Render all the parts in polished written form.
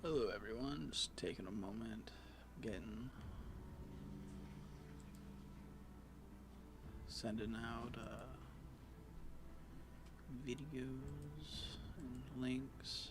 Hello everyone, just taking a moment, sending out videos and links.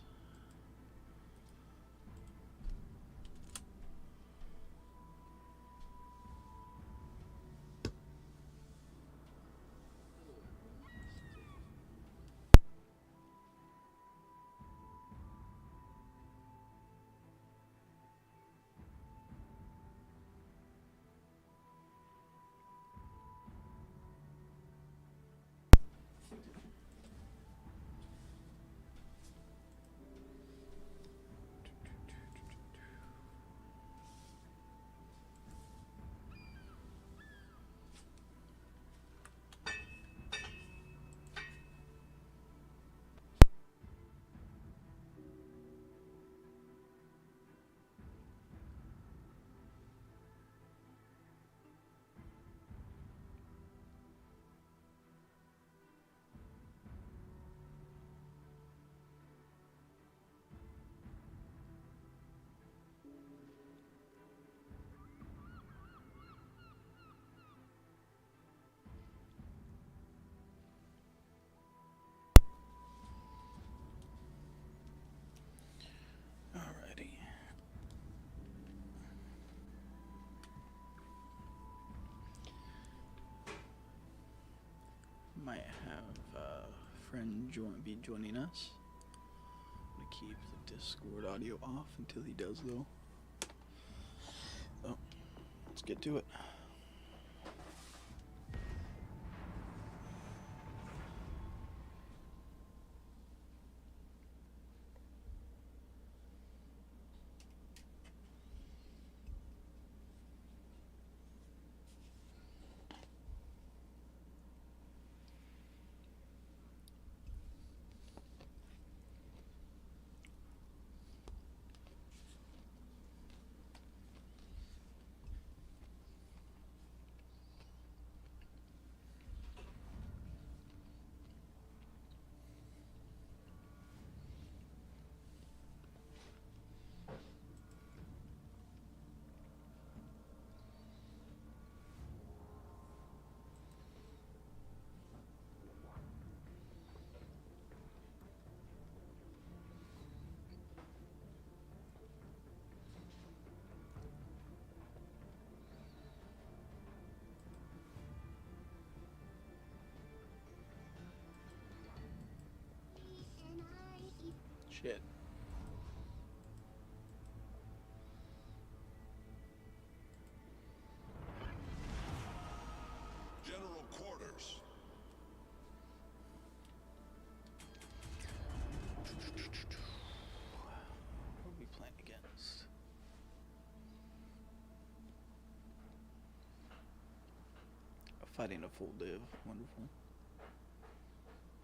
Alrighty. Might have a friend be joining us. I'm gonna keep the Discord audio off until he does though. So, let's get to it. Shit. General quarters. What are we playing against? Fighting a full div. Wonderful.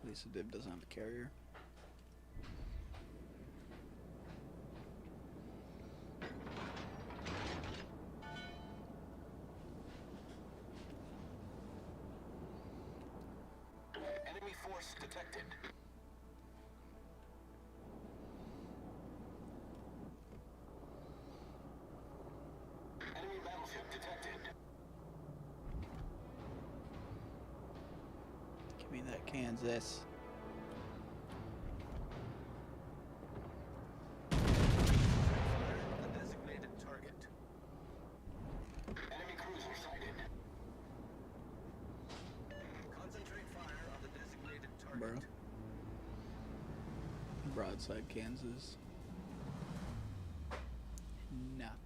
At least the div doesn't have a carrier. Enemy force detected. Enemy battleship detected. Give me that Kansas. The designated target. Enemy cruiser sighted. Concentrate fire on the designated target. Bro. Broadside Kansas. Nothing.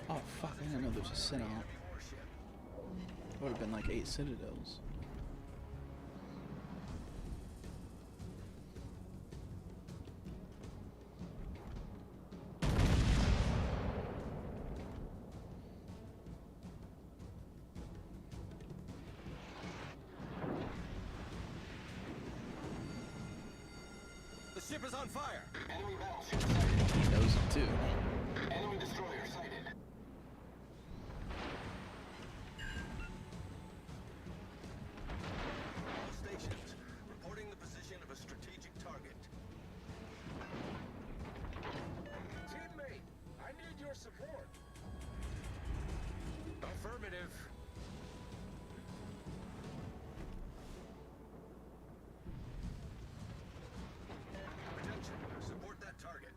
Oh fuck, I didn't know there was a Senate. Would have been like 8 citadels. ship is on fire. Enemy battleship sighted. He knows it too. Enemy destroyer sighted. All stations, reporting the position of a strategic target. Teammate, I need your support. Affirmative. Attention, support that target.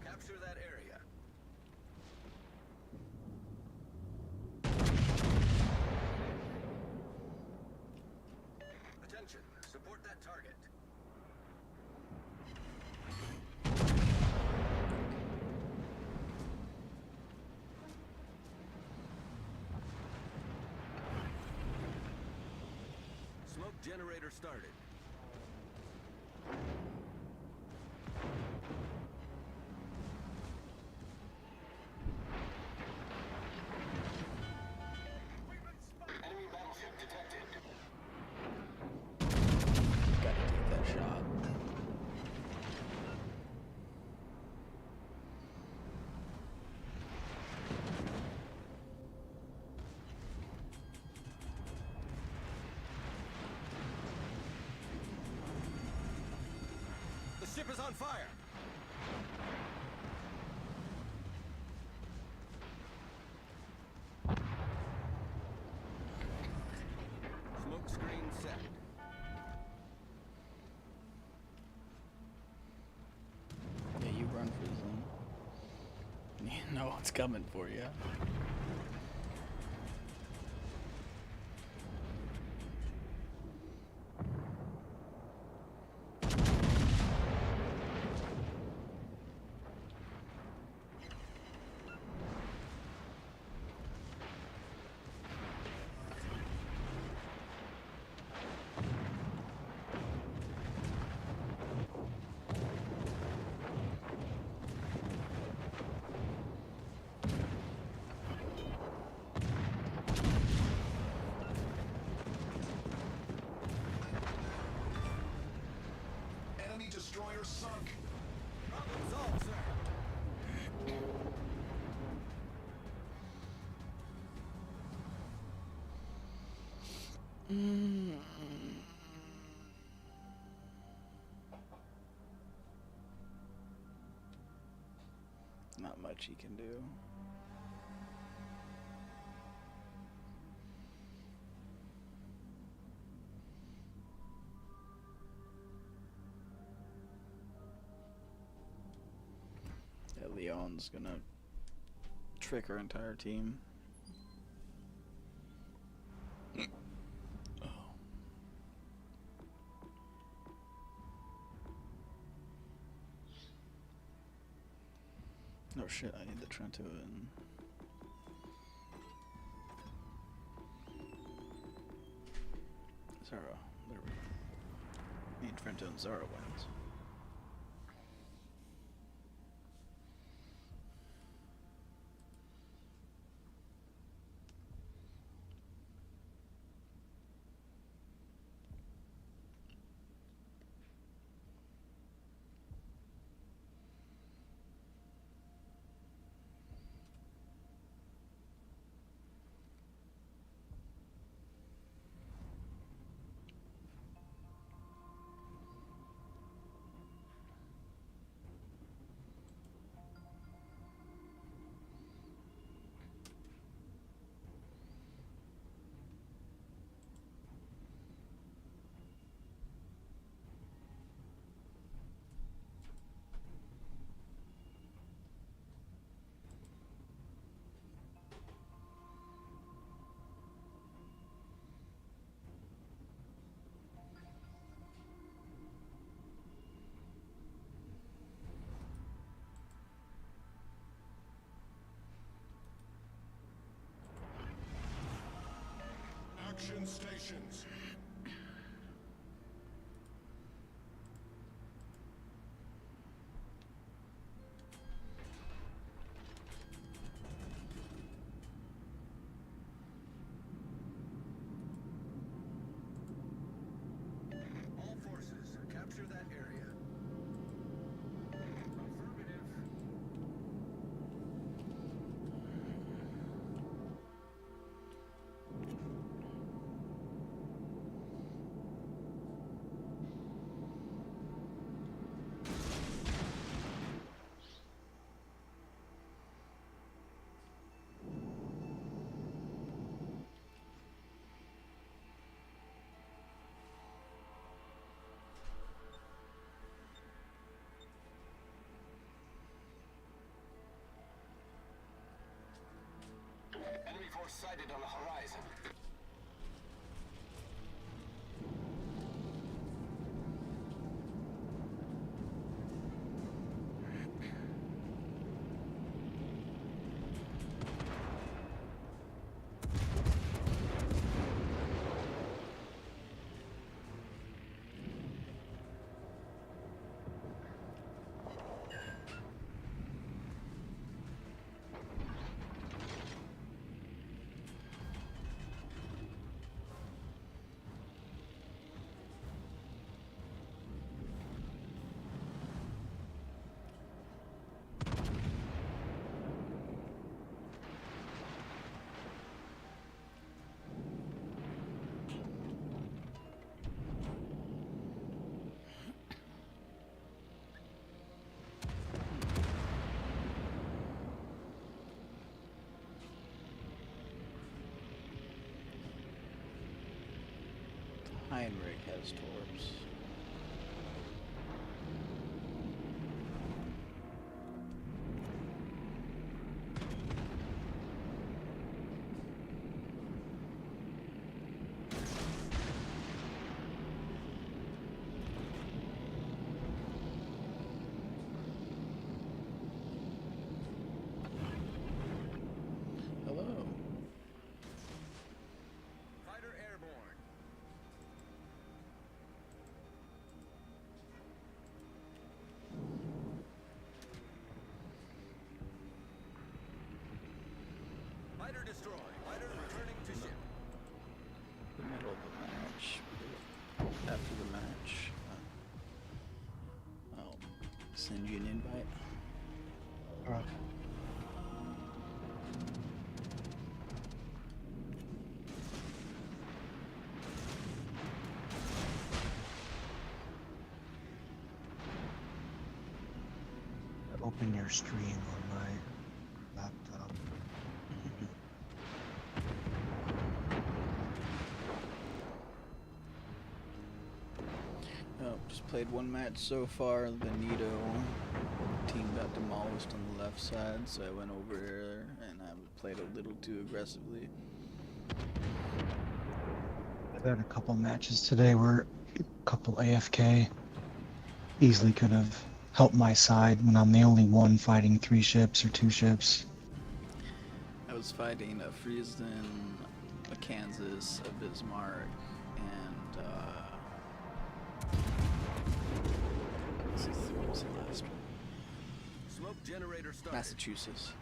Capture that area. Attention, support that target. Smoke generator started. Enemy battleship detected. Gotta take that shot. The ship is on fire. Smoke screen set. Yeah, you run for the zone. You know what's coming for you. Enemy destroyer sunk. Problem solved, sir. Not much he can do. Yeah, Leon's gonna trick our entire team. Oh. Oh shit, I need the Trento and Zara. There we go. Me and Trento and Zara wins. Extraction stations. All forces, capture that area. Affirmative. Enemy force sighted on the horizon. Heinrich has torps. Hello. Fighter airborne. Fighter destroyed. Fighter returning to ship. The middle of the match. After the match, I'll send you an invite. Alright. Open your stream on my laptop. Just played one match so far. Benito team got demolished on the left side, so I went over there and I played a little too aggressively. I've had a couple matches today where a couple AFK easily could have helped my side when I'm the only one fighting 3 ships or 2 ships. I was fighting a Friesland, a Kansas, a Bismarck, and what was the last one? Smoke generator started. Massachusetts.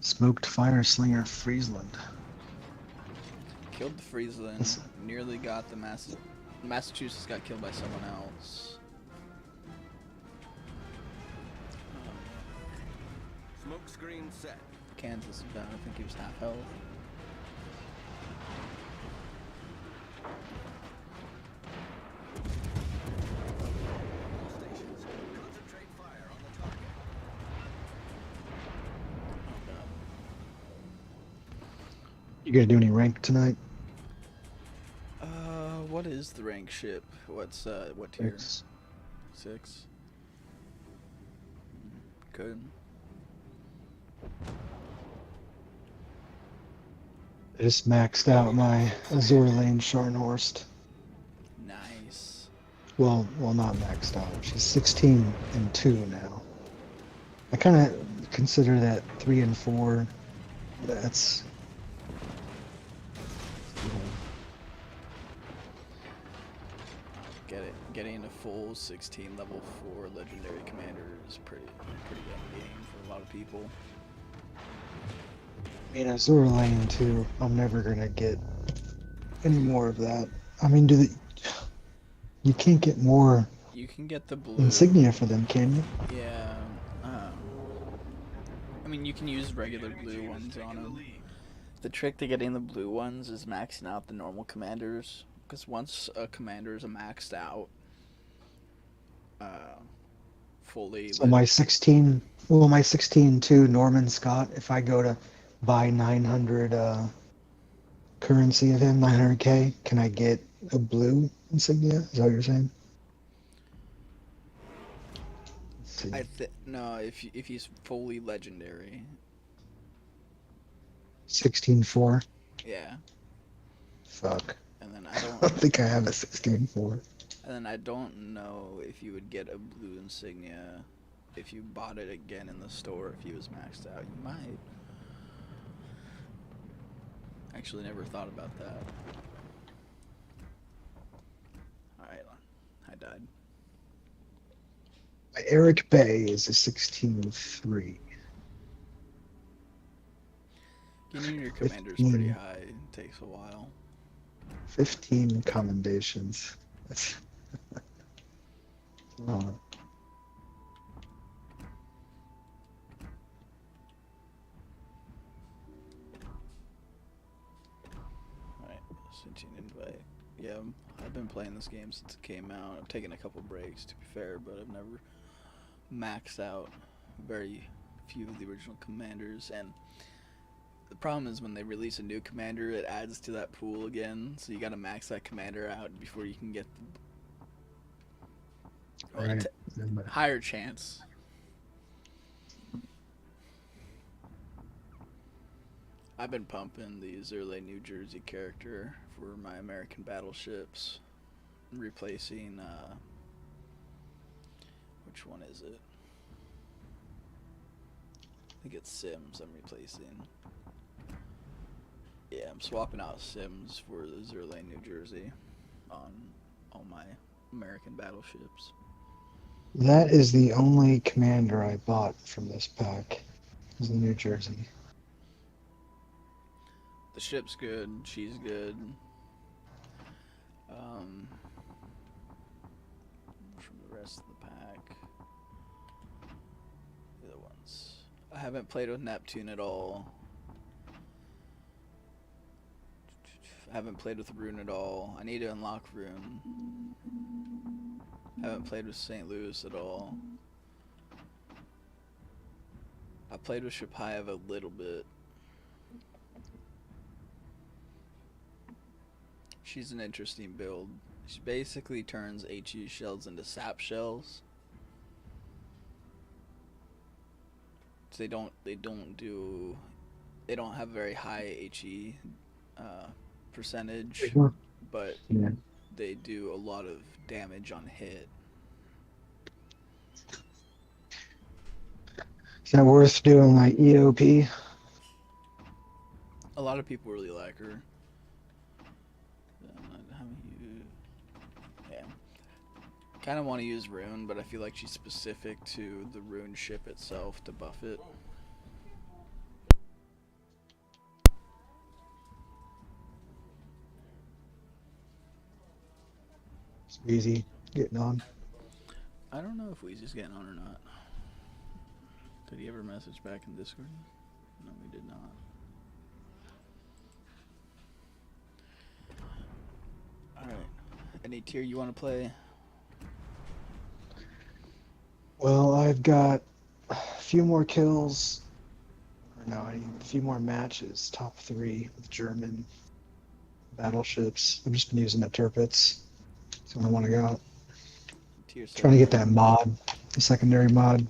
Smoked fire slinger Friesland. Killed the Friesland. Nearly got the Massachusetts got killed by someone else. Smoke screen set. Kansas is down. I think he was half health. All stations. Concentrate fire on the target. Oh god. You gonna do any rank tonight? What is the rank ship? What's what tier? 6. 6. Good. I just maxed out my Azure Lane Scharnhorst. Nice. Well, not maxed out. She's 16 and 2 now. I kind of consider that 3 and 4. That's getting a full 16 level 4 legendary commander is pretty end game for a lot of people. I mean, Azure Lane too. I'm never gonna get any more of that. I mean, you can't get more You can get the blue. insignia for them, can you? Yeah. I mean, you can use regular blue ones on them. The trick to getting the blue ones is maxing out the normal commanders. Because once a commander is maxed out, fully. So my 16, well, my 16-2 Norman Scott, if I go to buy 900 currency of him, 900k, can I get a blue insignia? Is that what you're saying? Let's see. No, if he's fully legendary. 16-4. Yeah. Fuck. And then I don't think I have a 16-4. And then I don't know if you would get a blue insignia if you bought it again in the store if he was maxed out. You might. Actually never thought about that. Alright, I died. Eric Bay is a 16-3. Getting your commander's pretty high. It takes a while. 15 commendations. That's wrong. Alright, sent you an invite. Yeah, I've been playing this game since it came out. I've taken a couple breaks, to be fair, but I've never maxed out very few of the original commanders. And the problem is when they release a new commander, it adds to that pool again. So you gotta max that commander out before you can get the higher chance. I've been pumping the Zerle New Jersey character for my American battleships, replacing which one is it? I think it's Sims I'm replacing. Yeah, I'm swapping out Sims for the Zerle New Jersey on all my American battleships. That is the only commander I bought from this pack. Is the New Jersey. The ship's good. She's good. From the rest of the pack, the other ones. I haven't played with Neptune at all. I haven't played with Rune at all. I need to unlock Rune. I haven't played with St. Louis at all. I played with Shapayev a little bit. She's an interesting build. She basically turns HE shells into sap shells. So they don't have very high HE percentage, but they do a lot of damage on hit. Is that worth doing like EOP? A lot of people really like her. Kind of want to use Rune, but I feel like she's specific to the Rune ship itself to buff it. It's easy getting on. I don't know if Weezy's getting on or not. Did he ever message back in Discord? No, he did not. Alright. Any tier you want to play? Well, I've got a few more kills. Or no, I need a few more matches. Top 3 with German battleships. I've just been using the Tirpitz. So I want to go. Tier 7. Trying to get that mod, the secondary mod.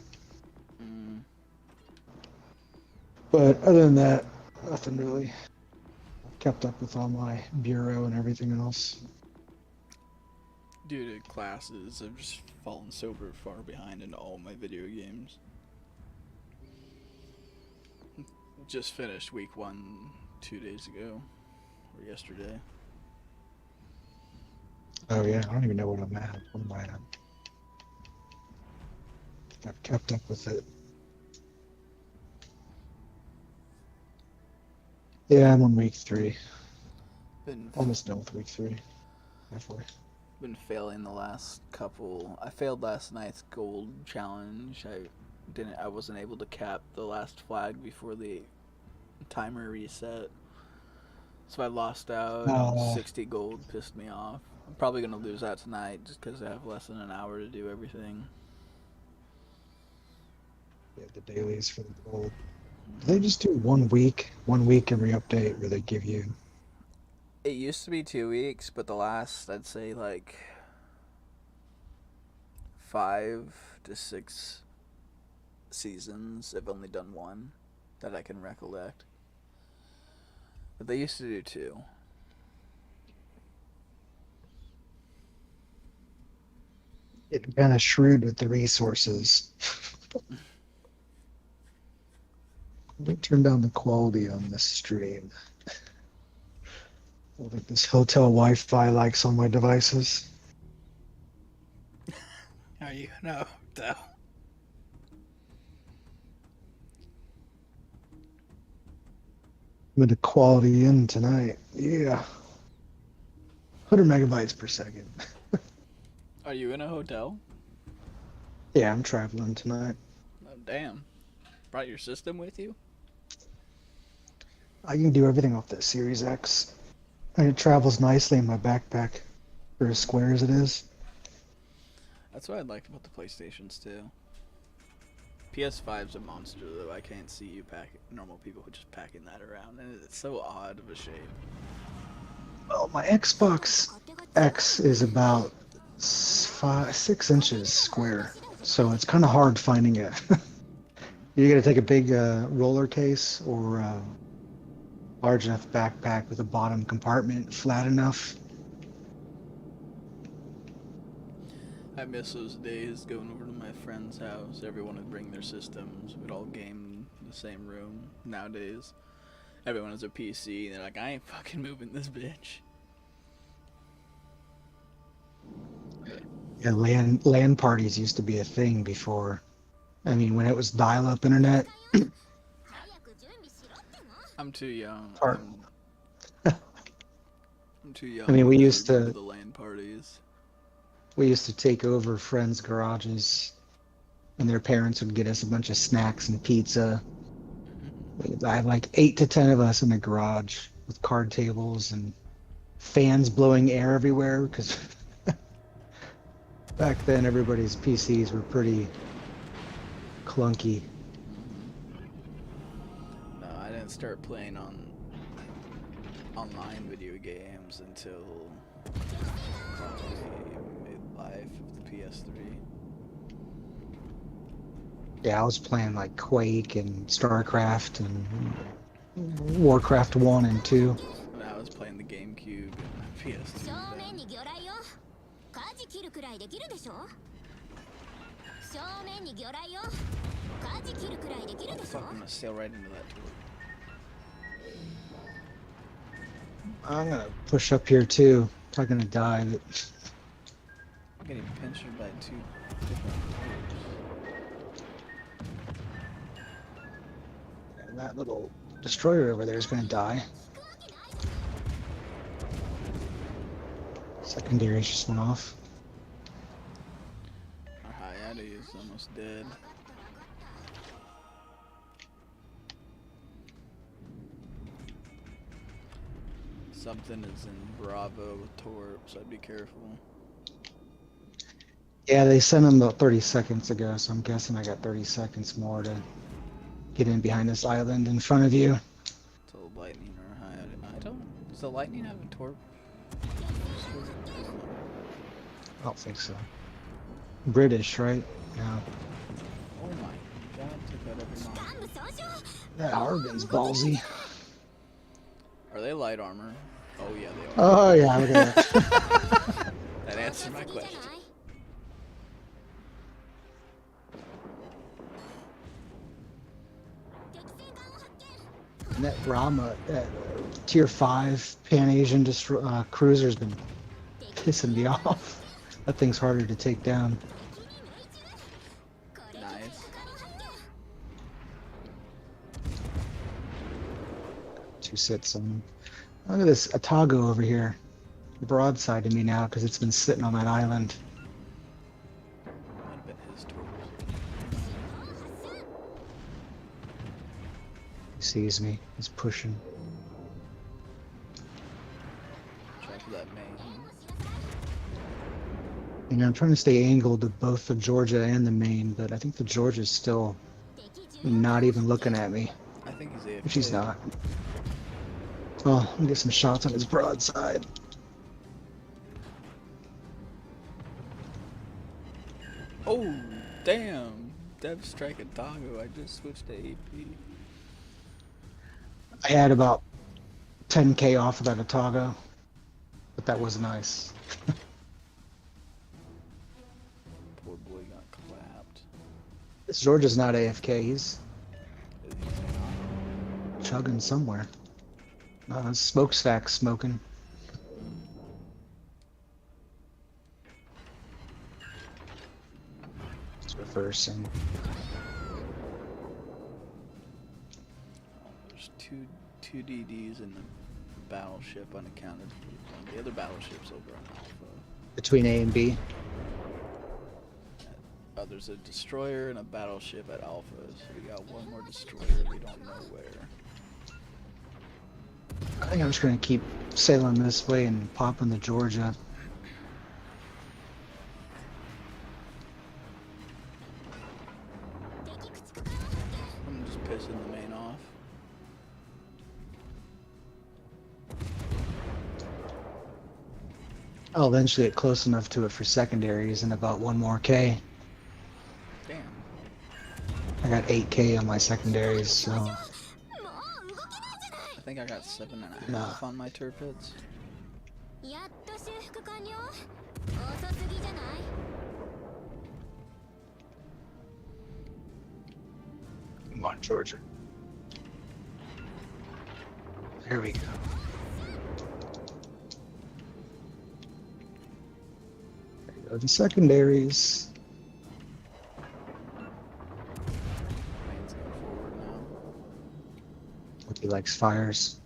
But other than that, nothing really. Kept up with all my bureau and everything else. Due to classes, I've just fallen super far behind in all my video games. Just finished week 1 2 days ago, or yesterday. Oh yeah, I don't even know what I'm at. What am I at? I've kept up with it. Yeah, I'm on week 3. Been Almost done with week 3. Halfway. been failing the last couple. I failed last night's gold challenge. I wasn't able to cap the last flag before the timer reset. So I lost out and Uh, 60 gold pissed me off. I'm probably going to lose that tonight just cuz I have less than an hour to do everything. yeah, the dailies for the gold. Do they just do 1 week every update where they give you? It used to be 2 weeks, but the last I'd say like 5 to 6 seasons I've only done one that I can recollect. But they used to do 2. It kind of shrewd with the resources. Let me turn down the quality on this stream. Like this hotel Wi-Fi likes on my devices. Are you no? No. With the quality in tonight. Yeah. 100 megabytes per second. Are you in a hotel? Yeah, I'm traveling tonight. Oh, damn. Brought your system with you? I can do everything off the Series X. And it travels nicely in my backpack for as square as it is. That's what I liked about the PlayStations too. PS5's a monster though. I can't see you normal people just packing that around, and it's so odd of a shape. Well, my Xbox X is about 6 inches square, so it's kind of hard finding it. You got to take a big roller case or large enough backpack with a bottom compartment flat enough. I miss those days going over to my friend's house. Everyone would bring their systems. We'd all game in the same room. Nowadays, everyone has a PC, and they're like, I ain't fucking moving this bitch. Yeah, LAN parties used to be a thing before. I mean, when it was dial-up internet. I'm too young. Or- I'm too young. I mean, we to used go to the LAN parties. take over friends' garages, and their parents would get us a bunch of snacks and pizza. I had like 8 to 10 of us in the garage with card tables and fans blowing air everywhere because back then everybody's PCs were pretty clunky. No, I didn't start playing online video games until probably mid-life of the PS3. Yeah, I was playing like Quake and StarCraft and Warcraft 1 and 2. And I was playing the GameCube and PS3. 正面 then. に魚雷よ舵切るくらいできるでしょ正面に魚雷よ舵切るくらいできるでしょ Fuck, I'm gonna sail right into that turret. I'm gonna push up here too. Probably gonna die, but I'm getting pinched by 2 different turrets. that little destroyer over there is gonna die. Secondaries just went off. Our Hayate is almost dead. Something is in Bravo with Torp, so I'd be careful. Yeah, they sent him about 30 seconds ago, so I'm guessing I got 30 seconds more to get in behind this island in front of you. Till Lightning or Hayate. I don't. Does the Lightning have a Torp? I don't think so. British, right? Yeah. Oh my god, took out every mod. 幹部総称 That Argon's ballsy. Are they light armor? Oh yeah, they are. Oh yeah, look at that. That answered my question. And that Rama, that tier 5 Pan Asian cruiser's been pissing me off. That thing's harder to take down. Nice. Two sets on. Look at this Atago over here. Broadside to me now because it's been sitting on that island. Might have been his torps. He sees me. He's pushing. Try for that main. You know, I'm trying to stay angled to both the Georgia and the main, but I think the Georgia's still not even looking at me. I think he's AFK. Which he's not. Oh, let me get some shots on his broadside. Oh, damn. Dev strike a doggo. I just switched to AP. I had about 10k off of that Atago, but that was nice. Poor boy got clapped. This Georgia's not AFK. He's He's not. chugging somewhere. Smokestack smoking. It's reversing. There's two DDs in the battleship unaccounted for. The other battleship's over on Alpha. Between A and B. There's a destroyer and a battleship at Alpha, so we got one more destroyer. We don't know where. I think I'm just gonna keep sailing this way and popping the Georgia. I'm just pissing the main off. I'll eventually get close enough to it for secondaries in about 1 more K. Damn. I got 8k on my secondaries, so I think I got 7.5 Nah. on my turpits. やっと修復完了。遅すぎじゃない？ come on, Georgia. There we go. There you go, the secondaries. Main's going forward now. Hope he likes fires.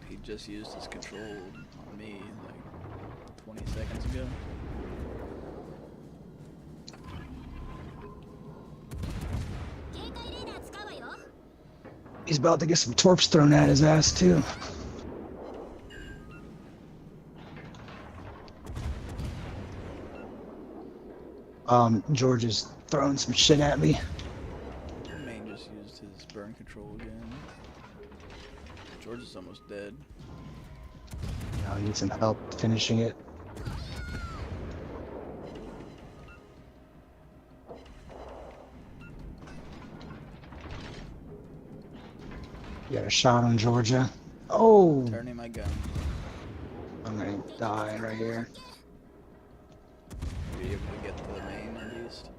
He just used his control on me like 20 seconds ago. He's about to get some torps thrown at his ass too. George is throwing some shit at me. Main just used his burn control again. George is almost dead. Now he needs some help finishing it. Got a shot on Georgia. Oh, Turning my gun. I'm gonna die right here. Were you able to get to the main at least?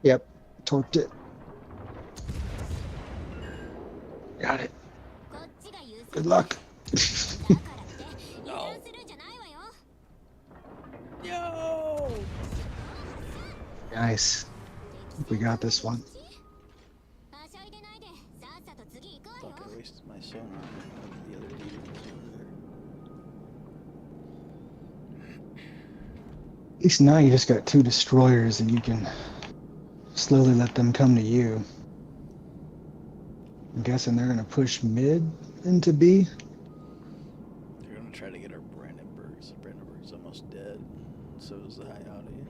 Yep, torped it. Got it. Good luck. No. Yo! Nice. We got this one. Fuck, I wasted my sonar. The other dude was over there. At least now you just got 2 destroyers and you can slowly let them come to you. I'm guessing they're gonna push mid into B. They're gonna try to get our Brandenburgs. Brandenburg's almost dead. So is the Hayati.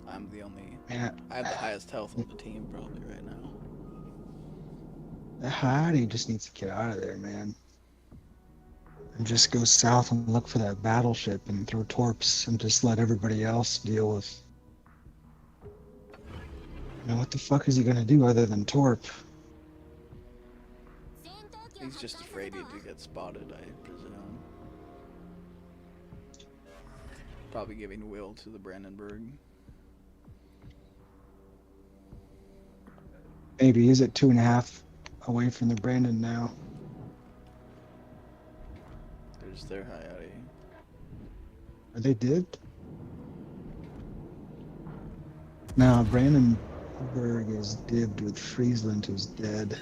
I'm the only. Yeah, I have the highest health on the team probably right now. the Hadi just needs to get out of there, man. And just go south and look for that battleship and throw torps and just let everybody else deal with. You know, what the fuck is he gonna do other than torp? He's just afraid to get spotted, I presume. Probably giving will to the Brandenburg. Maybe he's at 2.5 away from the Brandon now. Destroyers, they're high out of here. Are they dipped? Now, Brandenburg is dibbed with Friesland, who's dead.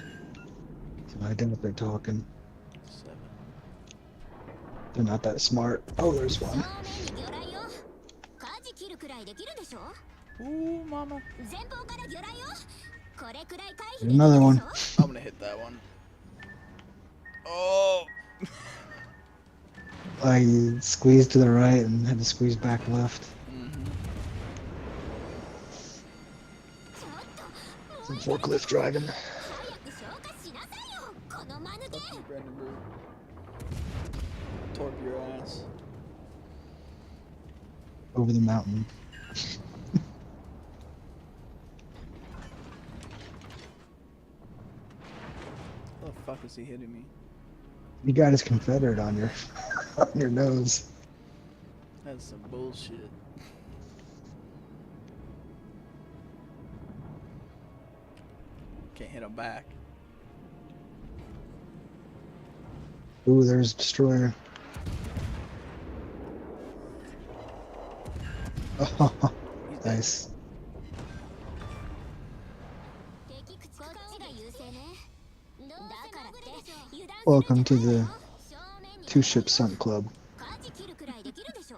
So I doubt they're talking. 7. They're not that smart. Oh, there's 正 one. 面に魚雷よ。舵切るくらいできるでしょ。 Ooh, mama. 前方から魚雷よ。これくらい回避 There's できる another で one. しょ。 I'm gonna hit that one. Oh! I squeezed to the right and had to squeeze back left. Mm-hmm. ちょっと。 Some forklift driving. 早く消化しなさいよ。この間抜け。 Fuck you, Brandenburg. Torp your ass. Over the mountain. How the fuck is he hitting me? You got his Confederate on your on your nose. That's some bullshit. Can't hit him back. Ooh, there's destroyer. Oh, He's dead. nice. 敵口こっちが優勢ね。だからって油断 Welcome す to るんじゃ the ないよ。正面に Two Ship Sunk Club. 舵切るくらいできるでしょ。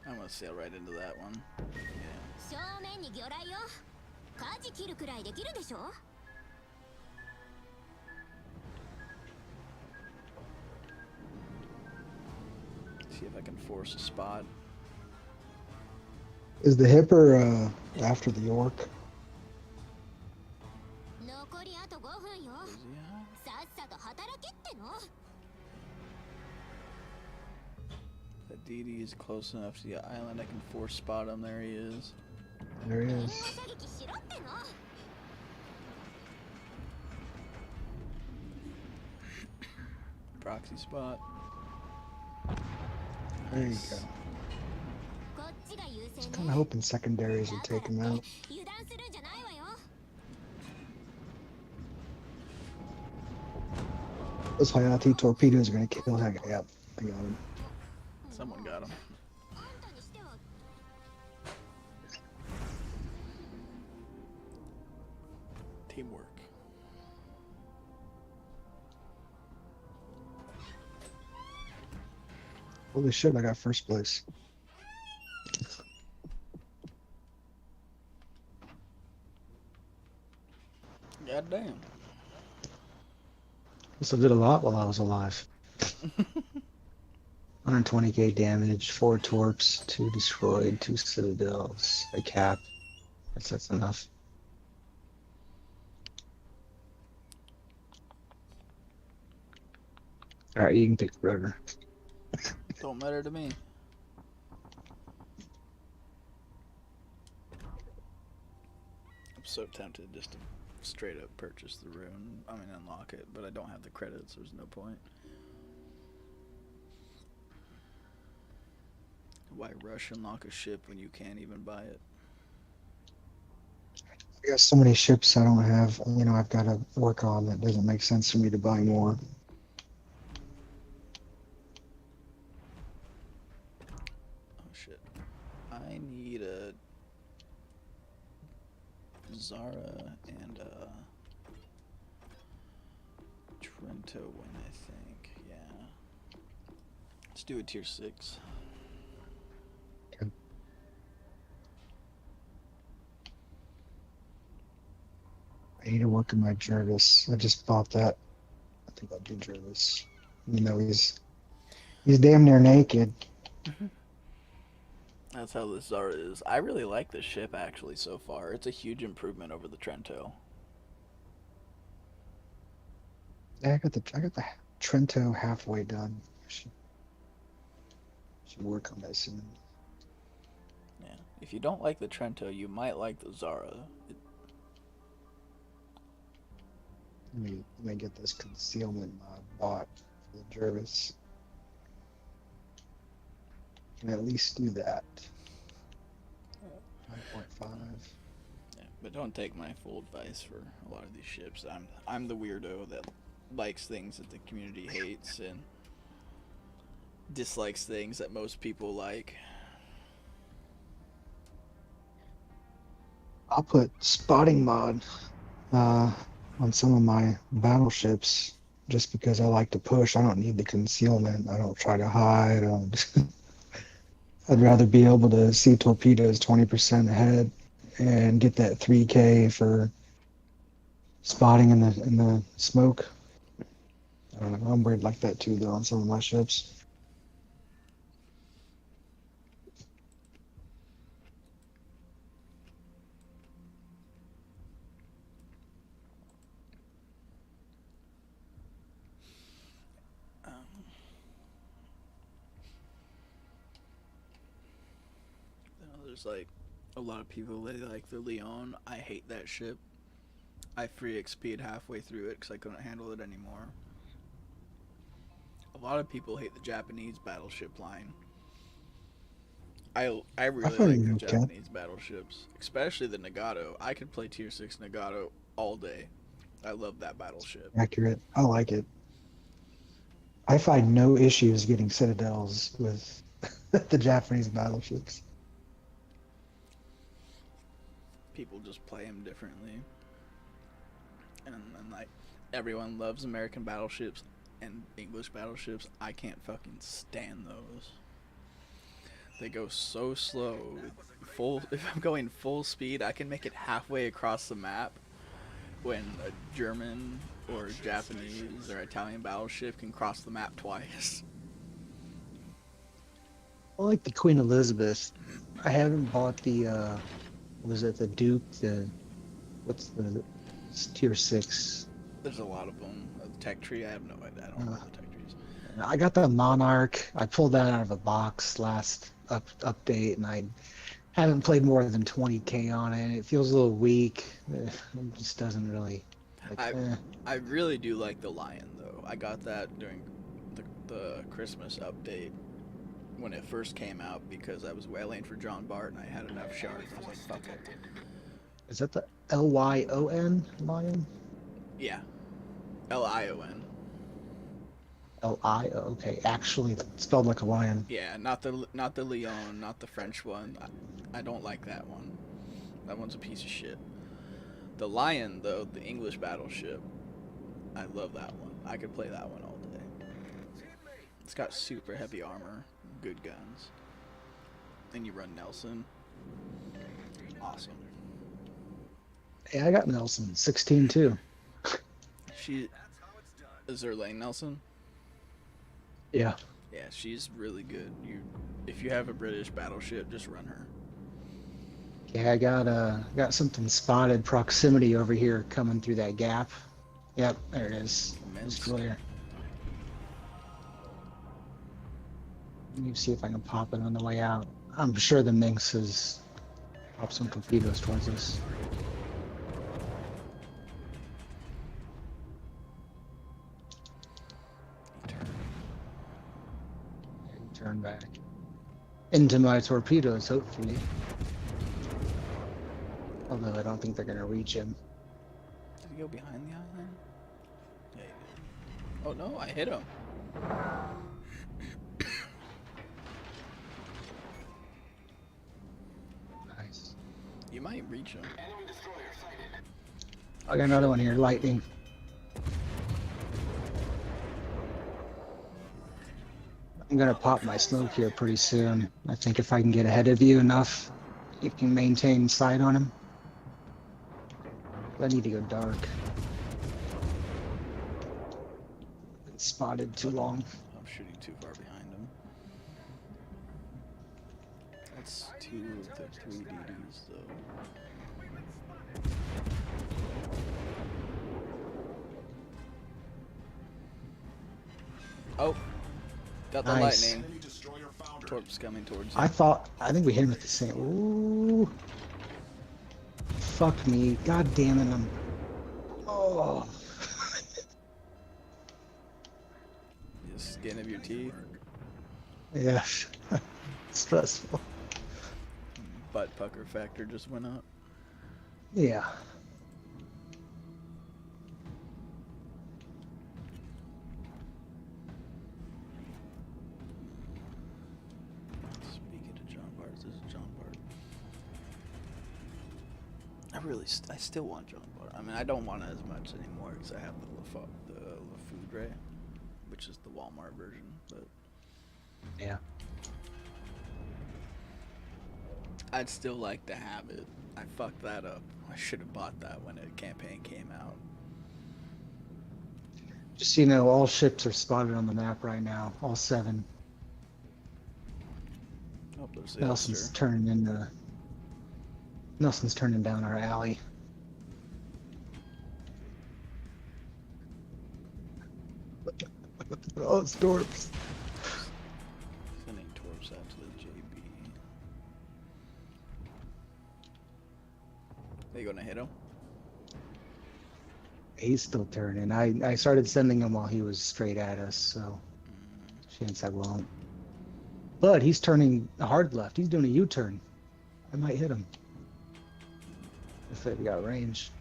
I'm gonna sail right into that one. Yeah. 正面に魚雷よ。舵切るくらいできるでしょ。 See if I can force a spot. Is the Hipper after the York? 残りあと5分よ。 Is he high? さっさと働けっての。 That DD is close enough to the island. I can force spot him. There he is. There he みんな is. 射撃しろっての。 Proxy spot. There you go. こっちが優勢 Just ね。 kind of hoping secondaries would だから take って him out. 油断するんじゃないわよ。 Those Hayati torpedoes are gonna kill that guy. Yep, I got him. Someone got him. あんたにしては Teamwork. Holy shit, I got first place. God damn. Also did a lot while I was alive. 120k damage, 4 torps, 2 destroyed, 2 citadels, a cap. That's enough. Alright, you can pick the rotor. Don't matter to me. I'm so tempted just to straight up purchase the rune. I mean, unlock it, but I don't have the credits. There's no point. Why rush unlock a ship when you can't even buy it? I got so many ships I don't have, I've got to work on that doesn't make sense for me to buy more. Oh shit. I need a Zara and a Trento win, I think. Yeah. Let's do a tier 6. I need to work on my Jervis. I just bought that. I think I'll do Jervis. He's damn near naked. That's how this Zara is. I really like this ship actually so far. It's a huge improvement over the Trento. Yeah, I got the Trento halfway done. Should work on that soon. Yeah. If you don't like the Trento, you might like the Zara. Let me get this concealment mod bought for the Jervis. Can at least do that. 9.5. Yeah, but don't take my full advice for a lot of these ships. I'm the weirdo that likes things that the community hates, and dislikes things that most people like. I'll put spotting mod uh, on some of my battleships just because I like to push. I don't need the concealment. I don't try to hide. I'd rather be able to see torpedoes 20% ahead and get that 3K for spotting in the smoke. I don't know. I'm weird like that too, though, on some of my ships. Um, there's like a lot of people that like the Leon. I hate that ship. I free XP'd halfway through it because I couldn't handle it anymore. A lot of people hate the Japanese battleship line. I I really find like it the okay. Japanese battleships, especially the Nagato. I could play tier 6 Nagato all day. I love that battleship. Accurate. I like it. I find no issues getting citadels with the Japanese battleships. People just play them differently, and like everyone loves American battleships and English battleships. I can't fucking stand those. They go so slow. Full. If I'm going full speed, I can make it halfway across the map. When a German or Japanese or Italian battleship can cross the map twice. I like the Queen Elizabeth. I haven't bought the was it the Duke? What's the it's tier 6? There's a lot of them. The tech tree, I have no idea. I don't know Uh, the tech trees. I got the Monarch. I pulled that out of a box last update, and I haven't played more than 20K on it. It feels a little weak. It just doesn't really like. I really do like the Lion though. I got that during the Christmas update when it first came out because I was wailing for John Bart and I had enough shards. I was like, fuck it. Is that the Lyon Lion? Yeah, Lion. Li? Okay, actually spelled like a lion. Yeah, not the Leon, not the French one. I don't like that one. That one's a piece of shit. The Lion though, the English battleship, I love that one. I could play that one all day. It's got super heavy armor, good guns. Then you run Nelson. Awesome. Hey, I got Nelson 16 too. She is there Lane Nelson? Yeah. Yeah, she's really good. If you have a British battleship, just run her. Yeah, I got something spotted proximity over here coming through that gap. Yep, there it is. It's clear. Let me see if I can pop it on the way out. I'm sure the Minx has popped some torpedoes towards us. Turn back. Into my torpedoes, hopefully. Although I don't think they're gonna reach him. Did he go behind the island? Yeah, he did. Oh no, I hit him. Nice. You might reach him. Enemy destroyer sighted. I got another one here, lightning. I'm gonna pop my smoke here pretty soon. I think if I can get ahead of you enough, you can maintain sight on him. I need to go dark. Been spotted too long. I'm shooting too far behind him. That's 2 of the 3 DDs though. Oh, got the Nice. lightning. Enemy destroyer foundered. Torps coming towards you. I think we hit him with the same. Ooh. Fuck me. God damn it. Oh. The skin of your teeth. Yeah. Stressful. Butt pucker factor just went up. Yeah. I still want John Butter. I mean, I don't want it as much anymore because I have the LaFoudre, which is the Walmart version. But Yeah. I'd still like to have it. I fucked that up. I should have bought that when the campaign came out. Just so you know, all ships are spotted on the map right now. All 7. Oh, there's the Nelson's Ulster. turning down our alley. Oh, it's Dorps. Sending Torps out to the JB. Are you gonna hit him? He's still turning. I started sending him while he was straight at us, so chance I won't. But he's turning hard left. He's doing a U-turn. I might hit him if they've got range.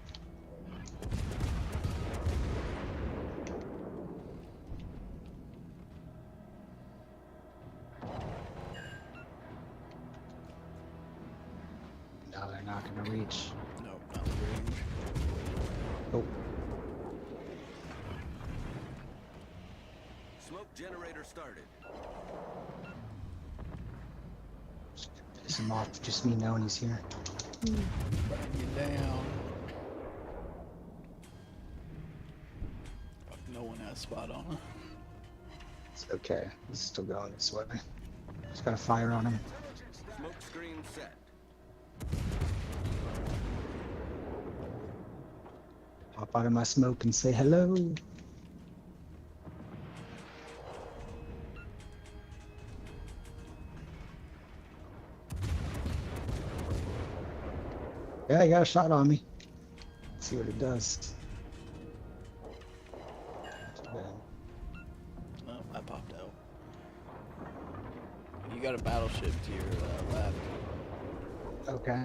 No, they're not going to reach. Nope, not the range. Nope. Smoke generator started. Piss him off, just me knowing he's here. Bring you down. Fuck, no one has spot on. It's okay. He's still going this way. Just got a fire on him. Smoke screen set. Pop out of my smoke and say hello. Yeah, he got a shot on me. Let's see what it does. Too bad. Oh, I popped out. You got a battleship to your left. Okay.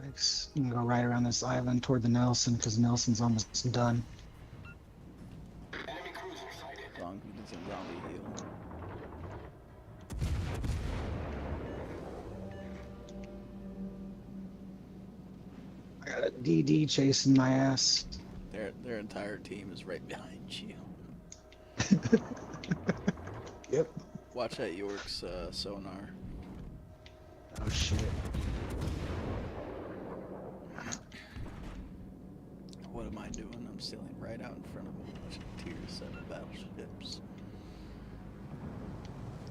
Thanks. I'm gonna go right around this island toward the Nelson because Nelson's almost done. Enemy cruiser sighted. As long as we did some zombie heal. I got a DD chasing my ass. Their entire team is right behind you. Yep. Watch that York's sonar. Oh shit. What am I doing? I'm sailing right out in front of a bunch of tier 7 battleships.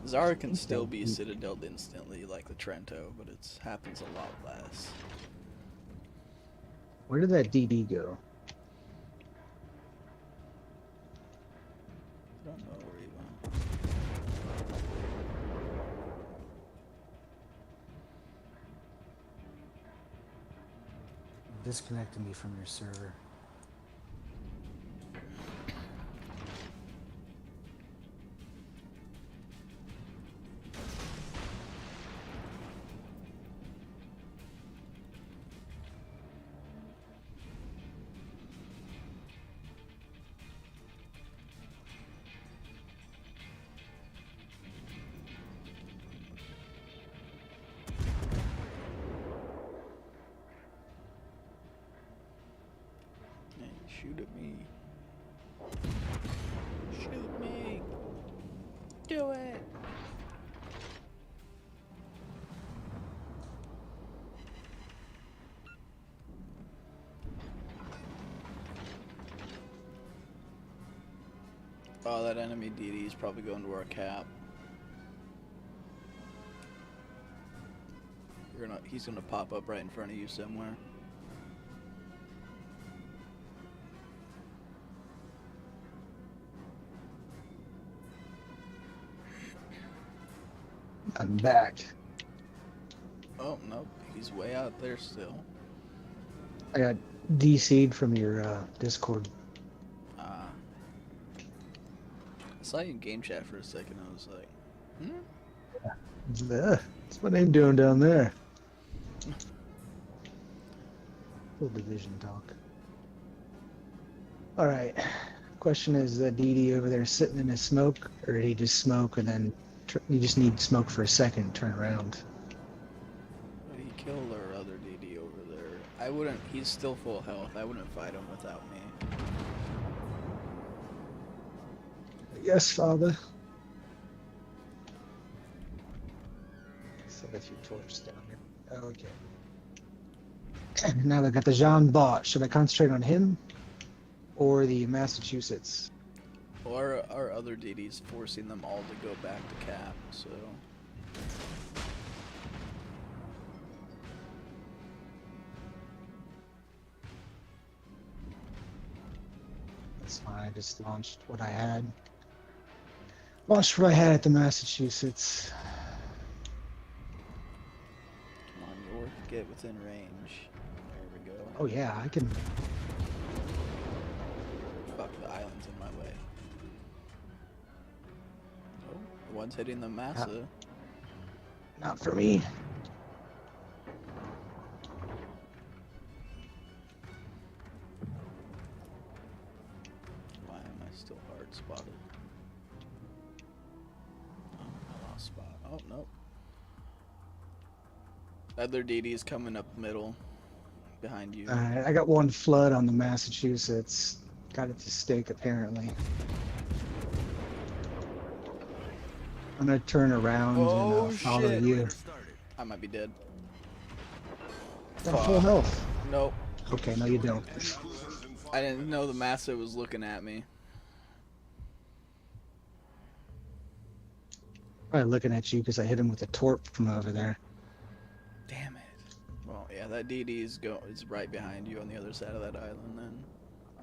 Zara can still be citadeled instantly like the Trento, but it happens a lot less. Where did that DD go? I don't know where he went. Disconnected me from your server. Hey, shoot at me. Shoot me. Do it. Oh, that enemy DD is probably going to our cap. He's gonna pop up right in front of you somewhere. I'm back. Oh, nope. He's way out there still. I got DC'd from your Discord. I saw you in game chat for a second. I was like, What's my name doing down there? Full division talk. Alright. Question is, DD over there sitting in his smoke, or did he just smoke and then you just need smoke for a second, turn around? he killed our other DD over there. I wouldn't. He's still full health. I wouldn't fight him without me. Yes, Father. Set a few torches down here. Okay. Now they got the Jean Bot. Should I concentrate on him or the Massachusetts? Or our other DDs forcing them all to go back to cap. So That's fine. I just launched what I had. Launched what I had at the Massachusetts. come on, York, get within range. There we go. Oh yeah, I can. Fuck, the island's in my way. Oh, the one's hitting the massa. Not for me. Why am I still hard spotted? Oh, I lost spot. Oh, nope. Other DD's coming up middle. Behind you. I got one flood on the Massachusetts. Got it to stake apparently. I'm gonna turn around Oh, and follow shit. you. I might be dead. Got full health. Nope. Okay, no you don't. I didn't know the massa was looking at me. Probably looking at you because I hit him with a torp from over there. Damn it. Well, yeah, that DD is right behind you on the other side of that island then.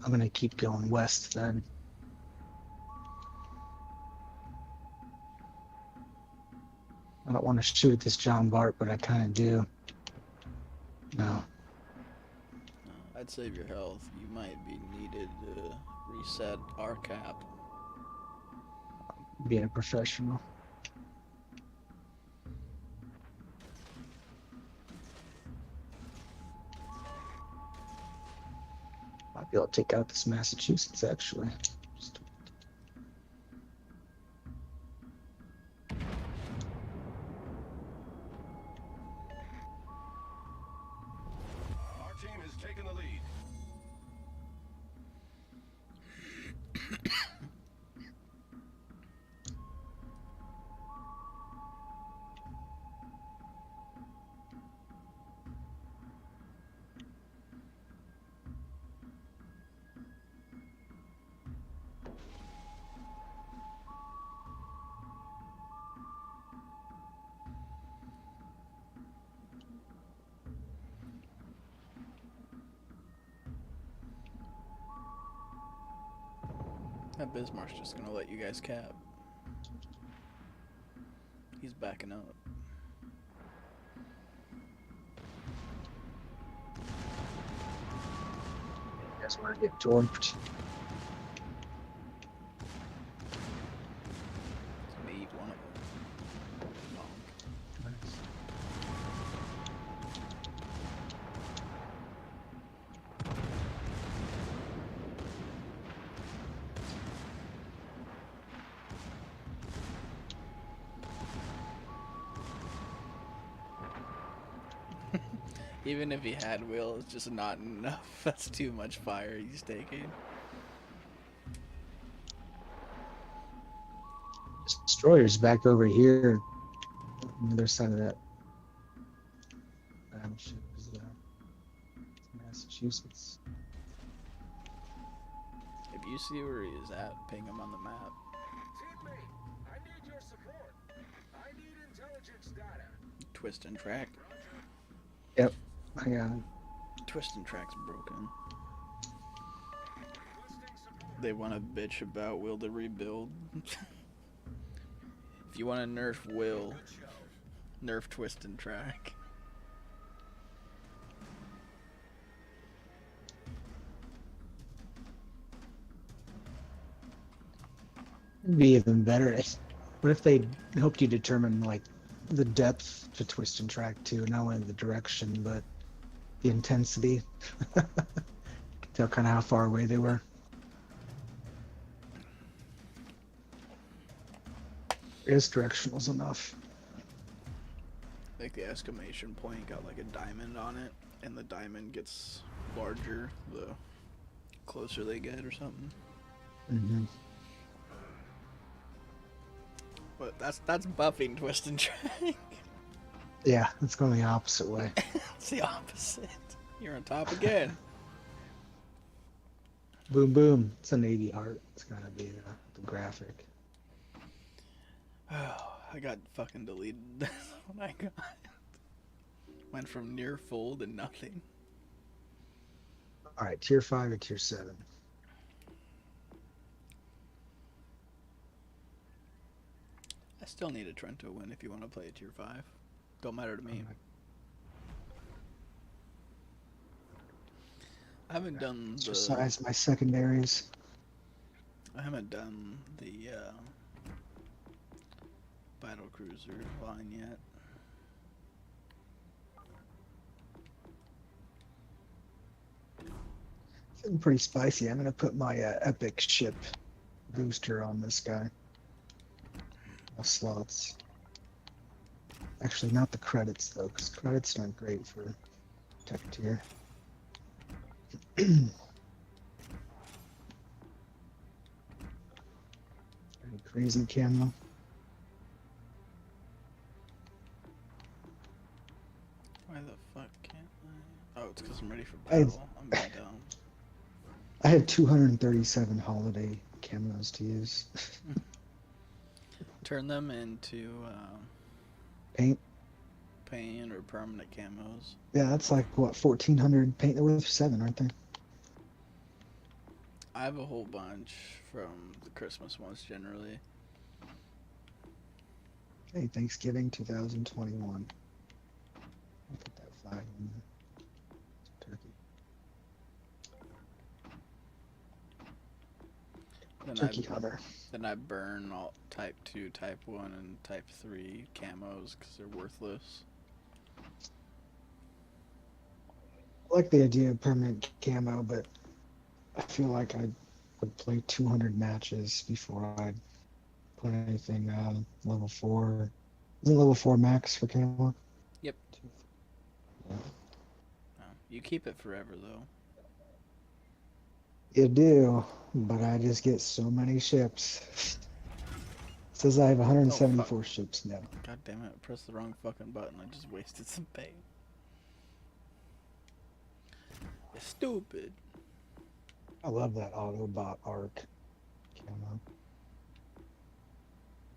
I'm gonna keep going west then. I don't want to shoot at this John Bart, but I kind of do. No. I'd save your health. You might be needed to reset our cap. Being a professional. Might be able to take out this Massachusetts actually. Just- Our team has taken the lead. That Bismarck's just gonna let you guys cap. He's backing up. Guess we're gonna get torped. He's gonna eat one of them. Bonk. Even if he had will, it's just not enough. That's too much fire he's taking. Destroyer's back over here on the other side of that battleship is Massachusetts. If you see where he is at, ping him on the map. Teammate, I need your support. I need intelligence data. Twist and track. Yep, I got it. Twist and track's broken. Requesting support. They want to bitch about will to rebuild. If you want to nerf will, Good show. nerf twist and track. It'd be even better. What if they helped you determine like the depth to twist and track too, not only the direction but the intensity? Tell kind of how far away they were. Is directional's enough. Like the exclamation point got like a diamond on it. and the diamond gets larger the closer they get or something. Mm-hmm. But that's buffing twist and track. Yeah, it's going the opposite way. It's the opposite. You're on top again. Boom, boom. It's an 80 heart. It's gotta be the graphic. Oh, I got fucking deleted. That's what I got. Went from near full to nothing. All right, tier 5 or tier 7? I still need a Trento win if you want to play a tier 5. Don't matter to me. Alright. I haven't done the. Exercise my secondaries. I haven't done the battle cruiser line yet. Feeling pretty spicy. I'm gonna put my epic ship booster on this guy. Slots. Actually, not the credits though, because credits aren't great for tech tier. Any crazy camo? Why the fuck can't I? Oh, it's because I'm ready for I- battle. I'm being dumb. I had 237 holiday camos to use. Turn them into Paint. paint or permanent camos. Yeah, that's like what 1,400 paint. They're worth 7, aren't they? I have a whole bunch from the Christmas ones generally. Hey, Thanksgiving 2021. I'll put that flag in there. Turkey. Then Turkey hunter. Then I burn all type 2, type 1, and type 3 camos because they're worthless. I like the idea of permanent camo, but I feel like I would play 200 matches before I'd put anything level 4. Isn't level 4 max for camo? Yep. Oh, you keep it forever though. You do, but I just get so many ships. It says I have 174 ships now. God damn it, I pressed the wrong fucking button. I just wasted some paint. You're stupid. I love that Autobot arc camo.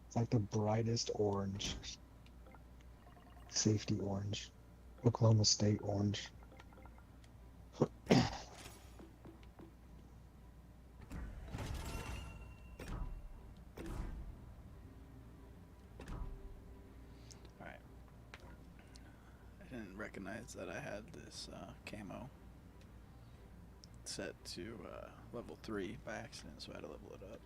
It's like the brightest orange. Safety orange. Oklahoma State orange. Alright. I didn't recognize that I had this camo set to level 3 by accident, so I had to level it up.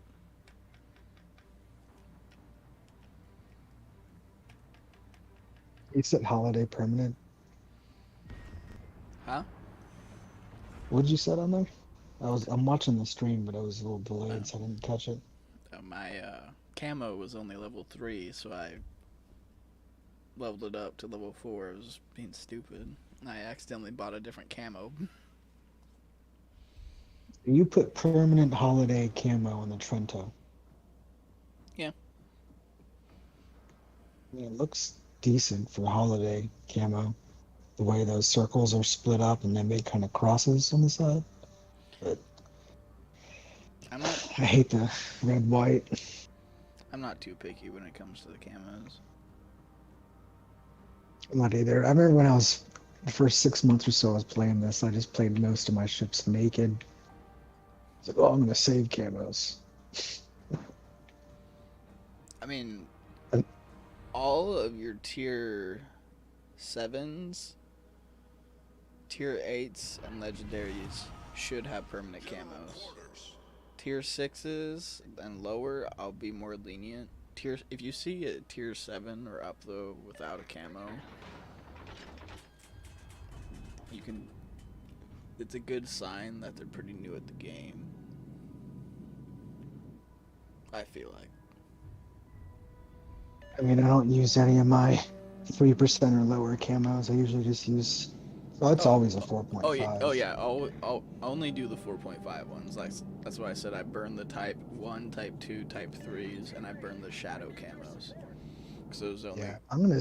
You said holiday permanent. Huh? What did you set on there? I'm watching the stream, but it was a little delayed, so I didn't catch it. My camo was only level 3, so I leveled it up to level 4. I was being stupid. I accidentally bought a different camo. You put permanent holiday camo on the Trento. Yeah. I mean, it looks decent for holiday camo. The way those circles are split up and they make kind of crosses on the side. But I'm not I hate the red white. I'm not too picky when it comes to the camos. I'm not either. I remember when I was the first 6 months or so I was playing this, I just played most of my ships naked. I was like, oh, I'm gonna save camos. I mean, And- all of your tier 7s, tier 8s, and legendaries should have permanent camos. Tier 6s and lower, I'll be more lenient. If you see a tier 7 or up though without a camo, you can. It's a good sign that they're pretty new at the game. I feel like. I mean, I don't use any of my 3% or lower camos. I usually just use Well, it's Oh, always a Oh yeah, 4.5. oh yeah. I'll only do the 4.5 ones. That's why I said I burn the Type 1, Type 2, Type 3s, and I burn the Shadow camos. Because those only. Yeah, I'm gonna.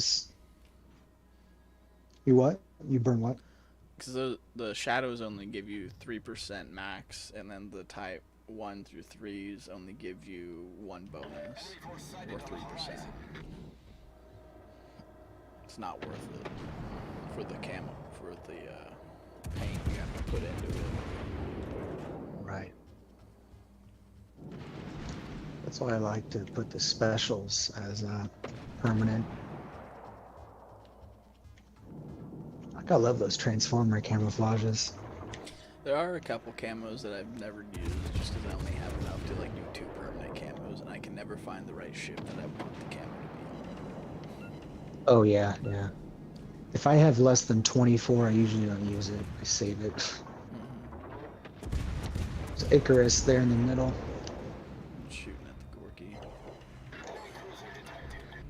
You what? You burn what? Because the Shadows only give you 3% max, and then the Type 1 through 3s only give you 1 bonus, or 3%. It's not worth it for the camo, for the paint you have to put into it. Right. That's why I like to put the specials as permanent. Like, I love those transformer camouflages. There are a couple camos that I've never used just because I only have enough to like do 2 permanent camos, and I can never find the right ship that I want the camo to be on. Oh yeah, yeah. If I have less than 24, I usually don't use it. I save it. So Icarus there in the middle. Shooting at the Gorky.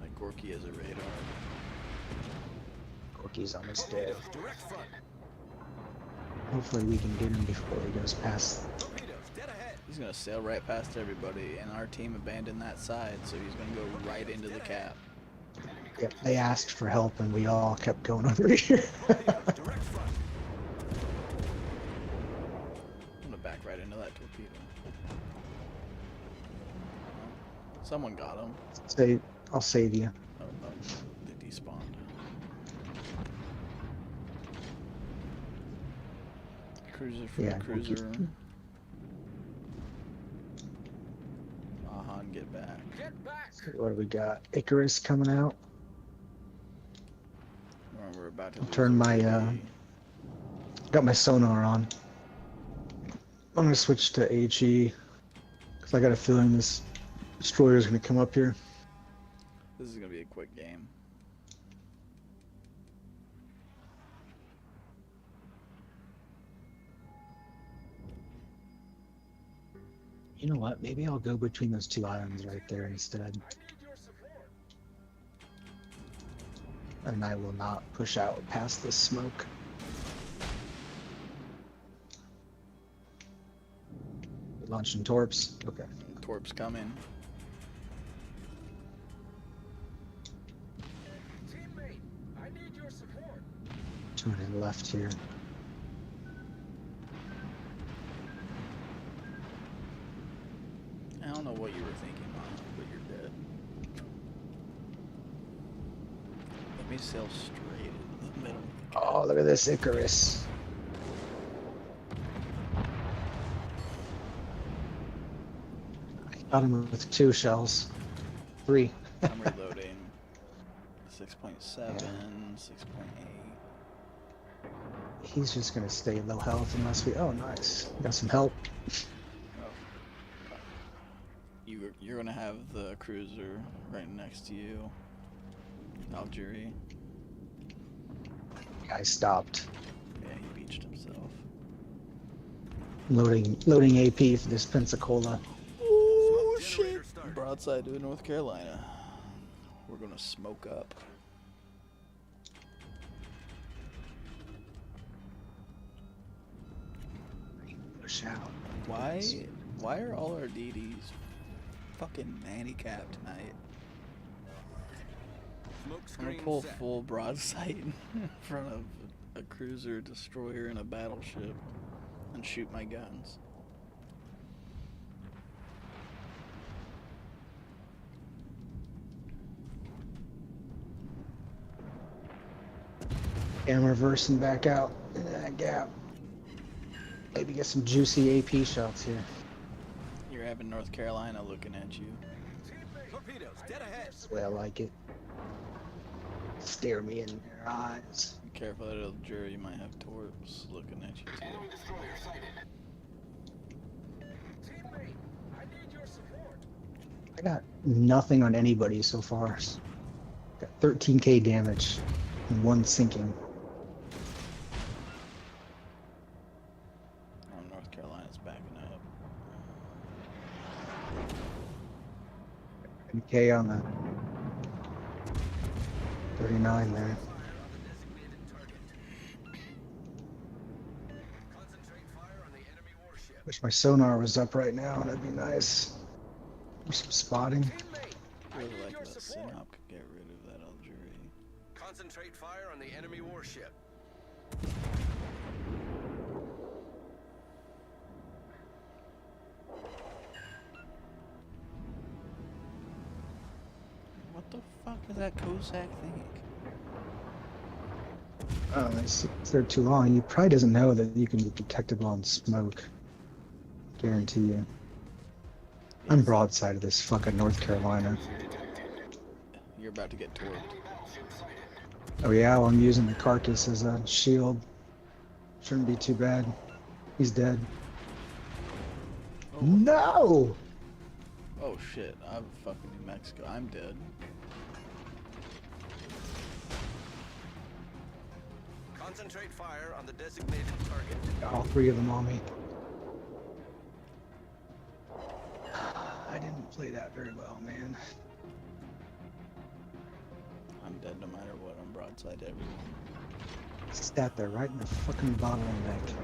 Like Gorky has a radar. Corky's almost dead. Direct front. Hopefully we can get him before he goes past. Torpedoes, dead ahead. He's gonna sail right past everybody, and our team abandoned that side, so he's gonna go right into the cap. Yep, they asked for help and we all kept going over here. Torpedoes, direct front. I'm gonna back right into that torpedo. Someone got him. I'll save you. Oh, they despawned. Cruiser for Yeah, the cruiser. Ahan, get back. Get back! What do we got? Icarus coming out. We're about to Turn lose our my, TV. Got my sonar on. I'm gonna switch to HE because I got a feeling this destroyer is gonna come up here. This is gonna be a quick game. You know what? Maybe I'll go between those 2 islands right there instead. I need your support. And I will not push out past this smoke. Launching torps. Okay. Torp's coming. Teammate, I need your support. Turning left here. I don't know what you were thinking, Mom, but you're dead. Let me sail straight in the middle. Oh, look at this Icarus. I got him with 2 shells. 3. I'm reloading. 6.7, 6.8. He's just gonna stay low health unless we. Oh, nice. Got some help. You're gonna have the cruiser right next to you. Algeria. Guy stopped. Yeah, he beached himself. Loading AP for this Pensacola. Oh Smoke shit! generator started. Broadside to North Carolina. We're gonna smoke up. Push out. Why are all our DDs fucking handicapped tonight? Smoke I'm gonna screen pull set. full broadside in front of a cruiser, destroyer, and a battleship and shoot my guns. Yeah, I'm reversing back out into that gap. Maybe get some juicy AP shots here. You're having North Carolina looking at you. Torpedoes, dead ahead. That's the way I like it. Stare me in their eyes. Be careful that Algeria might have torps looking at you too. Teammate, I need your support. I got nothing on anybody so far. Got 13k damage and 1 sinking. North Carolina's backing up. MK on the 39 there. Wish my sonar was up right now. That'd be nice. For some spotting. Teammate, I Really need like your that support. Synop could get rid of that Algeria. Concentrate fire on the enemy warship. What the fuck does that Cossack think? Oh, it's there too long. He probably doesn't know that you can be detectable on smoke. Guarantee you. I'm broadside of this fucking North Carolina. You're about to get torqued. Oh yeah, well, I'm using the carcass as a shield. Shouldn't be too bad. He's dead. Oh. No! Oh shit, I'm fucking New Mexico. I'm dead. Concentrate fire on the designated target. All three of them on me. I didn't play that very well, man. I'm dead no matter what. I'm broadside to everyone. Sat there right in the fucking bottleneck.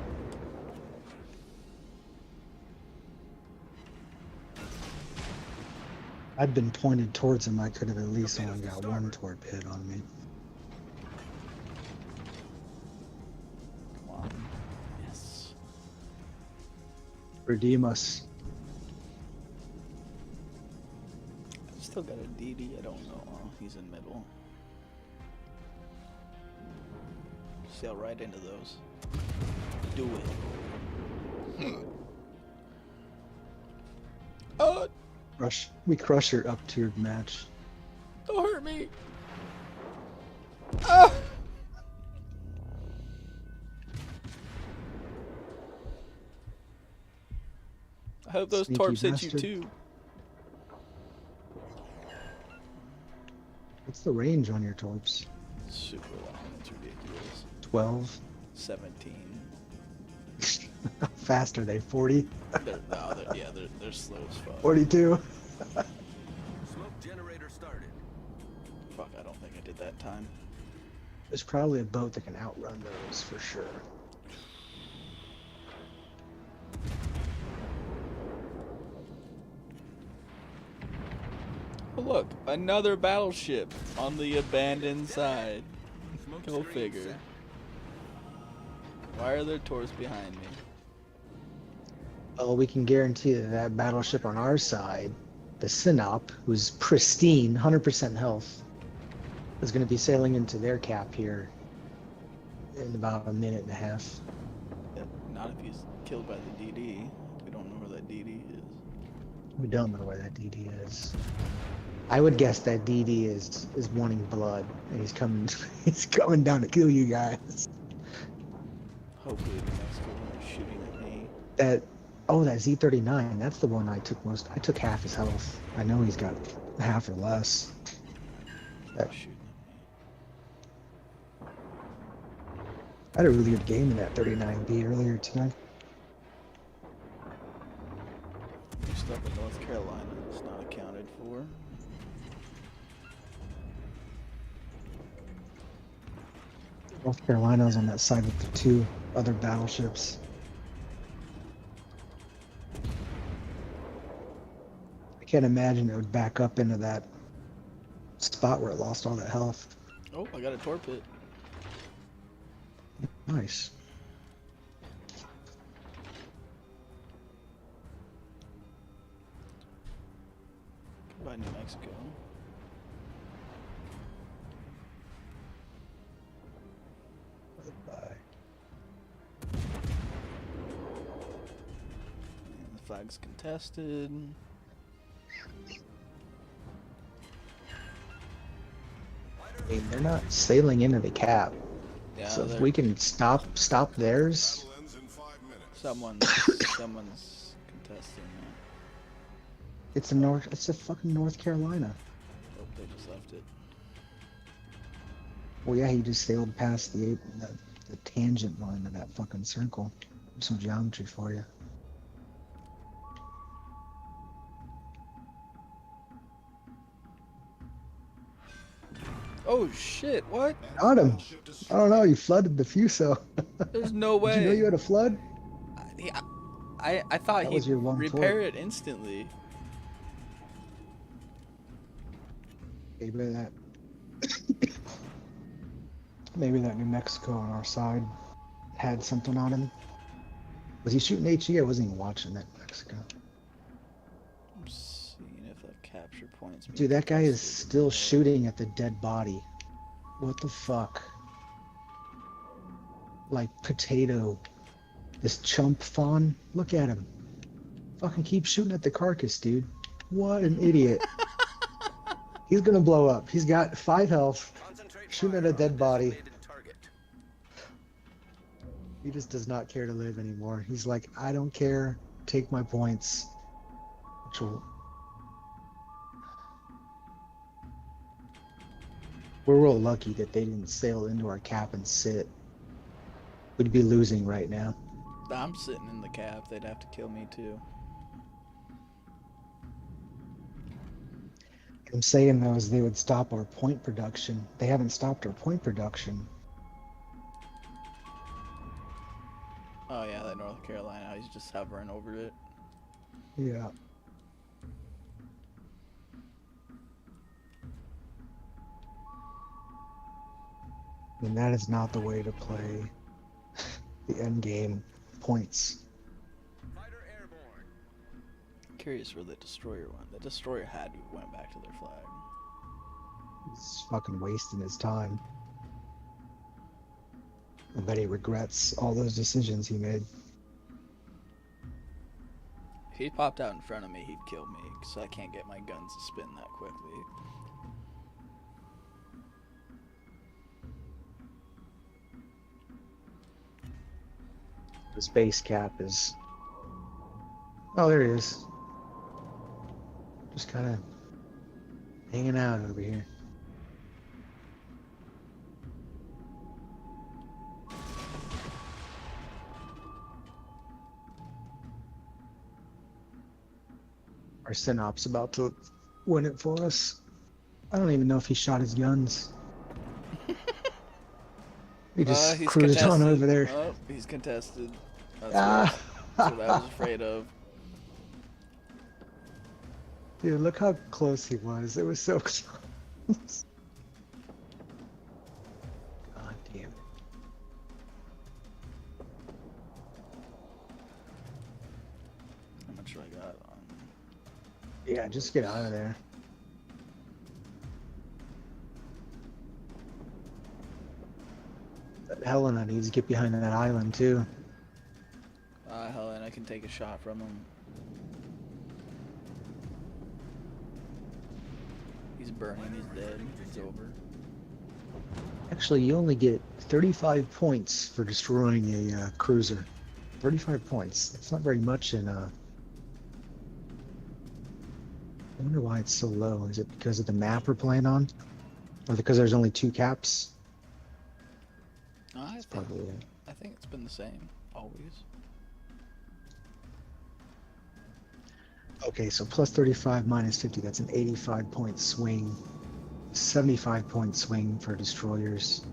I'd been pointed towards him. I could have at least only got one torpedo on me. Come on. Yes. Redeem us. I still got a DD. I don't know. Oh, he's in middle. Sail right into those. Do it. Oh, We crush your up-tiered match. don't hurt me. Ah! I hope those Sneaky torps hit you bastard. too. What's the range on your torps? Super long. It's ridiculous. 12. 17. How fast are they? 40? They're slow as fuck. 42? Smoke generator started. Fuck, I don't think I did that time. There's probably a boat that can outrun those for sure. Oh, look, another battleship on the abandoned side. Smoke Go screen figure. set. Why are there torps behind me? Well, we can guarantee that that battleship on our side, the Sinop, who's pristine, 100% health, is going to be sailing into their cap here in about a minute and a half. Not if he's killed by the DD. We don't know where that DD is. We don't know where that DD is. I would guess that DD is wanting blood, and he's coming he's coming down to kill you guys. Hopefully the next one is shooting at me. That Z39, that's the one I took most. I took half his health. I know he's got half or less. That, Shooting I had a really good game in that 39B earlier tonight. at me. Stuff in North Carolina that's not accounted for. North Carolina's on that side with the two other battleships. I can't imagine it would back up into that spot where it lost all that health. Oh, I got a torpid. Nice. Goodbye, New Mexico. Bye. And the flag's contested. I mean, they're not sailing into the cap. Yeah, So if they're- we can stop theirs, Battle ends in 5 minutes. someone's contesting that. it's a fucking North Carolina. Oh, they just left it. Well, yeah, he just sailed past the tangent line of that fucking circle. Some geometry for you. Oh shit, what? Got him. I don't know, you flooded the fuso. There's no way. Did you know you had a flood? I I thought That he'd was your one repair fort. it instantly. Maybe that. Maybe that New Mexico on our side had something on him. Was he shooting HE? I wasn't even watching that Mexico. I'm seeing if the capture points being Dude, that guy is contested. still shooting at the dead body. What the fuck? Like potato. This chump fawn. Look at him. Fucking keep shooting at the carcass, dude. What an idiot. He's gonna blow up. He's got 5 health. Concentrate Shooting at fire a on the dead body. designated target. He just does not care to live anymore. He's like, I don't care. Take my points. Which will... We're real lucky that they didn't sail into our cap and sit. We'd be losing right now. I'm sitting in the cap. They'd have to kill me too. I'm saying though is they would stop our point production. They haven't stopped our point production. Oh yeah, that North Carolina. He's just hovering over it. Yeah. And that is not the way to play the end game points. Fighter airborne. Curious where the destroyer went. The destroyer had to have went back to their flag. He's fucking wasting his time. I bet he regrets all those decisions he made. If he popped out in front of me, he'd kill me, because I can't get my guns to spin that quickly. His base cap is... Oh, there he is. Just kind of hanging out over here. Our Synop's about to win it for us. I don't even know if he shot his guns. He just He's cruised on contested. over there. Oh, he's contested. That's, Ah. that's what I was afraid of. Dude, look how close he was. It was so close. God damn it. How much do I got on? Yeah, just get out of there. That Helena needs to get behind that island too. Helen, I can take a shot from him. He's burning, he's dead, it's over. Actually, you only get 35 points for destroying a cruiser. 35 points. That's not very much in I wonder why it's so low. Is it because of the map we're playing on? Or because there's only 2 caps? I Probably it. think it's been the same, always. Okay, so plus 35 minus 50, that's an 85 point swing. 75 point swing for destroyers.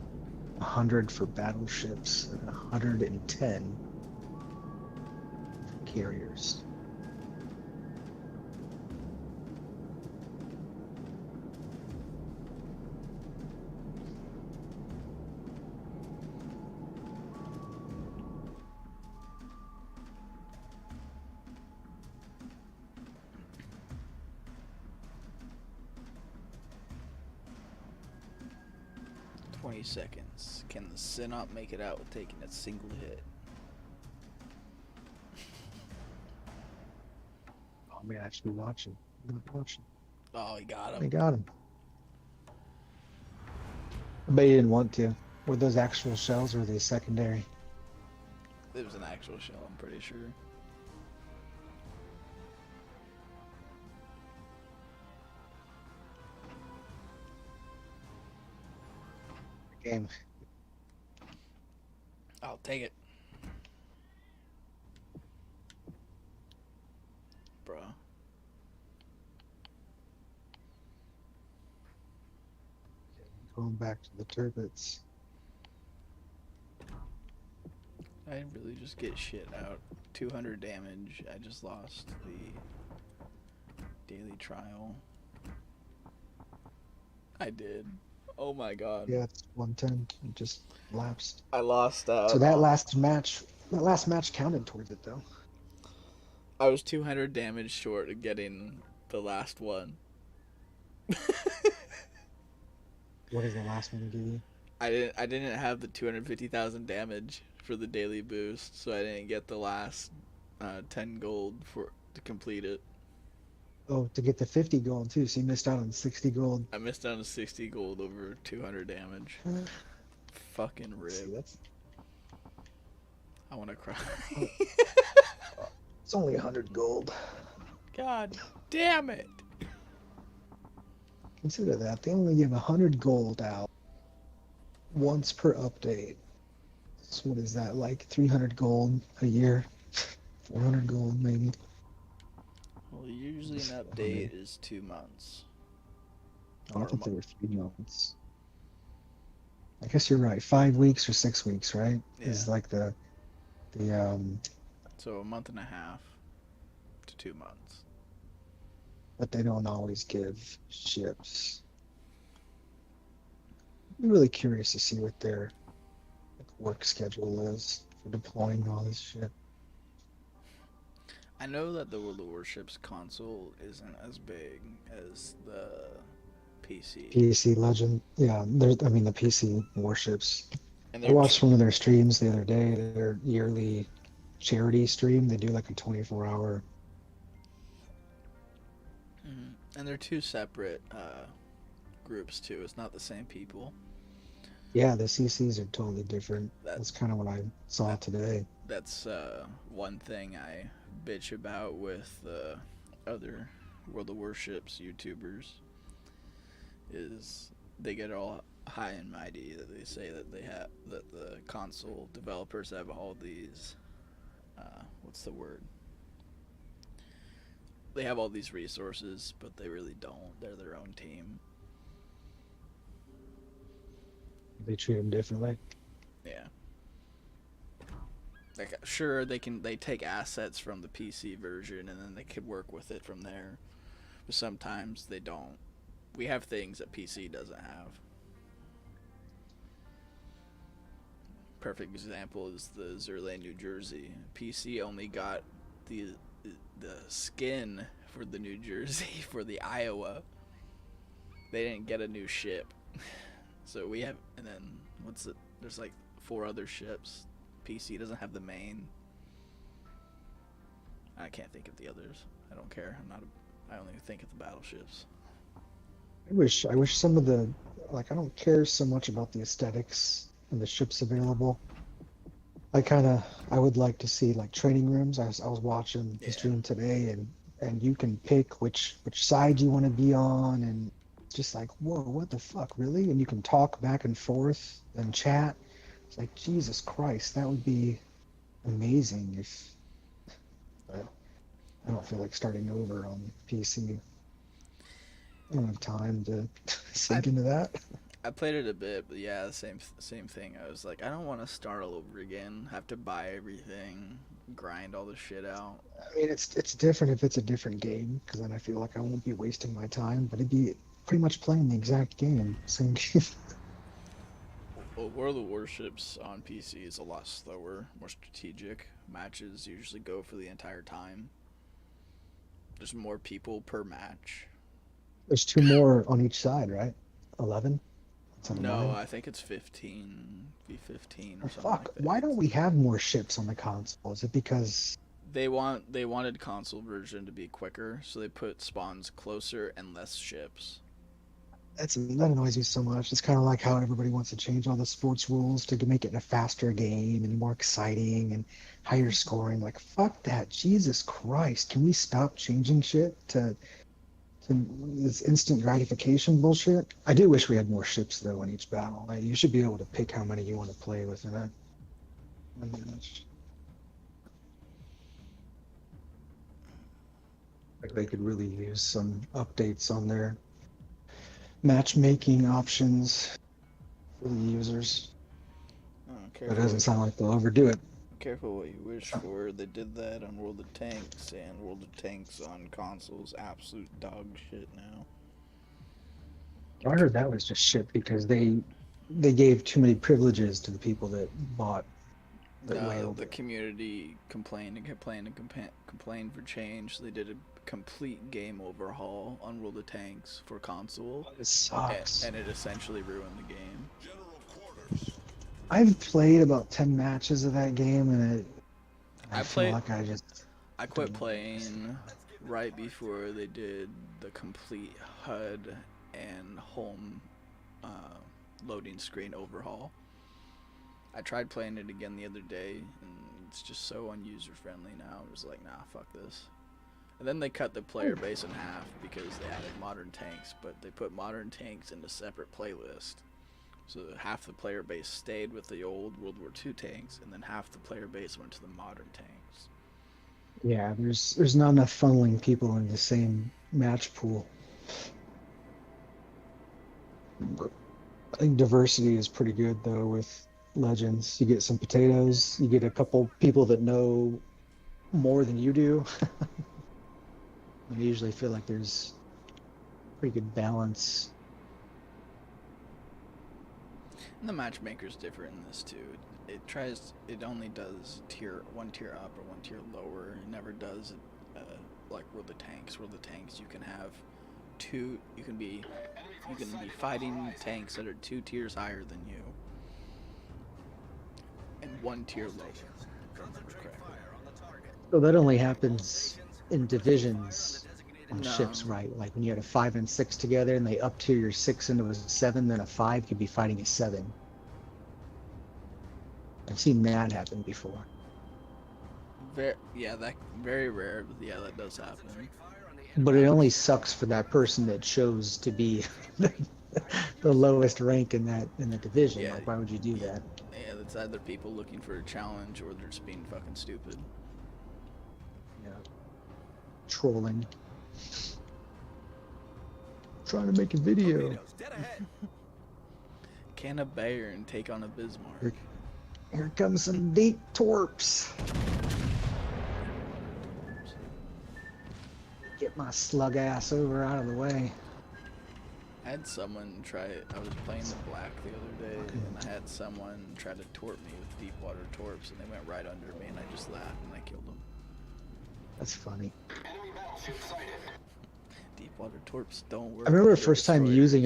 100 for battleships. And 110 for carriers. Seconds. Can the Synop make it out with taking a single hit? Oh, I'm actually watching. I'm not watching. Oh, he got They him. got him. I bet he didn't want to. Were those actual shells or were they secondary? It was an actual shell, I'm pretty sure. Game. I'll take it. Bruh. Going back to the turbines. I really just get shit out. 200 damage. I just lost the daily trial. I did. Oh my god. Yeah, it's 110. It just lapsed. I lost out. So that last match counted towards it though. I was 200 damage short of getting the last one. What does the last one give you? I didn't have the 250,000 damage for the daily boost, so I didn't get the last 10 gold to complete it. Oh, to get the 50 gold too. So you missed out on 60 gold. I missed out on 60 gold over 200 damage. Fucking rip. See, that's I want to cry. it's only 100 gold. God damn it. Consider that. They only give 100 gold out once per update. So what is that, like 300 gold a year? 400 gold maybe? Well, usually an update is 2 months. Oh, I thought they were 3 months. I guess you're right. 5 weeks or 6 weeks, right? Yeah. Is like the So a month and a half to 2 months. but they don't always give ships. I'm really curious to see what their work schedule is for deploying all this shit. I know that the World of Warships console isn't as big as the PC. PC Legend, yeah. There's, I mean, the PC Warships. And I watched one of their streams the other day. Their yearly charity stream. They do like a 24-hour. And they're 2 separate groups too. It's not the same people. Yeah, the CCs are totally different. That's kind of what I saw today. That's one thing I bitch about with other World of Warships YouTubers is they get all high and mighty that they say that that the console developers have all these what's the word? They have all these resources, but they really don't. They're their own team. They treat them differently. Yeah. Like, sure, they take assets from the PC version and then they could work with it from there. But sometimes they don't. We have things that PC doesn't have. Perfect example is the Zerle, New Jersey. PC only got the skin for the New Jersey for the Iowa. They didn't get a new ship. So we have, and then there's like 4 other ships. PC doesn't have the main. I can't think of the others. I don't care. I only think of the battleships. I wish some of the, like, I don't care so much about the aesthetics and the ships available. I would like to see like training rooms. I was watching the stream today, and you can pick which side you want to be on, and it's just like, whoa, what the fuck, really? And you can talk back and forth and chat. It's like, Jesus Christ, that would be amazing if. But I don't feel like starting over on PC. I don't have time to sink into that. I played it a bit, but yeah, same thing. I was like, I don't want to start all over again. Have to buy everything, grind all the shit out. I mean, it's different if it's a different game, because then I feel like I won't be wasting my time. But it'd be pretty much playing the exact game, same game. Well, World of Warships on PC is a lot slower, more strategic. Matches usually go for the entire time. There's more people per match. There's 2 more on each side, right? 11? No, I think it's 15 v15 or something. Fuck! Like that. Why don't we have more ships on the console? Is it because they wanted console version to be quicker, so they put spawns closer and less ships. that annoys me so much? It's kind of like how everybody wants to change all the sports rules to make it a faster game and more exciting and higher scoring. Like, fuck that! Jesus Christ! Can we stop changing shit to this instant gratification bullshit? I do wish we had more ships though in each battle. Like, you should be able to pick how many you want to play with in it. I mean, like, they could really use some updates on their matchmaking options for the users. Oh, But it doesn't sound like they'll overdo it. careful what you wish for. They did that on World of Tanks, and World of Tanks on consoles absolute dog shit now. I heard that was just shit because they gave too many privileges to the people that bought the way No, over. the community complained and complained and complained for change. So they did a complete game overhaul on World of Tanks for console, It sucks. and it essentially ruined the game. General quarters. I've played about 10 matches of that game, and I I feel played- like I just I quit playing right before they did the complete HUD and home loading screen overhaul. I tried playing it again the other day, and it's just so unuser friendly now. I was like, nah, fuck this. And then they cut the player base in half because they added modern tanks, but they put modern tanks in a separate playlist. So half the player base stayed with the old World War II tanks, and then half the player base went to the modern tanks. yeah, there's not enough funneling people in the same match pool. I think diversity is pretty good though with Legends. You get some potatoes, you get a couple people that know more than you do. I usually feel like there's pretty good balance. And the matchmaker's different in this too. It only does one tier up or one tier lower. It never does like World of Tanks. World of Tanks, you can have two. You can be fighting tanks that are 2 tiers higher than you, and 1 tier lower. if I remember correctly. So that only happens in divisions on No. ships, right? Like when you had a 5 and 6 together and they up tier your 6 into a 7, then a 5 could be fighting a 7. I've seen that happen before. Very rare, but yeah, that does happen. But it only sucks for that person that chose to be the lowest rank in the division. Yeah. Like, why would you do that? Yeah, that's either people looking for a challenge or they're just being fucking stupid. Yeah. Trolling. Trying to make a video. Torpedoes, dead ahead. Can a Bayern take on a Bismarck? Here comes some deep torps. Get my slug ass over out of the way. I had someone try it. I was playing the black the other day, and I had someone try to torp me with deep water torps, and they went right under me, and I just laughed and I killed them. That's funny. Enemy battleship sighted. Deep water torps don't work. I remember on the your first time destroyers. using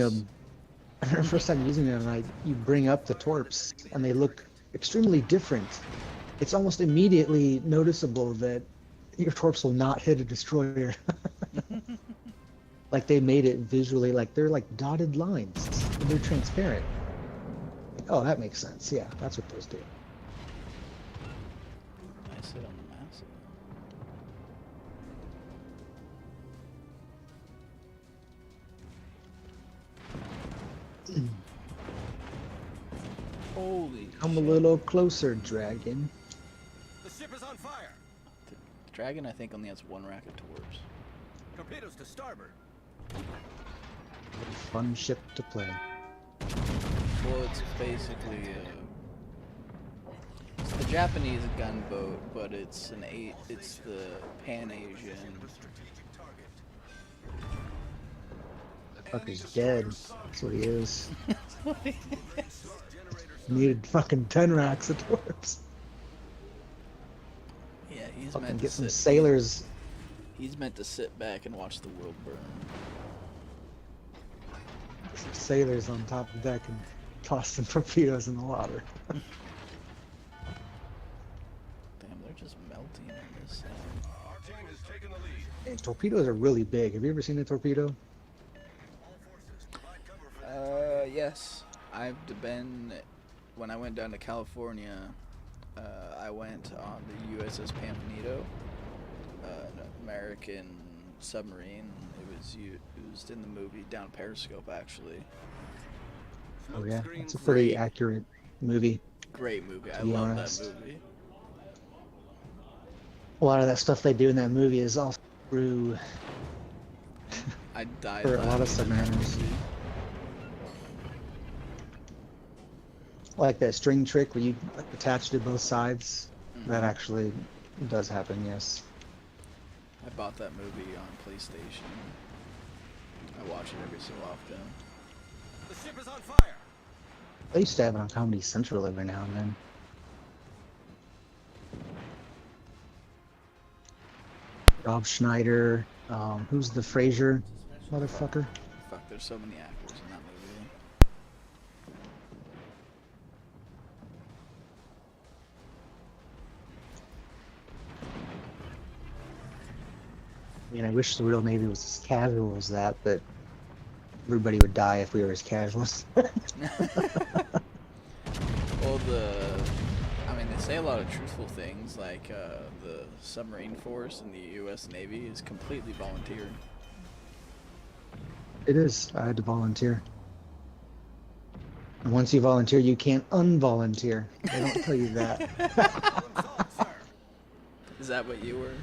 them. Like you bring up the torps and they look extremely different. It's almost immediately noticeable that your torps will not hit a destroyer. Like they made it visually, like they're like dotted lines. And they're transparent. Oh, that makes sense. Yeah, that's what those do. Nice hit on the massive. Holy Come a shit. little closer, dragon. The ship is on fire. The dragon, I think, only has 1 rack of torps. Torpedoes to starboard. What a fun ship to play. Well, it's basically it's the Japanese gunboat, but it's it's the Pan-Asian. Strategic target. Fucker's dead. That's what he is. Generators Needed fucking 10 racks of torps. Yeah, he's Fucking meant get to some sit. sailors. He's meant to sit back and watch the world burn. Some sailors on top of the deck and toss some torpedoes in the water. Damn, they're just melting in this. Our team has taken the lead. Hey, torpedoes are really big. Have you ever seen a torpedo? all forces provide cover for Yes, I've been. When I went down to California, I went on the USS Pampanito, an American submarine. It was used in the movie down Periscope, actually. Oh yeah, Smokescreen it's a pretty great. accurate movie. Great movie. I be love honest. that movie. A lot of that stuff they do in that movie is all through I died for a lot of laughing at that submariners. movie. Like that string trick where you like, attach to both sides That actually does happen, yes. I bought that movie on PlayStation. I watch it every so often. The ship is on fire. They used to have it on Comedy Central every now and then. Rob Schneider, who's the Frasier motherfucker? Fuck, there's so many actors in that movie. I mean, I wish the real Navy was as casual as that, but everybody would die if we were as casual as Well, I mean, they say a lot of truthful things, like the submarine force in the U.S. Navy is completely volunteer. It is. I had to volunteer. And once you volunteer, you can't unvolunteer. They don't tell you that. Is that what you were?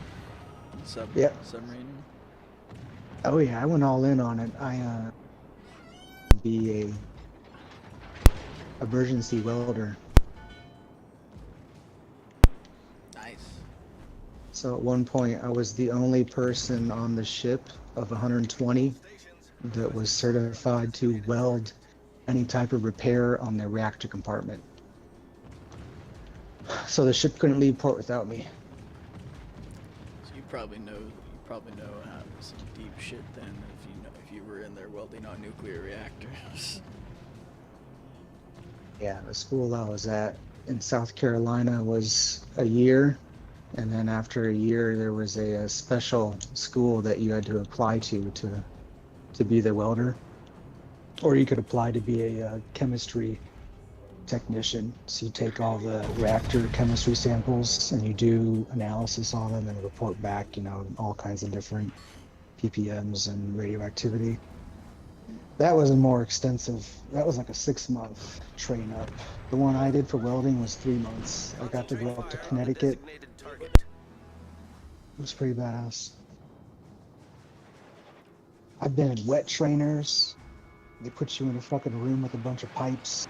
Yep. Submarine? Oh yeah, I went all in on it. I be a emergency welder. Nice. So at one point, I was the only person on the ship of 120 that was certified to weld any type of repair on the reactor compartment. So the ship couldn't leave port without me. So you probably know some deep shit then if you were in there welding on nuclear reactors. Yeah, the school I was at in South Carolina was a year, and then after a year there was a special school that you had to apply to be the welder, or you could apply to be a chemistry technician. So you take all the reactor chemistry samples and you do analysis on them and report back, all kinds of different ppms and radioactivity. That was a more extensive, that was like a 6-month train up. The one I did for welding was 3 months. I got to go up to Connecticut. It was pretty badass. I've been in wet trainers. They put you in a fucking room with a bunch of pipes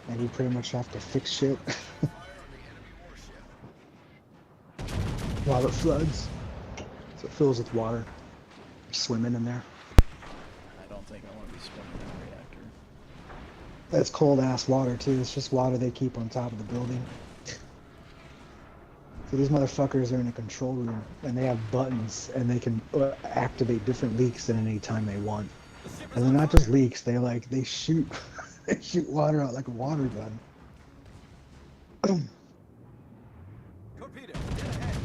and you pretty much have to fix shit while it floods. So it fills with water. You're swimming in there. I don't think I want to be swimming in a reactor. That's cold ass water too. It's just water they keep on top of the building. So these motherfuckers are in a control room and they have buttons and they can activate different leaks at any time they want. And they're not just leaks, they shoot they shoot water out like a water gun. Torpedo, get ahead.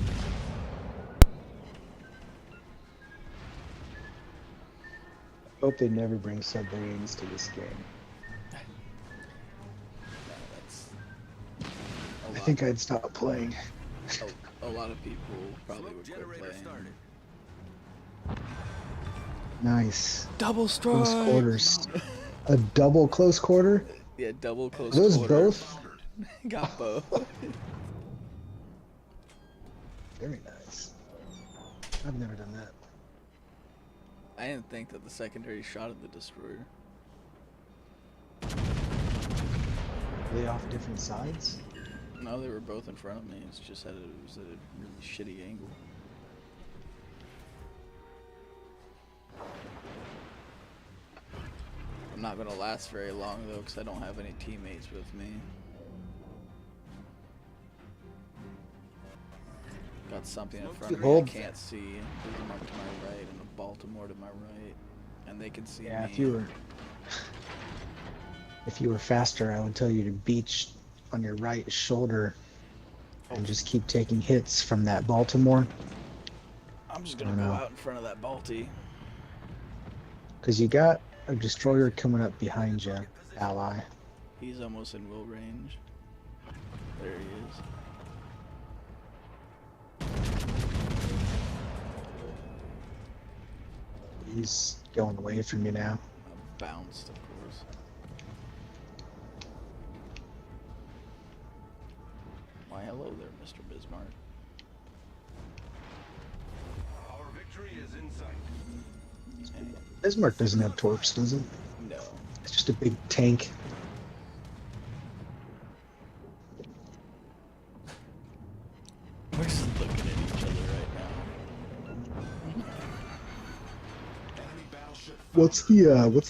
Hope they never bring submarines to this game. No, that's I think I'd stop playing. a lot of people probably Smoke would quit generator playing. started. Nice. Double strike. Close quarters. A double close quarter? Yeah, double close Those quarter. both? Got both. Very nice. I've never done that. I didn't think that the secondary shot at the destroyer. Are they off different sides? No, they were both in front of me. It's just that it was at a really shitty angle. I'm not gonna last very long though, because I don't have any teammates with me. Got something in front of me I can't see. Bismarck to my right and a Baltimore to my right, and they can see me. Yeah, if you were faster, I would tell you to beach on your right shoulder and just keep taking hits from that Baltimore. I'm just gonna go out in front of that Balti. Because you got a destroyer coming up behind you, ally. He's almost in will range. There he is. He's going away from you now. I bounced, of course. Why, hello there, Mr. Bismarck. Our victory is in sight. Bismarck doesn't have torps, does it? No. It's just a big tank. what's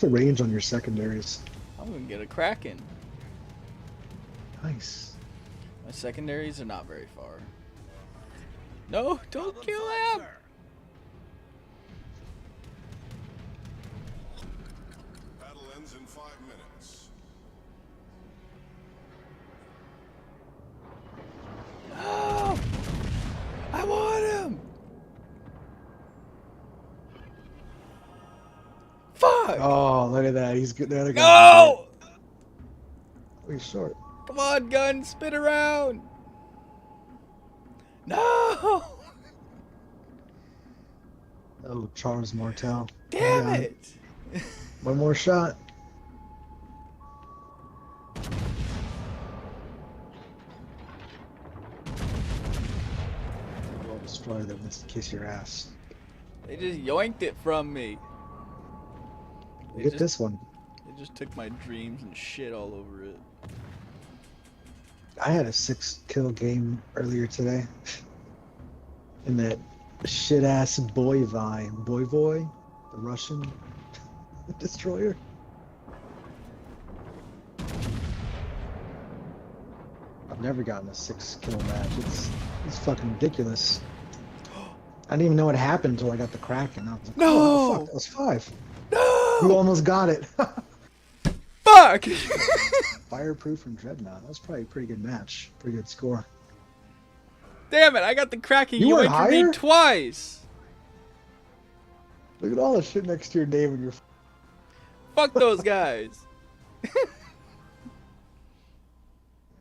the range on your secondaries? I'm gonna get a Kraken. Nice. My secondaries are not very far. No, don't Problem kill solved, him! sir. Battle ends in 5 minutes. No! I want him! Fuck! Oh, look at that. He's good. The other guy's No! good. Oh, he's short. Come on, gun, spin around! No! Oh, Charles Martel. Damn Yeah. it! One more shot. We'll destroy them. Let's kiss your ass. They just yoinked it from me. They Get just, this one. They just took my dreams and shit all over it. I had a 6-kill game earlier today. In that shit ass Boyvoy, the Russian destroyer. I've never gotten a 6-kill match. It's fucking ridiculous. I didn't even know what happened until I got the Kraken. I was like, No! oh, fuck, that was 5. No! You almost got it. Fuck! Fireproof from Dreadnought. That was probably a pretty good match. Pretty good score. Damn it, I got the Kraken You went yoinked me higher? twice! Look at all the shit next to your name and your. Fuck those guys!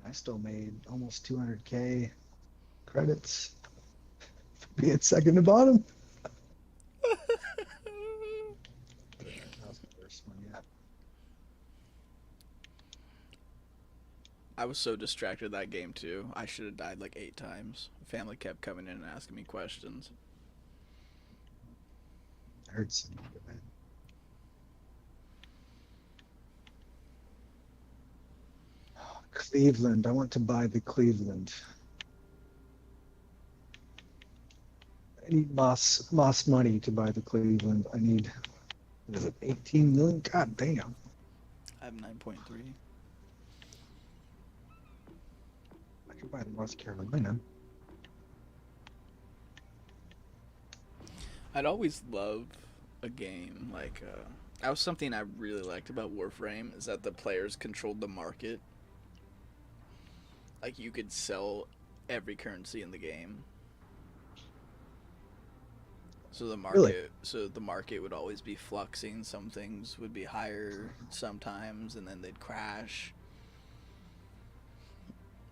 I still made almost 200k credits for being second to bottom. That was the worst one yet. I was so distracted that game too. I should have died like 8 times. Family kept coming in and asking me questions. I heard some. Cleveland. I want to buy the Cleveland. I need Moss money to buy the Cleveland. I need, what is it, 18 million? God damn. I have 9.3. I could buy the North Carolina. I'd always love a game like that was something I really liked about Warframe is that the players controlled the market. Like you could sell every currency in the game. So the market would always be fluxing. Some things would be higher sometimes and then they'd crash.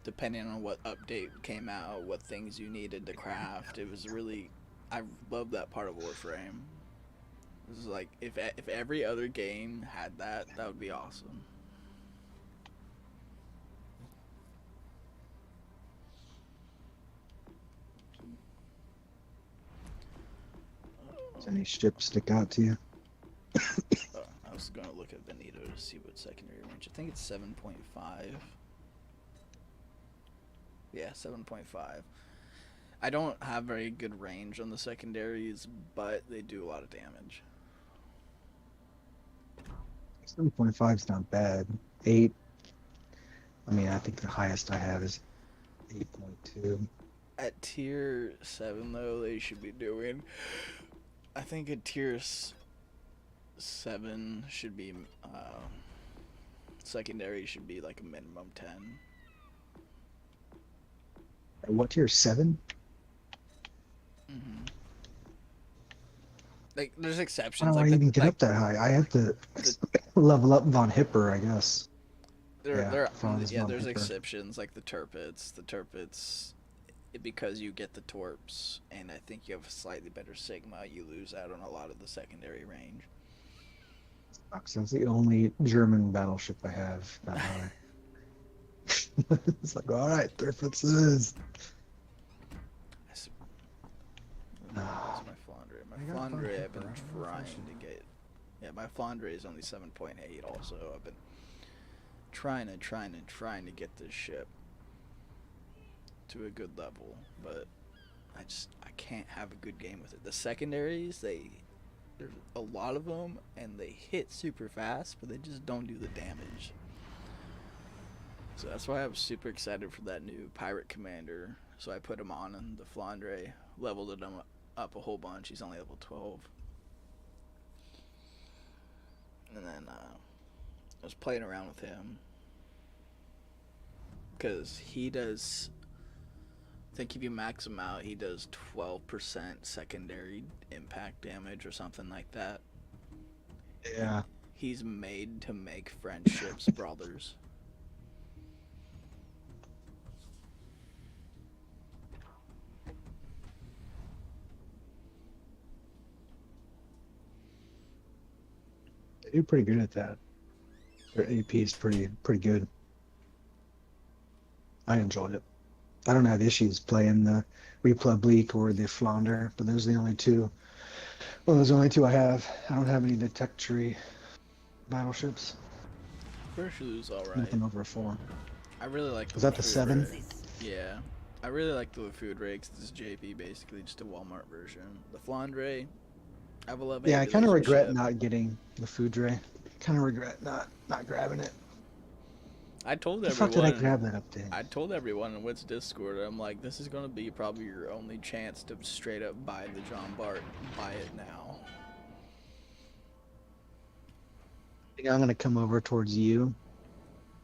Depending on what update came out, what things you needed to craft. It was really I love that part of Warframe. It was like if every other game had that, that would be awesome. Does any ships stick out to you? I was gonna look at Veneto to see what secondary range. I think it's 7.5. Yeah, 7.5. I don't have very good range on the secondaries, but they do a lot of damage. 7.5 is not bad. 8. I mean, I think the highest I have is 8.2. At tier 7, though, they should be doing. I think at tier 7 should be. Secondary should be like a minimum 10. What tier? 7? Mm-hmm. Like, there's Why exceptions. do Like I even get up that high? I have to level up Von Hipper, I guess. Franz von there's Hipper. exceptions like the Turpits. The Turpits, because you get the Torps, and I think you have a slightly better Sigma, you lose out on a lot of the secondary range. That's the only German battleship I have that high. It's like, all right, Turpits it is. Where's my Flandre? I My got Von Flandre, I've Hipper. been I don't know if I trying should- to get. Yeah, my Flandre is only 7.8. Also, I've been trying to get this ship to a good level, but I can't have a good game with it. The secondaries, There's a lot of them, and they hit super fast, but they just don't do the damage. So that's why I was super excited for that new pirate commander. So I put him on, and the Flandre leveled him up a whole bunch. He's only level 12. And then I was playing around with him. Because he does, I think if you max him out, he does 12% secondary impact damage or something like that. Yeah. He's made to make friendships brothers. They do pretty good at that. Their AP is pretty good. I enjoyed it. I don't have issues playing the Republique or the Flounder, but those are the only two. Well, those are the only two I have. I don't have any detectory battleships. Virtue's alright. Nothing over a 4. I really like the Is that the food 7? rig. Yeah. I really like the food rig 'cause it's JP, basically just a Walmart version. The Flandre, I will love it. Yeah, I kind of regret not getting the Foudre. Kind of regret not grabbing it. I told The everyone. fuck did I grab that update? I told everyone in Wit's Discord, I'm like, this is gonna be probably your only chance to straight up buy the John Bart. Buy it now. I think I'm gonna come over towards you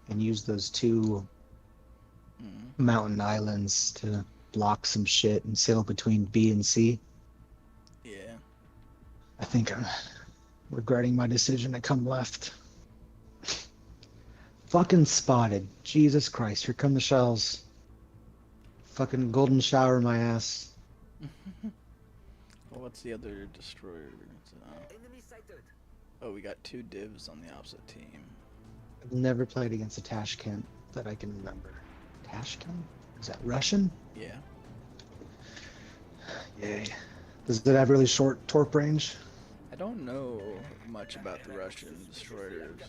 and use those 2 mountain islands to block some shit and sail between B and C. Yeah. I think I'm regretting my decision to come left. Fucking spotted. Jesus Christ, here come the shells. Fucking golden shower my ass. Well, what's the other destroyer? Enemy sighted. Oh, we got 2 divs on the opposite team. I've never played against a Tashkent that I can remember. Tashkent? Is that Russian? Yeah. Yay. Does it have really short torp range? I don't know much about the Russian destroyers.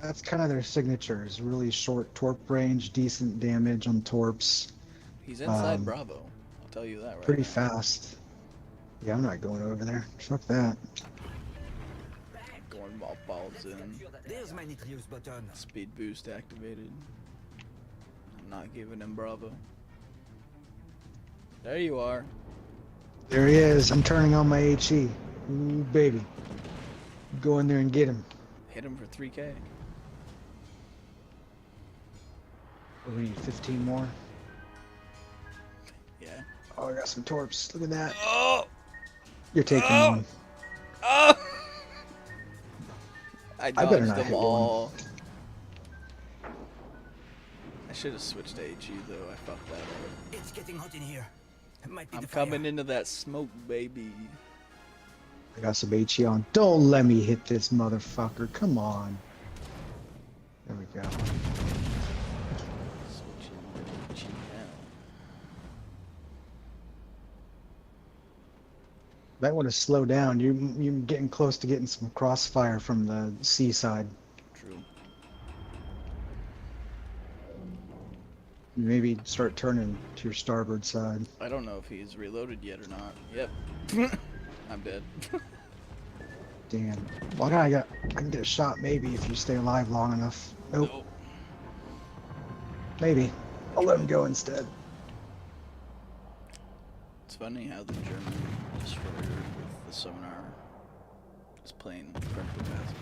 That's kind of their signature, is really short torp range, decent damage on torps. He's inside Bravo. I'll tell you that right Pretty now. fast. Yeah, I'm not going over there. Fuck that. Going balls in. There's my Nitrius button. Speed boost activated. I'm not giving him Bravo. There you are. There he is. I'm turning on my HE. Ooh, baby. Go in there and get him. Hit him for 3K. We need 15 more. Yeah. Oh, I got some torps. Look at that. Oh! You're taking Oh! one. Oh! I better dodged not them hit all. I should have switched to HE though. I fucked that up. It's getting hot in here. It might be I'm the fire. coming into that smoke, baby. I got some HE on. Don't let me hit this motherfucker. Come on. There we go. Switching to HE now. Might want to slow down. You're getting close to getting some crossfire from the seaside. True. Maybe start turning to your starboard side. I don't know if he's reloaded yet or not. Yep. I'm dead. Damn. Well, I can get a shot maybe if you stay alive long enough. Nope. Nope. Maybe. I'll let him go instead. It's funny how the German destroyer with the sonar is playing incredibly fast.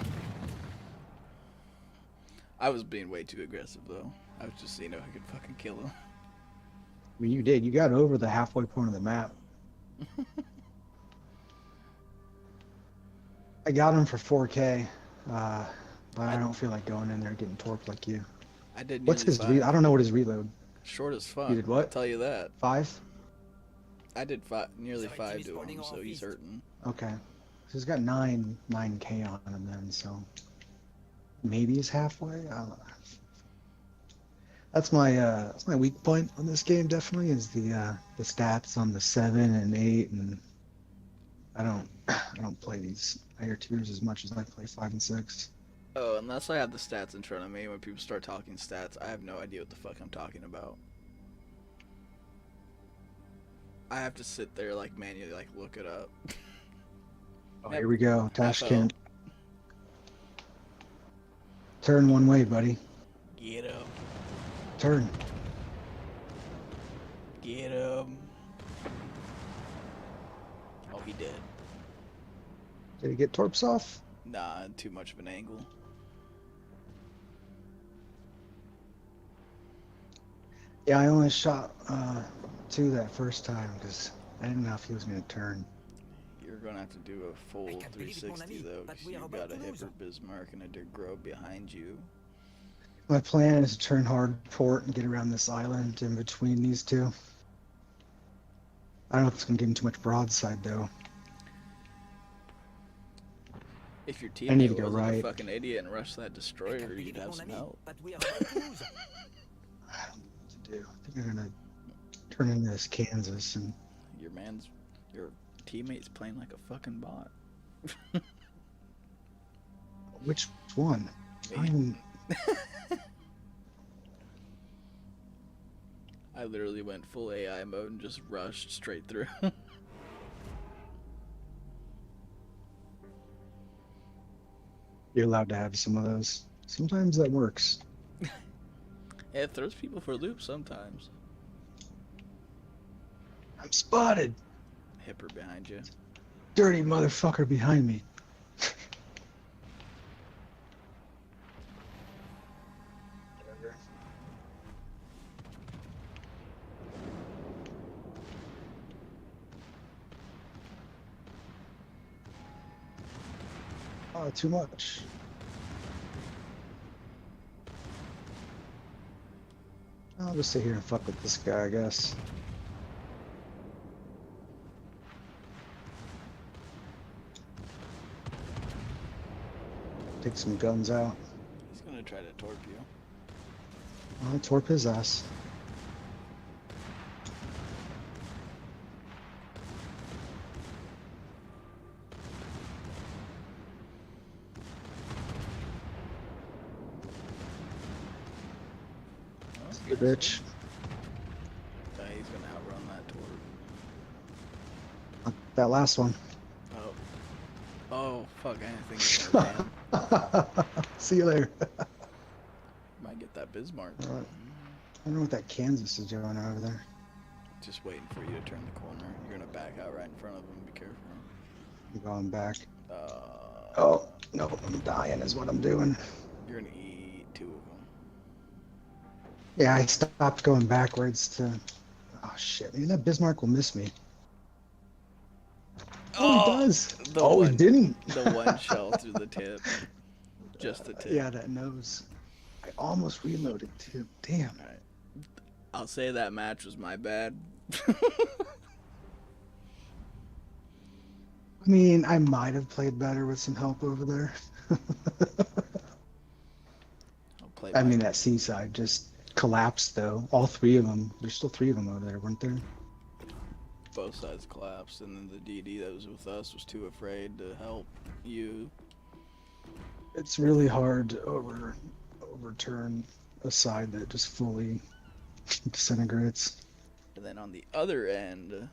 I was being way too aggressive though. I was just seeing if I could fucking kill him. I mean, you did. You got over the halfway point of the map. I got him for 4K, but I don't feel like going in there getting torped like you. I did. What's his? Nearly 5. I don't know what his reload. Short as fuck. You did what? I'll tell you that. 5? I did nearly 5 to him, so he's hurting. Okay. So he's got 9K on him then, so maybe he's halfway. I don't know. That's my weak point on this game. Definitely is the stats on the 7 and 8, and I don't play these higher tiers as much as I play 5 and 6. Oh, unless I have the stats in front of me, when people start talking stats, I have no idea what the fuck I'm talking about. I have to sit there like manually like look it up. Oh, here we go. FO. Tashkent. Turn one way, buddy. Get him. Turn. Get him. Oh, he did. Did he get torps off? Nah, too much of an angle. Yeah, I only shot 2 that first time because I didn't know if he was going to turn. You're gonna have to do a full can't believe it, 360 mon ami, though, but because we are you've about got a to lose Hipper him. Bismarck and a Der Grove behind you. My plan is to turn hard port and get around this island in between these two. I don't know if it's going to give him too much broadside though. If your I need teammate to go wasn't a right. fucking idiot and rushed that I can't destroyer, believe you'd it, have mon some ami, help. but we are about to lose him. I don't know what to do. I think I'm going to turn into this Kansas and Your teammate's playing like a fucking bot. which one? I don't Me. even... I literally went full AI mode and just rushed straight through. You're allowed to have some of those. Sometimes that works. It throws people for loops sometimes. I'm spotted. Hipper behind you. Dirty motherfucker behind me. Whatever. Oh, too much. I'll just sit here and fuck with this guy, I guess. Take some guns out. He's gonna try to torp you. I'll torp his ass. Good bitch. He's gonna outrun that torp. That last one. Oh. Oh, fuck, I didn't think he was gonna ban. See you later. Might get that Bismarck. Alright. I don't know what that Kansas is doing over there. Just waiting for you to turn the corner. You're gonna back out right in front of him. Be careful. I'm going back. Uh, Oh, no, I'm dying is what I'm doing. You're gonna eat 2 of them. Yeah, I stopped going backwards to... Oh, shit. Maybe that Bismarck will miss me. Oh, he does. The Oh, he one- didn't. The one shell through the tip. Just the tip. Yeah, that nose. I almost reloaded, too. Damn. Alright. I'll say that match was my bad. I mean, I might have played better with some help over there. I'll play I my- mean, that seaside just collapsed, though. All 3 of them. There's still 3 of them over there, weren't there? both sides collapsed, and then the DD that was with us was too afraid to help you. It's really hard to overturn a side that just fully disintegrates. And then on the other end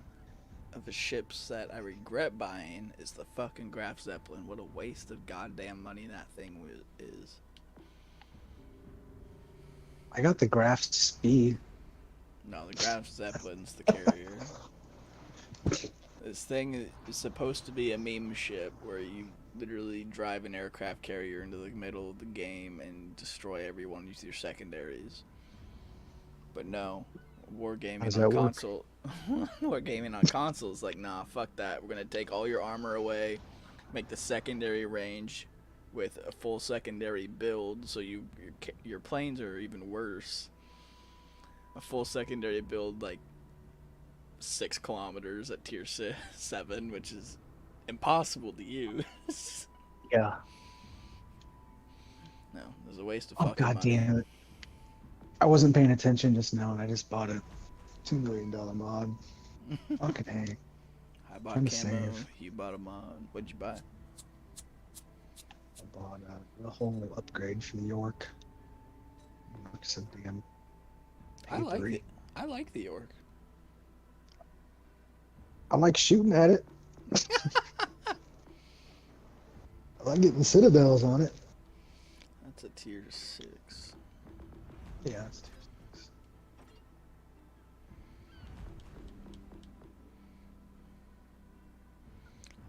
of the ships that I regret buying is the fucking Graf Zeppelin. What a waste of goddamn money that thing is. I got the Graf speed. No, the Graf Zeppelin's the carrier. This thing is supposed to be a meme ship where you literally drive an aircraft carrier into the middle of the game and destroy everyone with your secondaries. But no, wargaming does on that work? console. Wargaming on console is like, nah, fuck that. We're gonna take all your armor away, make the secondary range with a full secondary build, so your planes are even worse. A full secondary build like 6 kilometers at tier 7, which is impossible to use. Yeah. No, there's a waste of Oh, fucking god money. damn it. I wasn't paying attention just now, and I just bought a $2 million mod. Fucking hey. I bought Trying camo, to save. you bought a mod. What'd you buy? I bought a whole upgrade for the York. York's a damn I like papery. it. I like the York. I like shooting at it. I like getting citadels on it. That's a tier 6. Yeah.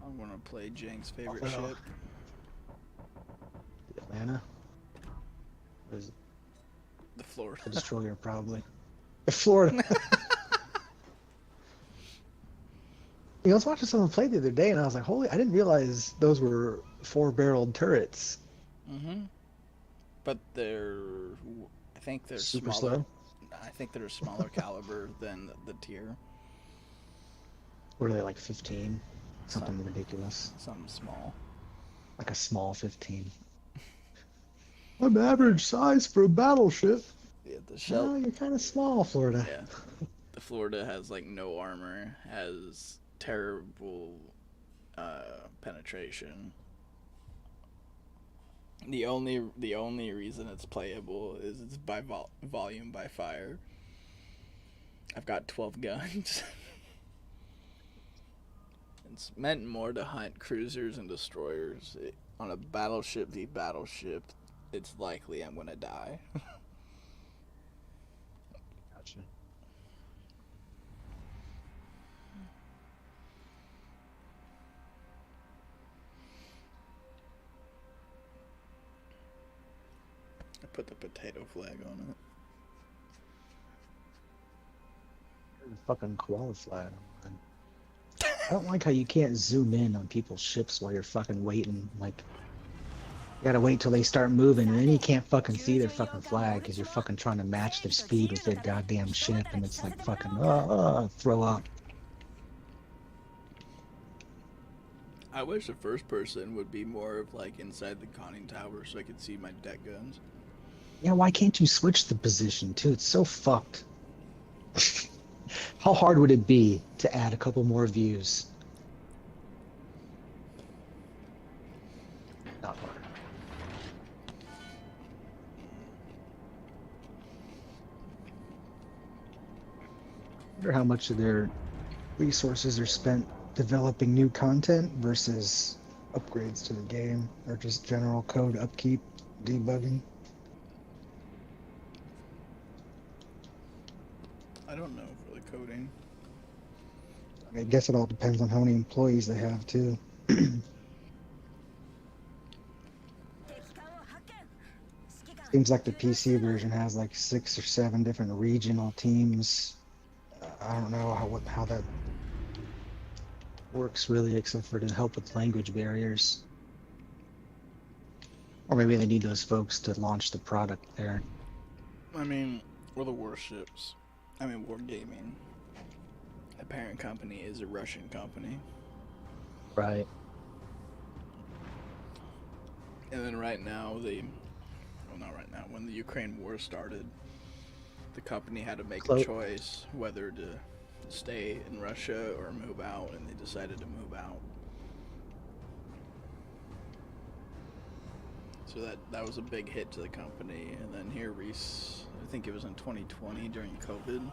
I'm gonna play Jank's favorite Oh. ship. Atlanta. What is it? The Florida. The destroyer, probably. Florida. You know, I was watching someone play the other day, and I was like, "Holy!" I didn't realize those were 4-barreled turrets. Mm-hmm. But I think they're Super smaller. slow. I think they're a smaller caliber than the tier. What are they, like 15? Something ridiculous. Something small. Like a small 15. I'm average size for a battleship. Yeah, the Oh, shell. you're kind of small, Florida. Yeah. The Florida has like no armor, has terrible penetration. The only reason it's playable is it's by volume by fire. I've got 12 guns. It's meant more to hunt cruisers and destroyers. On a battleship v battleship, it's likely I'm gonna die. Gotcha. I put the potato flag on it. Fucking koala flag. I don't like how you can't zoom in on people's ships while you're fucking waiting. Like, you gotta wait till they start moving, and then you can't fucking see their fucking flag because you're fucking trying to match their speed with their goddamn ship, and it's like fucking throw up. I wish the first person would be more of like inside the conning tower so I could see my deck guns. Yeah, why can't you switch the position too? It's so fucked. How hard would it be to add a couple more views? Not hard. I wonder how much of their resources are spent developing new content versus upgrades to the game, or just general code upkeep, debugging. I don't know for the coding. I mean, I guess it all depends on how many employees they have too. Seems like the PC version has like 6 or 7 different regional teams. I don't know how that works really, except for to help with language barriers. Or maybe they need those folks to launch the product there. I mean, we're the Warships. I mean, Wargaming. The parent company is a Russian company. Right. And then right now, not right now, when the Ukraine war started, the company had to make a choice whether to stay in Russia or move out, and they decided to move out. So that was a big hit to the company. And then here, I think it was in 2020 during COVID,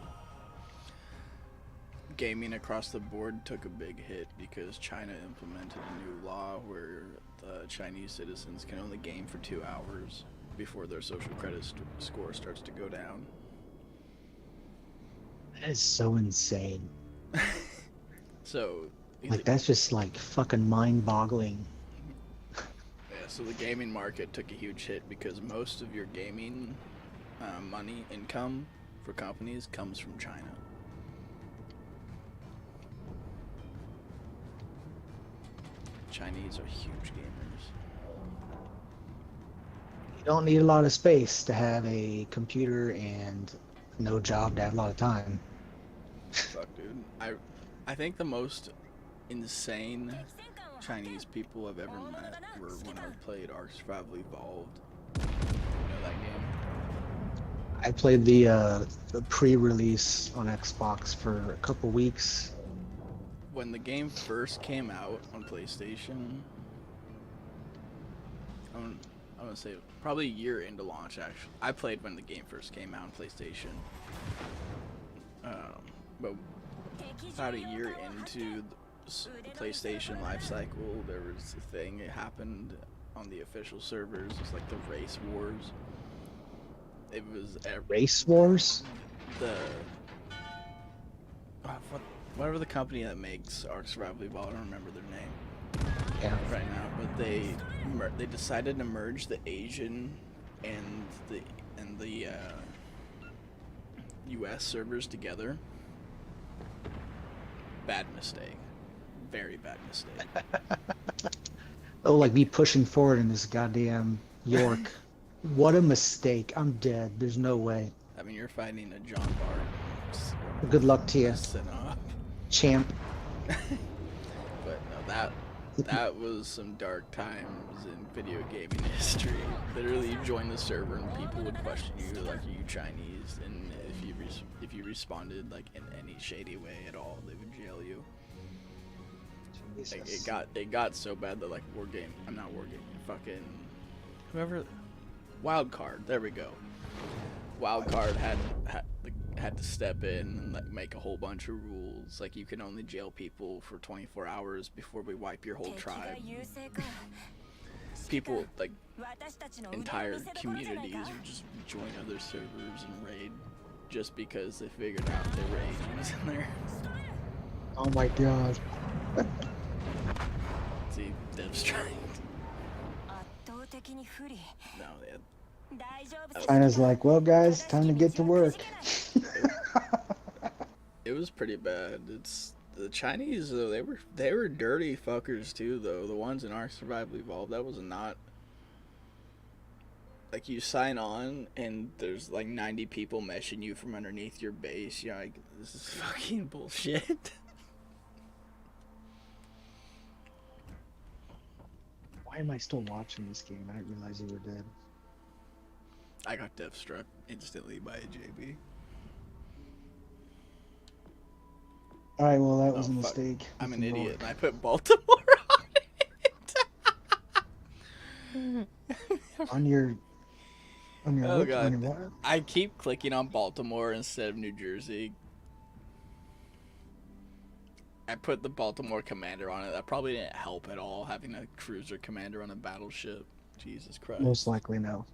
gaming across the board took a big hit because China implemented a new law where the Chinese citizens can only game for 2 hours before their social credit score starts to go down. That is so insane. So, like, that's just like fucking mind-boggling. Yeah, so the gaming market took a huge hit because most of your gaming money income for companies comes from China. Chinese are huge gamers. You don't need a lot of space to have a computer and no job to have a lot of time. Fuck, dude. I think the most insane Chinese people I've ever met were when I played Ark Survival Evolved. You know that game? I played the pre-release on Xbox for a couple weeks. When the game first came out on PlayStation, I'm gonna say probably a year into launch. Actually, I played when the game first came out on PlayStation. But about a year into the PlayStation life cycle, there was a thing. It happened on the official servers. It's like the race wars. It was Race Wars? the whatever the company that makes Ark Survival Evolved. I don't remember their name Yeah. right now, but they decided to merge the Asian and the U.S. servers together. Bad mistake. Very bad mistake. Oh, like me pushing forward in this goddamn York. What a mistake. I'm dead. There's no way. I mean, you're fighting a John Bart. Good luck to you, Set up. champ. But no, that was some dark times in video gaming history. Literally, you join the server and people would question you like, "Are you Chinese?" And if you responded like in any shady way at all, they would jail you. Like, it got so bad that like fucking whoever, Wildcard. There we go. Wildcard had to step in and like make a whole bunch of rules. Like, you can only jail people for 24 hours before we wipe your whole tribe. People, like, entire communities would just join other servers and raid just because they figured out the raid was in there. Oh my god. See, Dev's trying. No, they had. China's like, well, guys, time to get to work. It was pretty bad. It's the Chinese though. They were dirty fuckers too though. The ones in Ark Survival Evolved, that was not like you sign on and there's like 90 people meshing you from underneath your base. You're like, this is fucking bullshit. Why am I still watching this game? I didn't realize you were dead. I got death struck instantly by a JB. Alright, well, that was a fuck. mistake. I'm an With the idiot York. and I put Baltimore on it. On your Oh what? god. On your what? I keep clicking on Baltimore instead of New Jersey. I put the Baltimore commander on it. That probably didn't help at all, having a cruiser commander on a battleship. Jesus Christ. Most likely no.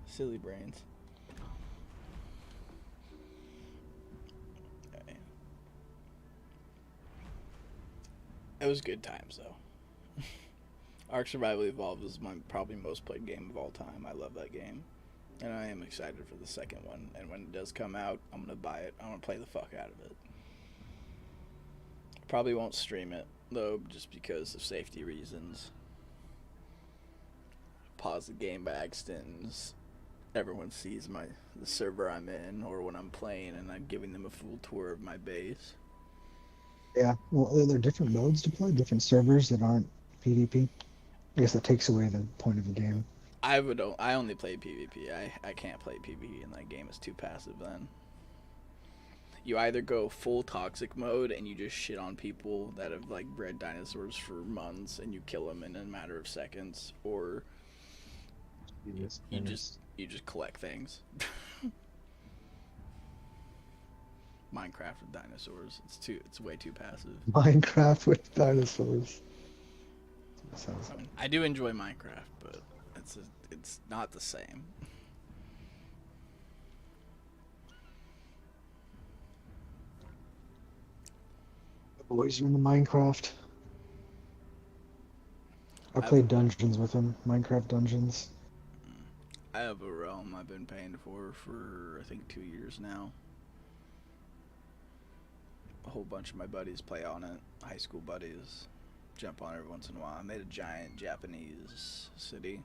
Silly brains. Okay. It was good times though. Ark Survival Evolved is my probably most played game of all time. I love that game. And I am excited for the second one. And when it does come out, I'm going to buy it. I'm going to play the fuck out of it. Probably won't stream it, though, just because of safety reasons. Pause the game by accident. Everyone sees the server I'm in, or when I'm playing, and I'm giving them a full tour of my base. Yeah, well, there are different modes to play, different servers that aren't PvP. I guess that takes away the point of the game. I only play PvP. I can't play PvE in that game. It's too passive then. You either go full toxic mode and you just shit on people that have like bred dinosaurs for months and you kill them in a matter of seconds, or you just collect things. Minecraft with dinosaurs. It's way too passive. Minecraft with dinosaurs. I do enjoy Minecraft, but it's not the same. The boys are in the Minecraft. I played Dungeons with them, Minecraft Dungeons. I have a realm I've been paying for I think 2 years now. A whole bunch of my buddies play on it. High school buddies jump on it every once in a while. I made a giant Japanese city.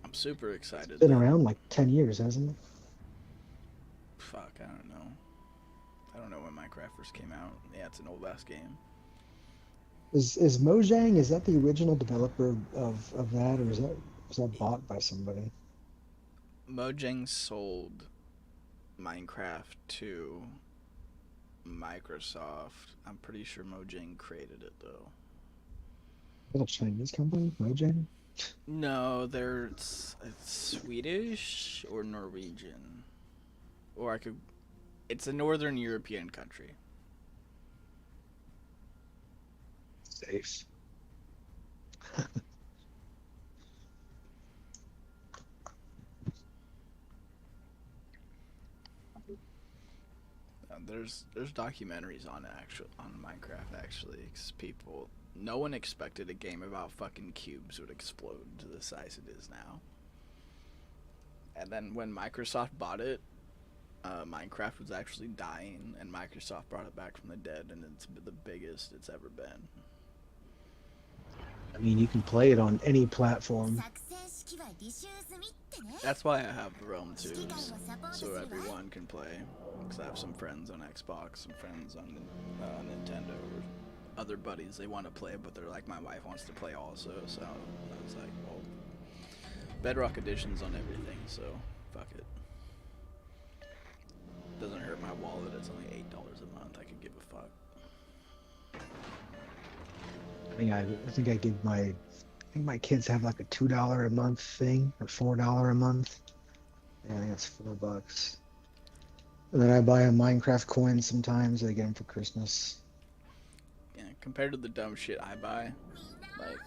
I'm super excited. It's been around like 10 years, hasn't it? Fuck, I don't know. I don't know when Minecraft first came out. Yeah, it's an old ass game. Is Mojang, is that the original developer of that, or was that bought by somebody? Mojang sold Minecraft to Microsoft. I'm pretty sure Mojang created it though. Is that a Chinese company, Mojang? No, it's Swedish or Norwegian, or I could. It's a northern European country. Safe. There's documentaries on Minecraft actually. 'Cause no one expected a game about fucking cubes would explode to the size it is now. And then when Microsoft bought it, Minecraft was actually dying, and Microsoft brought it back from the dead, and it's the biggest it's ever been. I mean, you can play it on any platform. 作戦式は履修済みってね。 That's why I have Realm 2, so everyone can play. Because I have some friends on Xbox, some friends on Nintendo, or other buddies. They want to play, but they're like, my wife wants to play also. So I was like, well, Bedrock Edition's on everything, so fuck it. Doesn't hurt my wallet. It's only $8 a month. I could give a fuck. I think I think my kids have like a $2 a month thing or $4 a month. Yeah, I think that's $4. And then I buy a Minecraft coin sometimes. I get them for Christmas. Yeah, compared to the dumb shit I buy, like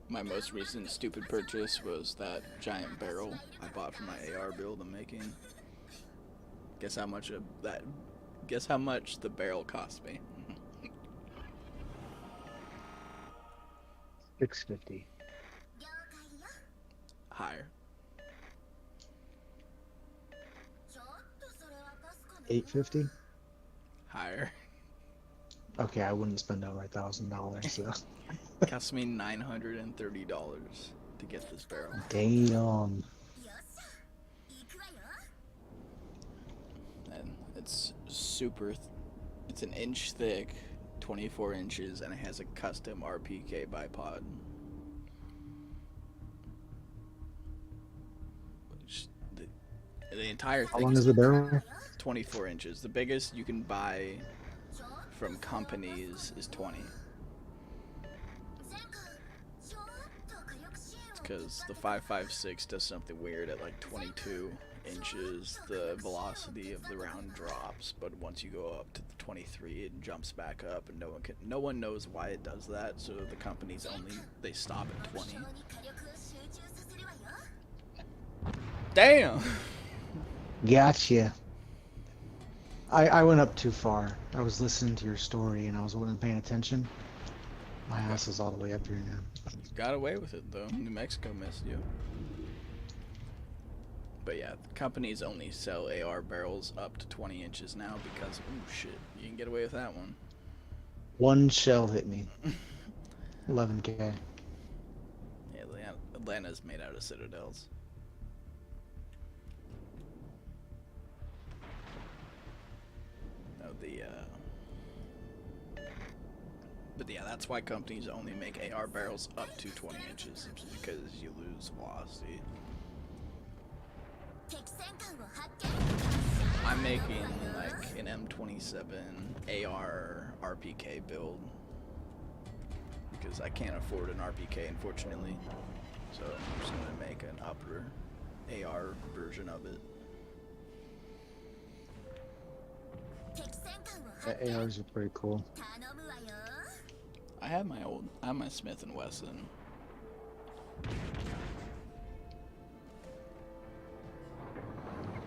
my most recent stupid purchase was that giant barrel I bought for my AR build I'm making. Guess how much the barrel cost me? $6.50. Higher. $8.50. Higher. Okay, I wouldn't spend over $1,000. So. Cost me $930 to get this barrel. Damn. And it's it's an inch thick, 24 inches, and it has a custom RPK bipod. Which the entire thing. How long is the barrel? 24 inches. The biggest you can buy from companies is 20. It's because the 5.56 does something weird at like 22 inches. The velocity of the round drops, but once you go up to the 23, it jumps back up, and no one knows why it does that. So the companies they stop at 20. Damn. Gotcha. I went up too far. I was listening to your story and I wasn't paying attention. My ass is all the way up here now. Got away with it though. New Mexico missed you. But yeah, the companies only sell AR barrels up to 20 inches now because, oh shit, you can get away with that one. One shell hit me. 11K. Yeah, Atlanta's made out of citadels. But yeah, that's why companies only make AR barrels up to 20 inches, because you lose velocity. I'm making like an M27 AR RPK build because I can't afford an RPK, unfortunately. So I'm just gonna make an upper AR version of it. The ARs are pretty cool. I have my Smith & Wesson.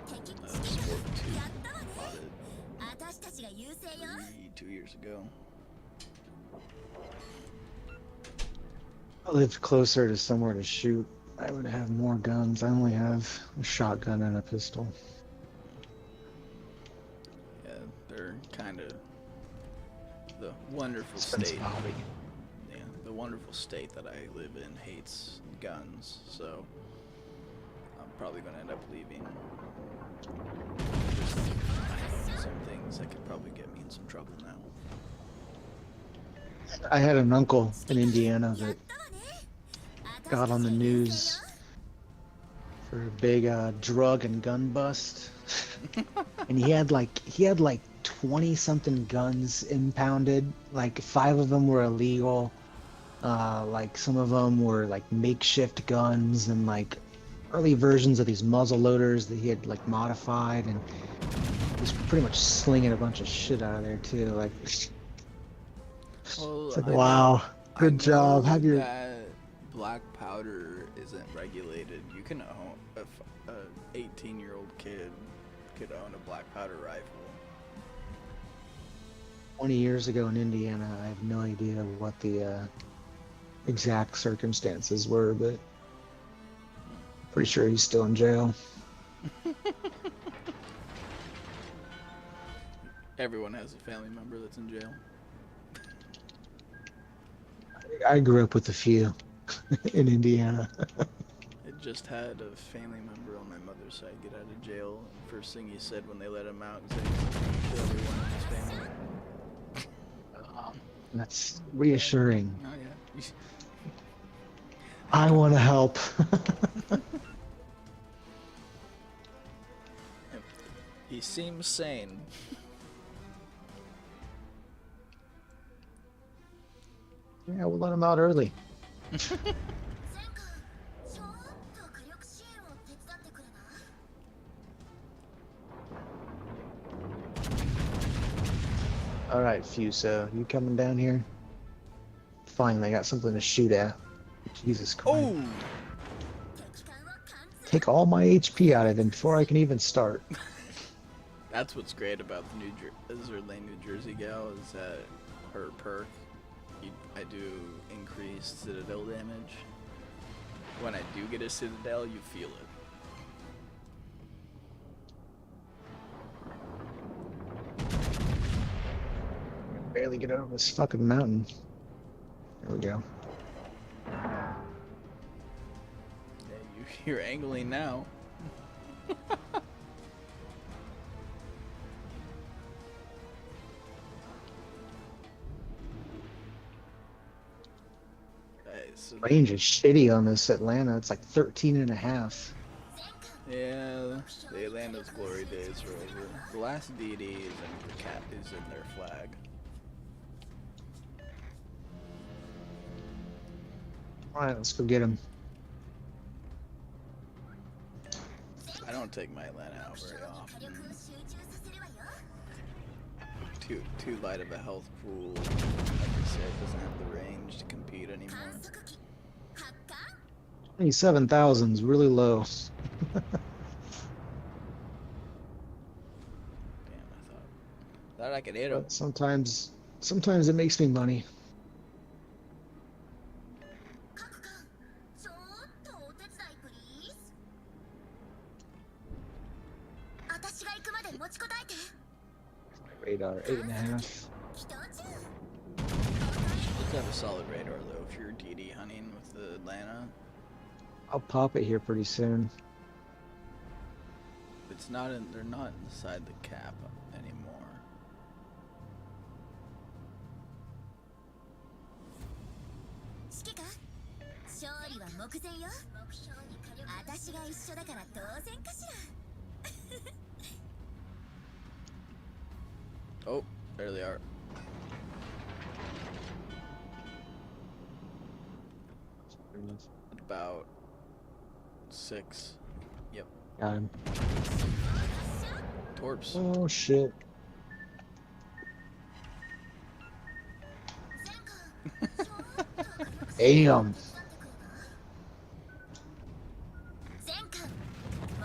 Sport 2. Bought it 2 years ago. I lived closer to somewhere to shoot. I would have more guns. I only have a shotgun and a pistol. Yeah, they're kind of the wonderful Expensive state. hobby. Yeah, the wonderful state that I live in hates guns, so I'm probably gonna end up leaving. I own some things that could probably get me in some trouble now. I had an uncle in Indiana that got on the news for a big drug and gun bust, and he had like 20 something guns impounded. Like 5 of them were illegal. Like some of them were like makeshift guns and like early versions of these muzzle loaders that he had like modified, and he's pretty much slinging a bunch of shit out of there too. Like, it's Well, like I know, wow, good job. Have your that black powder isn't regulated. You can own a 18-year-old kid could own a black powder rifle. 20 years ago in Indiana. I have no idea what the exact circumstances were, but pretty sure he's still in jail. Everyone has a family member that's in jail. I grew up with a few in Indiana. I just had a family member on my mother's side get out of jail, and first thing he said when they let him out is that he's gonna kill everyone in his family. That's reassuring. Oh yeah. I want to help. He seems sane. Yeah, we'll let him out early. 前科ちょっと火力支援を手伝ってくれな All right, Fuso, you coming down here? Finally, I got something to shoot at. Jesus Christ. Oh! 敵艦は完全 Take all my HP out of him before I can even start. That's what's great about the Lane, New Jersey gal is that her perk, I do increase citadel damage. When I do get a citadel, you feel it. Barely get over this fucking mountain. There we go. Yeah, you're angling now. So Range is shitty on this Atlanta. It's like 13 and a half. yeah, the Atlanta's glory days are over. The last deity is in the cat is in their flag. Alright, let's go get him. I don't take my Atlanta out very often. 火力を集中させるわよ Too light of a health pool. Like I said, doesn't have the range to compete anymore. 観測機発艦 27,000 is really low. Damn, I thought I could hit him. But sometimes it makes me money. 各艦ちょっとお手伝いプリーズ私が行くまで持ちこたえて Radar 8.5. 人中 You have a solid radar though if you're DD hunting with the Atlanta. I'll pop it here pretty soon. It's not in. They're not inside the cap anymore. 指揮官勝利は目前よ目標に火力私が一緒だから当然かしら Oh, there they are. About 6. Yep. Got him. Torps. Oh shit. 前科ちょっと火力 Damn. 前科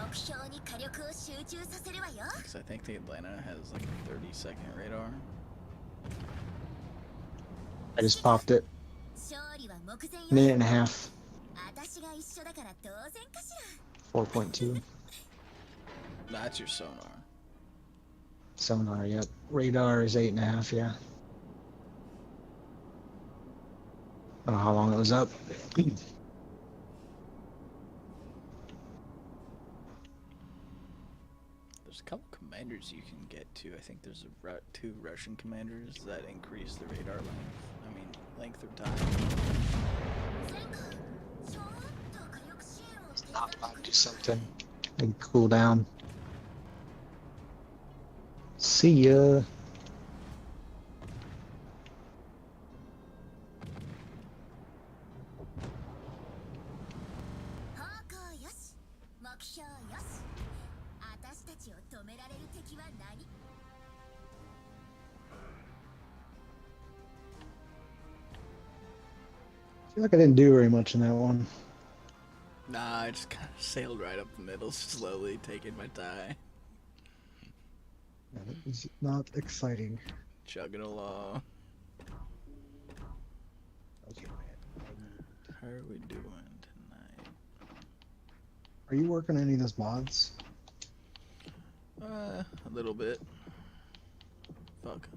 目標に火力を集中させるわよ Because I think the Atlanta has like a 30-second radar. I just popped it. 勝利は目前よ Minute and a half. 私が一緒だから当然かし 4.2. That's your sonar. Sonar, yep. Radar is 8.5, yeah. I don't know how long it was up. There's a couple commanders you can get to. I think there's two Russian commanders that increase the radar length. I mean, length of time. ら前科ちょっと火力支援を手伝 I'll って I'll do something and cool down. See ya. 標よし。私たちを止められる敵は何？ I feel like I didn't do very much in that one. Nah, I just kind of sailed right up the middle, slowly taking my time, Yeah, it was not exciting. chugging along. Okay, man. How are we doing tonight? Are you working on any of those mods? A little bit. Fuck.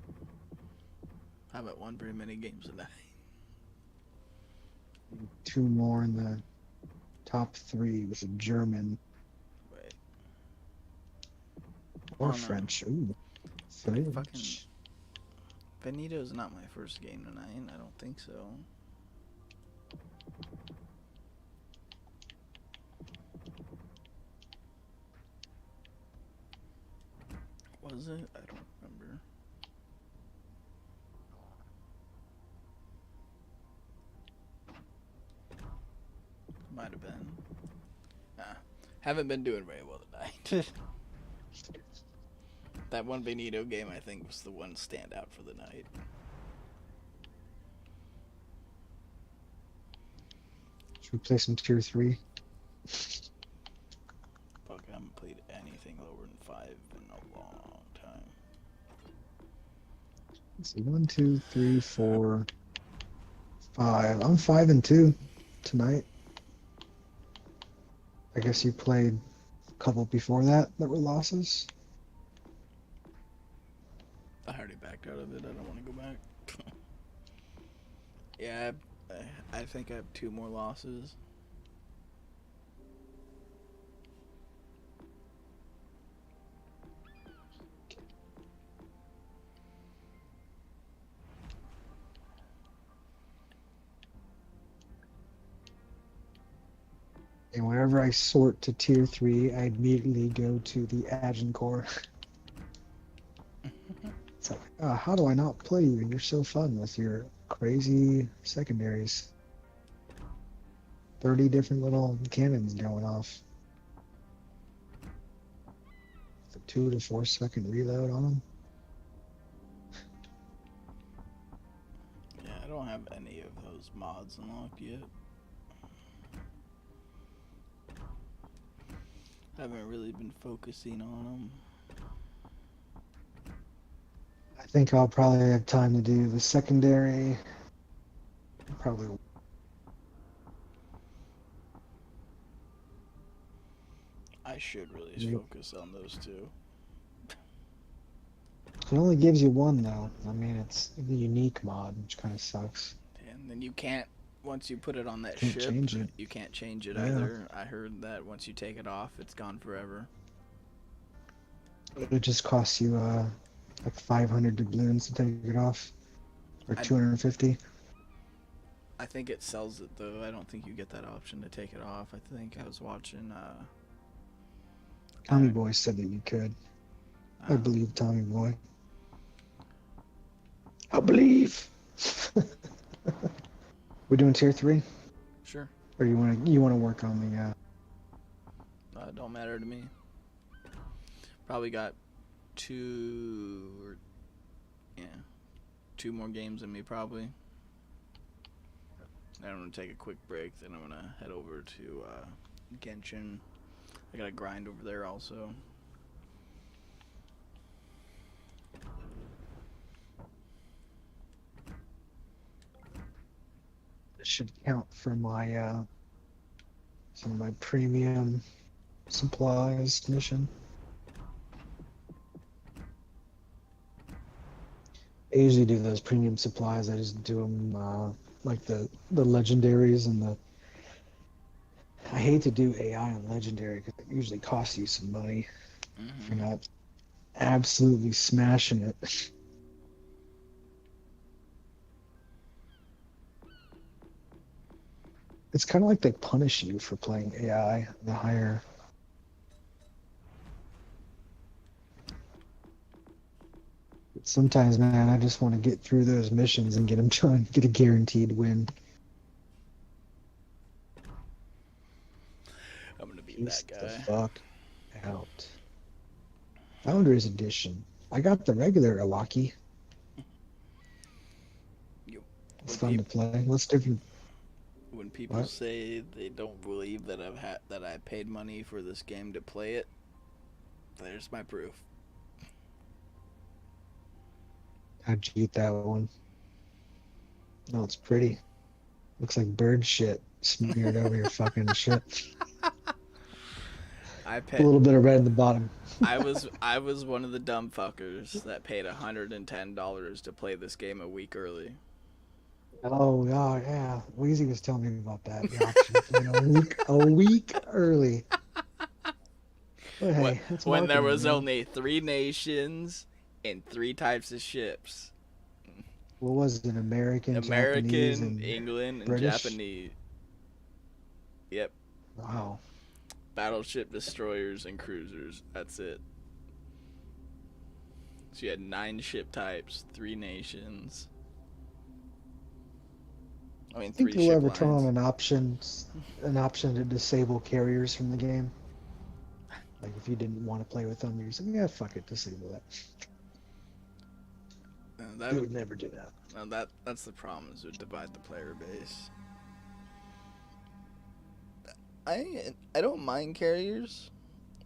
Haven't won very many games tonight. 2 more in the top 3 with a German Wait. or Oh, no. French. Ooh, Fucking French. Benito's not my first game tonight. I don't think so. Was it? I don't remember. Might have been. Haven't been doing very well tonight. That one Benito game, I think, was the one standout for the night. Should we play some tier 3? Fuck, I haven't played anything lower than 5 in a long time. Let's see, 1, 2, 3, 4, 5. I'm 5 and 2 tonight. I guess you played a couple before that were losses. I already backed out of it. I don't want to go back. Yeah, I think I have 2 more losses. And whenever I sort to tier 3, I immediately go to the Agincourt. It's like, how do I not play you? You're so fun with your crazy secondaries. 30 different little cannons going off. With a 2 to 4 second reload on them. Yeah, I don't have any of those mods unlocked yet. Haven't really been focusing on them. I think I'll probably have time to do the secondary. Probably. I should really Yep. focus on those 2. It only gives you 1 though. I mean, it's the unique mod, which kind of sucks. And then you can't, once you put it on that Can't ship, change it. you can't change it Yeah. either. I heard that once you take it off, it's gone forever. It just costs you like 500 doubloons to take it off, or I- 250. I think it sells it though. I don't think you get that option to take it off. I think I was watching Tommy Boy said that you could. I believe Tommy Boy. I believe. We're doing tier 3, Sure. or you want to work on the? It don't matter to me. Probably got 2 more games in me probably. I'm gonna take a quick break, then I'm gonna head over to Genshin. I gotta grind over there also. This should count for my some of my premium supplies mission. I usually do those premium supplies. I just do them like the legendaries and the. I hate to do AI on legendary because it usually costs you some money if you're not absolutely smashing it. It's kind of like they punish you for playing AI, the higher. Sometimes, man, I just want to get through those missions and get them trying to get a guaranteed win. I'm gonna be Peace that the guy. fuck out. Founders Edition. I got the regular Alaki. You, It's when, fun to peop- play. What's different? when people What? say they don't believe that that I paid money for this game to play it, there's my proof. How'd you get that one? No, it's pretty. Looks like bird shit smeared over your fucking shit. I A paid. little bit of red in the bottom. I was one of the dumb fuckers that paid $110 to play this game a week early. Oh god, yeah. Wheezy was telling me about that. The option playing a week early. But What hey, it's when there marketing, was man. only 3 nations and 3 types of ships: What was it? American, Japanese, American, and England, and British? Japanese. Yep, Wow. battleship, destroyers, and cruisers. That's it. So you had 9 ship types, 3 nations. I mean, I think 3 they'll ship ever turn on lines. an option to disable carriers from the game. Like if you didn't want to play with them, you're just like, yeah, fuck it, disable that. That They would never do that. that's the problem, is it divide the player base. I don't mind carriers.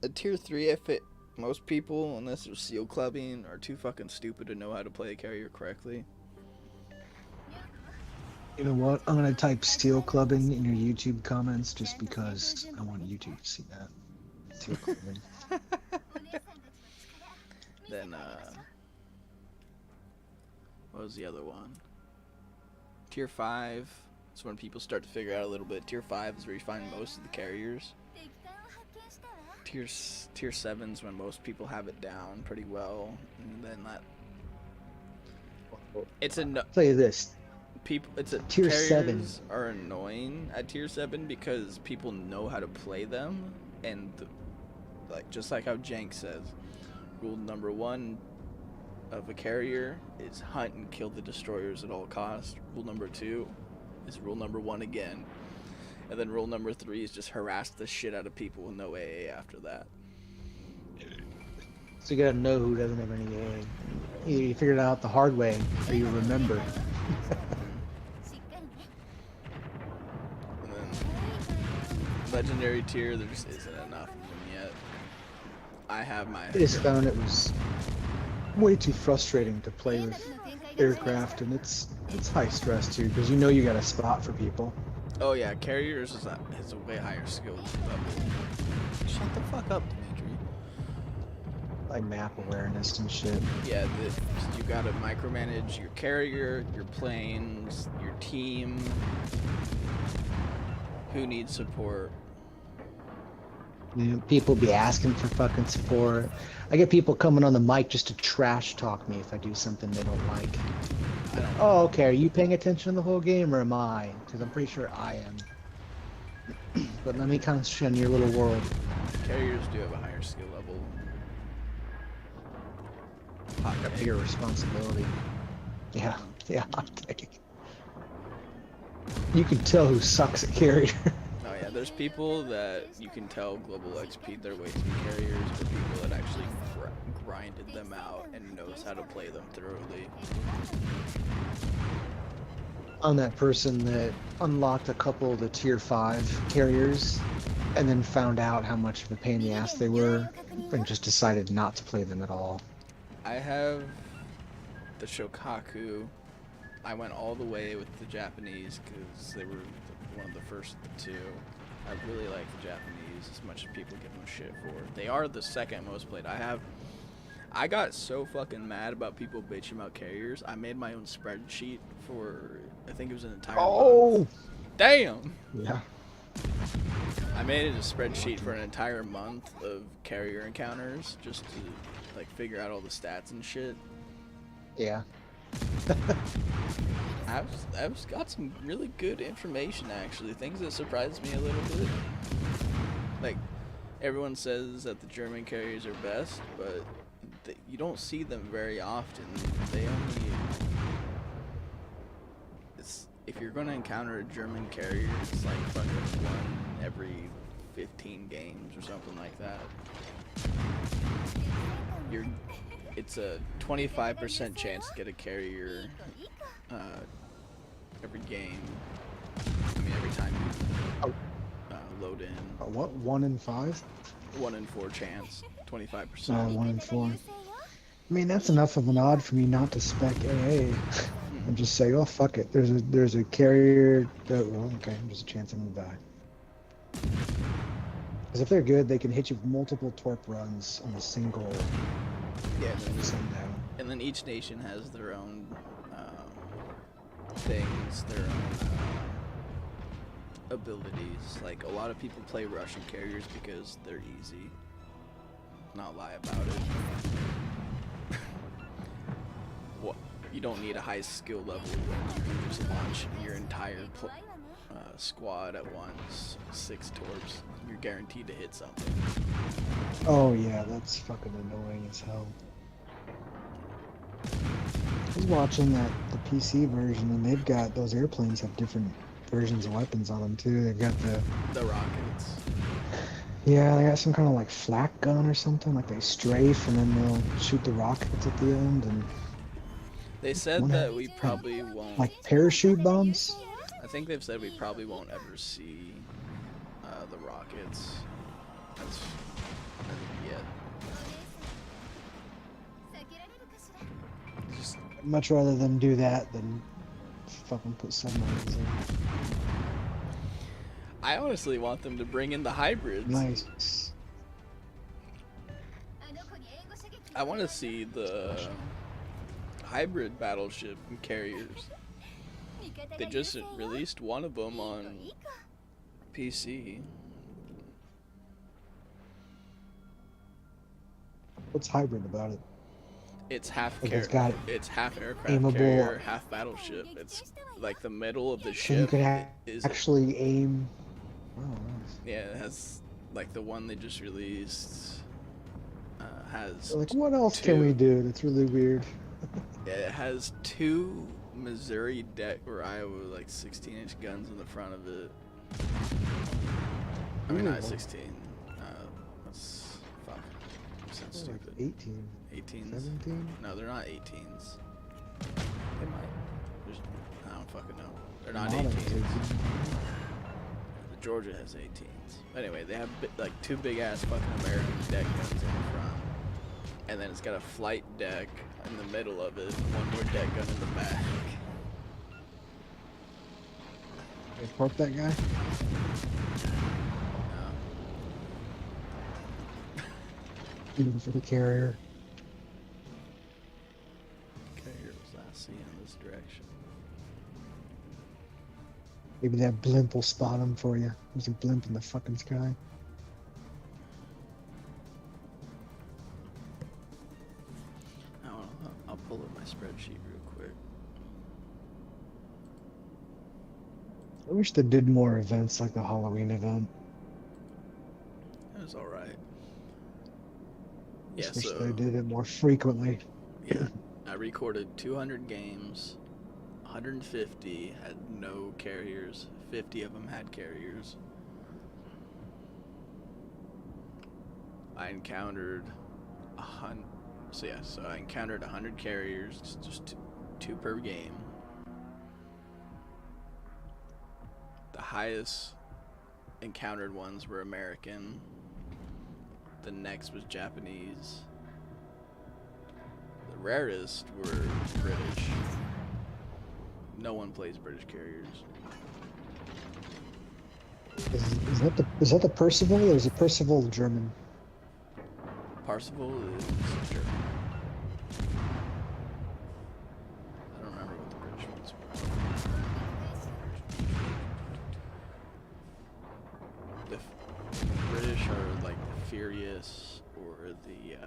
A tier 3, I fit most people, unless they're seal clubbing, are too fucking stupid to know how to play a carrier correctly. You know what? I'm gonna type steel clubbing in your YouTube comments just because I want YouTube to see that. Steel clubbing. Then what was the other one? Tier 5 is when people start to figure out a little bit. Tier 5 is where you find most of the carriers. Tier 7 is when most people have it down pretty well, and then it's a Tell you this. Tier carriers 7 are annoying at tier 7 because people know how to play them, and like just like how Jank says, rule number 1 of a carrier is hunt and kill the destroyers at all costs. Rule number 2 is rule number 1 again, and then rule number 3 is just harass the shit out of people with no AA after that. So you gotta know who doesn't have any AA. You figured it out the hard way, or you remember. And then legendary tier, there just isn't enough of them yet. I have my. I just found it was way too frustrating to play with aircraft, and it's high stress too, because you know you got a spot for people. Oh yeah, carriers is a way higher skill level. Shut the fuck up, Dimitri. Like map awareness and shit. Yeah, you gotta micromanage your carrier, your planes, your team. Who needs support? You know, people be asking for fucking support. I get people coming on the mic just to trash talk me if I do something they don't like. Oh, okay. Are you paying attention the whole game, or am I? Because I'm pretty sure I am. But let me concentrate on your little world. Carriers do have a higher skill level. Hot up your responsibility. Yeah, hot take. You can tell who sucks at carrier. Oh yeah, there's people that you can tell global XP their way to be carriers, but people that actually grinded them out and knows how to play them thoroughly. I'm that person that unlocked a couple of the tier 5 carriers and then found out how much of a pain in the ass they were and just decided not to play them at all. I have the Shokaku. I went all the way with the Japanese because they were one of the first 2. I really like the Japanese as much as people give them shit for. They are the second most played. I got so fucking mad about people bitching about carriers. I made my own spreadsheet for, I think it was an entire month. Damn! Yeah. I made it a spreadsheet for an entire month of carrier encounters just to like figure out all the stats and shit. Yeah. I've got some really good information actually, things that surprised me a little bit. Like everyone says that the German carriers are best, but you don't see them very often. They only if you're going to encounter a German carrier, it's like fucking 1 every 15 games or something like that. It's a 25% chance to get a carrier every game. I mean, every time you load in. What? 1 in 5? 1 in 4 chance. 25%. Oh, 1 in 4. I mean, that's enough of an odd for me not to spec AA and just say, oh fuck it. There's a carrier. Well, okay, there's a chance I'm gonna die. Because if they're good, they can hit you with multiple torp runs on a single sundown. And then each nation has their own things, their own abilities. Like, a lot of people play Russian carriers because they're easy. Not lie about it. What? You don't need a high skill level when you can just launch your entire squad at once. 6 torps. You're guaranteed to hit something. Oh yeah, that's fucking annoying as hell. I was watching the PC version, and they've got those airplanes have different versions of weapons on them too. They've got the rockets. Yeah, they got some kind of like flak gun or something. Like they strafe, and then they'll shoot the rockets at the end. And they said that we probably won't. Like parachute bombs. I think they've said we probably won't ever see the rockets. That's yet. Just much rather them do that than fucking put submarines in. I honestly want them to bring in the hybrids. Nice. I want to see the hybrid battleship and carriers. They just released one of them on PC. What's hybrid about it? It's half Like it's got it's half aircraft aimable carrier, half battleship. It's like the middle of the So you ship could is actually aim. Oh, nice. yeah, it has like the one they just released has Like, what else two, can we do? That's really weird. Yeah, it has 2 Missouri deck or Iowa like 16-inch guns in the front of it. I mean, not Ooh. 16. That's fuck. Sounds Like stupid. 18, 18s. 17? No, they're not 18s. They might. I don't fucking know. They're not Model 18s. 18. The Georgia has 18s. Anyway, they have like 2 big ass fucking American deck guns in the front. And then it's got a flight deck in the middle of it, 1 more deck gun in the back. They park that guy? Even for the carrier. Carrier was last seen in this direction. Maybe that blimp will spot him for you. There's a blimp in the fucking sky. I'll pull up my spreadsheet real quick. I wish they did more events like the Halloween event. It was alright. I Yeah, wish so they did it more frequently. yeah, I recorded 200 games. 150 had no carriers. 50 of them had carriers. I encountered 100. So yeah, so I encountered 100 carriers, just two per game. The highest encountered ones were American. The next was Japanese. The rarest were British. No one plays British carriers. Is that the Percival, or is it Percival German? Parsifal is German. I don't remember what the British ones were. The British are like the Furious or the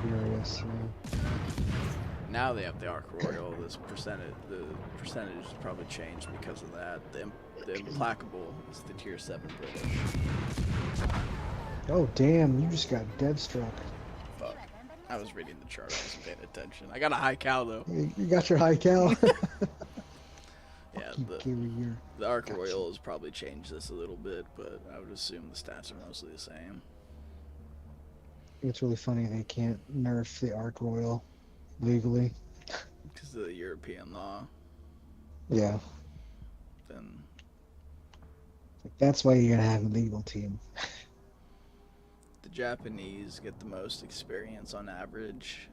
Furious. Yeah. now they have the Ark Royal. The percentage has probably changed because of that. The Implacable is the tier 7 British. Oh damn! You just got dead struck. Fuck. I was reading the chart. I wasn't paying attention. I got a high cal though. You got your high cal. Yeah, Keep carrier. the Arc Gotcha. Royal has probably changed this a little bit, but I would assume the stats are mostly the same. It's really funny they can't nerf the Arc Royal legally. Because of the European law, Yeah, then that's why you're gonna have a legal team. the Japanese get the most experience on average.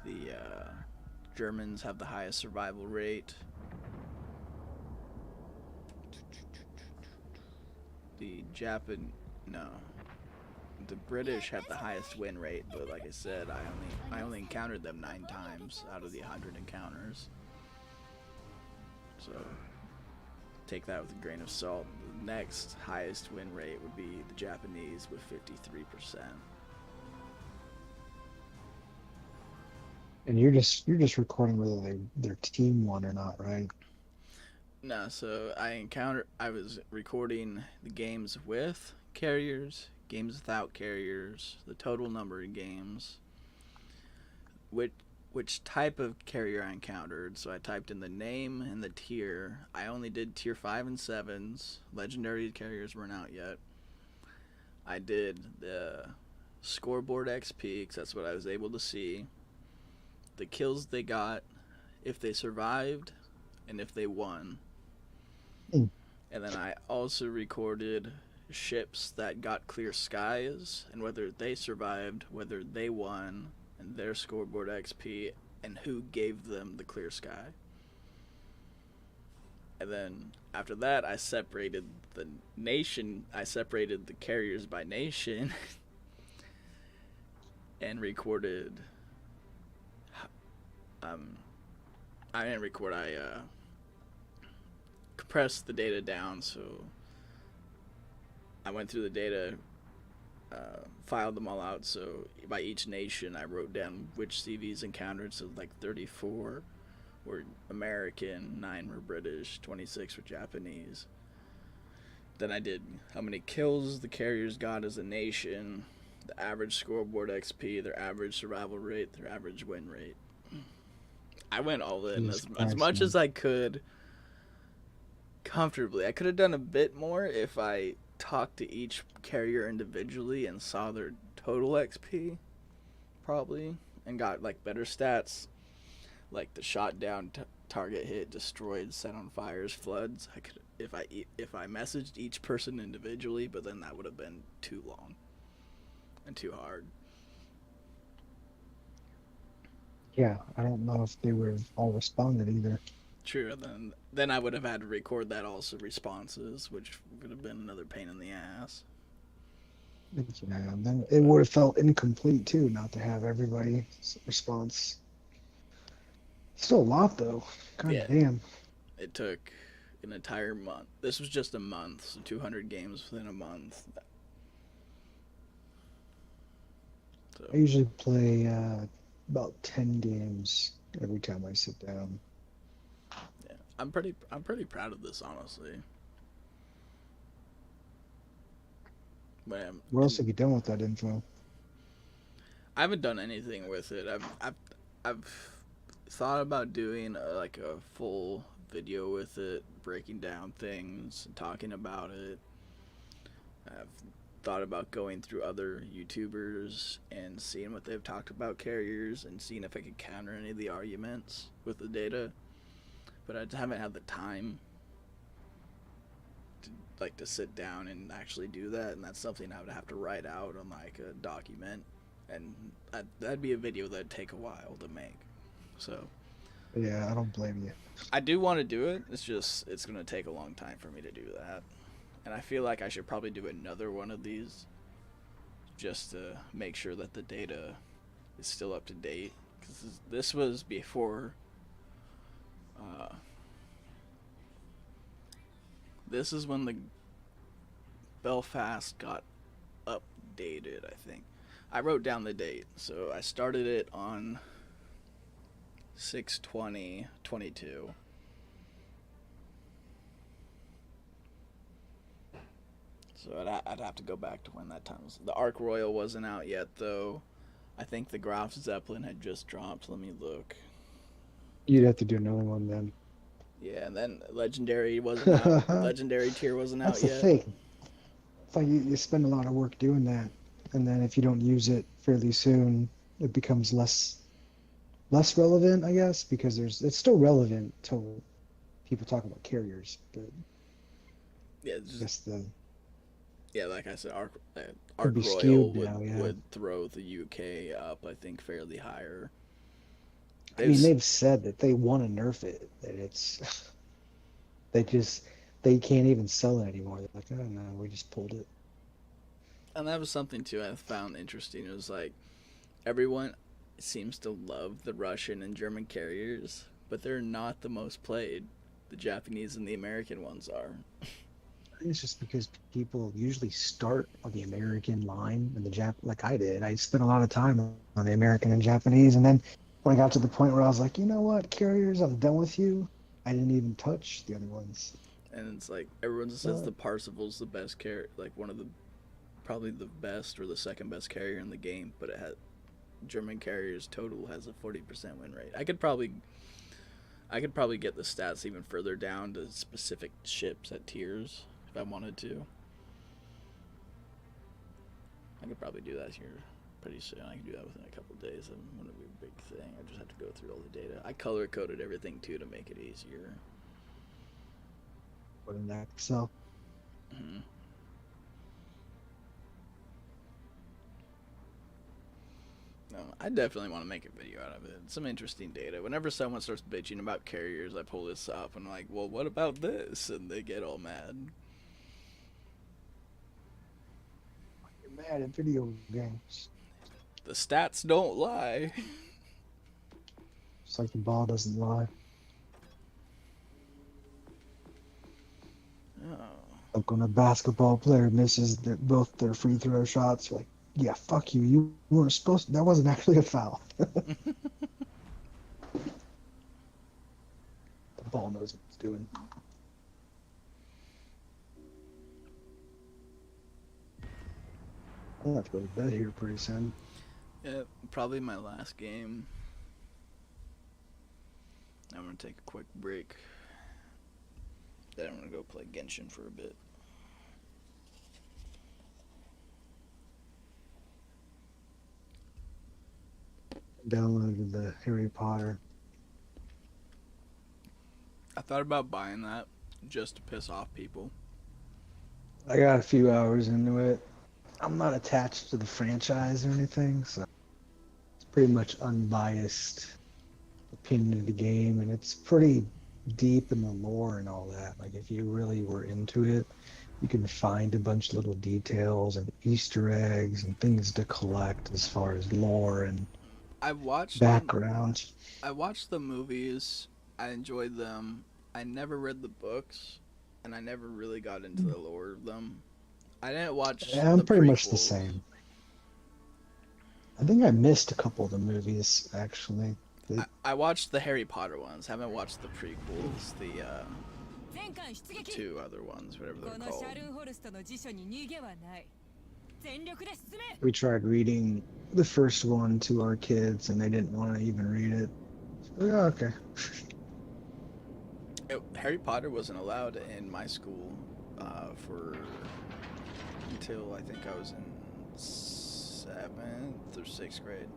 The Germans have the highest survival rate. The British have the highest win rate, but like I said, I only encountered them 9 times out of the 100 encounters. So take that with a grain of salt. The next highest win rate would be the Japanese with 53%. And you're just recording whether their team won or not, right? No, so I was recording the games with carriers, games without carriers, the total number of games, which type of carrier I encountered. So I typed in the name and the tier. I only did tier 5 and 7s. Legendary carriers weren't out yet. I did the scoreboard XP, because that's what I was able to see. The kills they got, if they survived, and if they won. Mm. And then I also recorded ships that got clear skies, and whether they survived, whether they won, and their scoreboard XP, and who gave them the clear sky. And then after that, I separated the carriers by nation, and recorded. I didn't record. I compressed the data down, so I went through the data, filed them all out. So by each nation, I wrote down which CVs encountered. So like 34 were American, 9 were British, 26 were Japanese. Then I did how many kills the carriers got as a nation, the average scoreboard XP, their average survival rate, their average win rate. I went all in as much as I could comfortably. I could have done a bit more if I talked to each carrier individually and saw their total XP, probably, and got like better stats, like the shot down, target hit, destroyed, set on fires, floods. I could if I messaged each person individually, but then that would have been too long and too hard. Yeah, I don't know if they would have all responded either. True, then I would have had to record that also responses, which would have been another pain in the ass. Yeah, then it would have felt incomplete too, not to have everybody's response. Still a lot though. God Yeah. damn. It took an entire month. This was just a month, so 200 games within a month. So, I usually play about 10 games every time I sit down. yeah, I'm pretty proud of this, honestly. But What else have you done with that info? I haven't done anything with it. I've thought about doing like a full video with it, breaking down things and talking about it. I've thought about going through other YouTubers and seeing what they've talked about carriers and seeing if I could counter any of the arguments with the data, but I just haven't had the time to sit down and actually do that, and that's something I would have to write out on like a document, and that'd be a video that'd take a while to make. So Yeah, I don't blame you. I do want to do it. It's going to take a long time for me to do that. And I feel like I should probably do another one of these just to make sure that the data is still up to date. Because this was before... this is when the Belfast got updated, I think. I wrote down the date. So I started it on 6/20/22. So I'd have to go back to when that time was. The Ark Royal wasn't out yet, though. I think the Graf Zeppelin had just dropped. Let me look. You'd have to do another one then. Yeah, and then Legendary wasn't out. Legendary tier wasn't That's out the yet. thing. It's like you spend a lot of work doing that, and then if you don't use it fairly soon, it becomes less relevant, I guess, because it's still relevant till people talk about carriers, but Yeah, I guess the yeah, like I said, could Arc be Royal skewed now, yeah. would throw the UK up, I think, fairly higher. I mean, It's they've said that they want to nerf it, that it's they just they can't even sell it anymore. They're like, oh no, we just pulled it. and that was something too I found interesting. It was like everyone seems to love the Russian and German carriers, but they're not the most played. The Japanese and the American ones are. I think it's just because people usually start on the American line and the like I did. I spent a lot of time on the American and Japanese, and then when I got to the point where I was like, you know what, carriers, I'm done with you. I didn't even touch the other ones. And it's like everyone says the Parsifal's the best carrier, like one of the probably the best or the second best carrier in the game, but it had German carriers total has a 40% win rate. I could probably get the stats even further down to specific ships at tiers if I wanted to. I could probably do that here pretty soon. I can do that within a couple of days. It wouldn't be a big thing. I just have to go through all the data. I color coded everything too to make it easier. What in that Excel? Mm-hmm. No, I definitely want to make a video out of it. Some interesting data. Whenever someone starts bitching about carriers, I pull this up and I'm like, well, what about this? And they get all mad. You're mad at video games. The stats don't lie. It's like the ball doesn't lie. Oh. Like when a basketball player misses both their free throw shots, you're like, yeah, fuck you. You weren't supposed to. That wasn't actually a foul. The ball knows what it's doing. I'll have to go to bed here pretty soon. Yeah, probably my last game. I'm going to take a quick break. Then I'm going to go play Genshin for a bit. Downloaded the Harry Potter. I thought about buying that just to piss off people. I got a few hours into it. I'm not attached to the franchise or anything, so it's pretty much unbiased opinion of the game, and it's pretty deep in the lore and all that. Like, if you really were into it, you can find a bunch of little details and Easter eggs and things to collect as far as lore and background. I watched the movies. I enjoyed them. I never read the books, and I never really got into the lore of them. I didn't watch. Yeah, I'm pretty much the prequels. same. I think I missed a couple of the movies, actually. I watched the Harry Potter ones. Haven't watched the prequels. The two other ones, whatever they're called. We tried reading the first one to our kids, and they didn't want to even read it. So, oh, okay. Harry Potter wasn't allowed in my school until I think I was in 7th or 6th grade.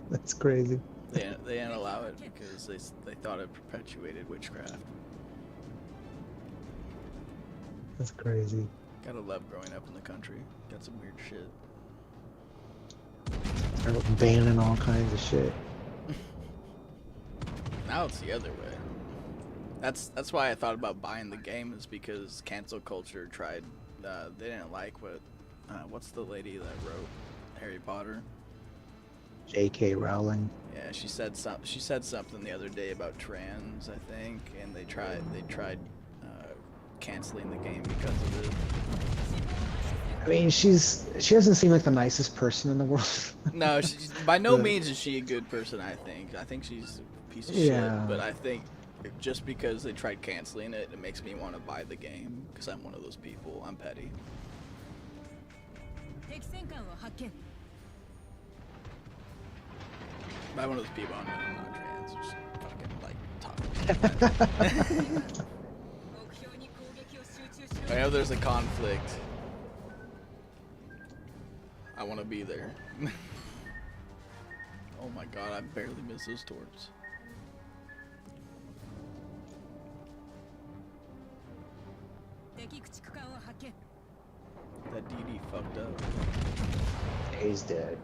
That's crazy. They didn't allow it because they thought it perpetuated witchcraft. That's crazy. Gotta love growing up in the country. Got some weird shit. They're banning all kinds of shit. Now it's the other way. That's why I thought about buying the game, is because cancel culture tried. They didn't like what's the lady that wrote Harry Potter? J.K. Rowling. Yeah, she said something the other day about trans, I think, and they tried canceling the game because of it. I mean, she doesn't seem like the nicest person in the world. No, by no means is she a good person. I think she's a piece of shit. But I think just because they tried canceling it, it makes me want to buy the game because I'm one of those people. I'm petty. I'm one of those people. I'm not trans. fans are just fucking like talking. I know there's a conflict. I want to be there. Oh my god, I barely missed those torps. That DD fucked up. He's dead.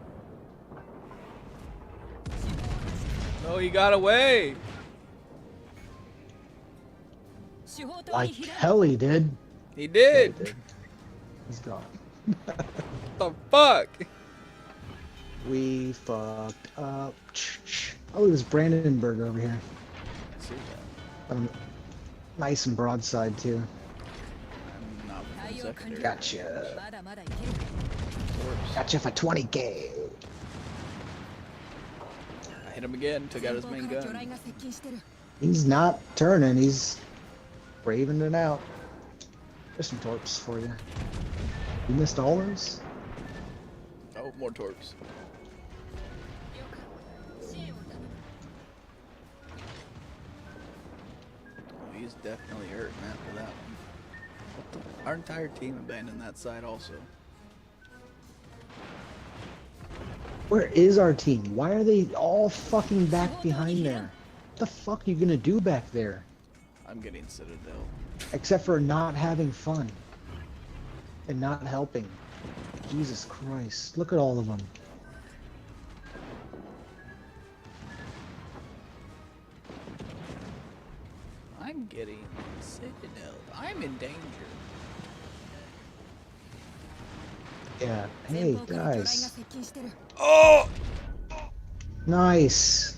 No, he got away! Like hell he did. He Yeah, did! he did. He's gone. What the fuck? We fucked up. Oh, there's Brandenburg over here. I see that. Nice and broadside too. I'm not within secondary. Gotcha. Torps. Gotcha for 20k. I hit him again, took out his main gun. He's not turning. He's braving it out. There's some torps for you. You missed all those? Oh, more torps. Oh, he's definitely hurting after that one. What the? Our entire team abandoned that side also. Where is our team? Why are they all fucking back behind there? What the fuck are you gonna do back there? I'm getting Citadel. Except for not having fun. And not helping. Jesus Christ. Look at all of them. I'm getting Citadel. I'm in danger. Yeah. Hey, guys. Oh! Nice.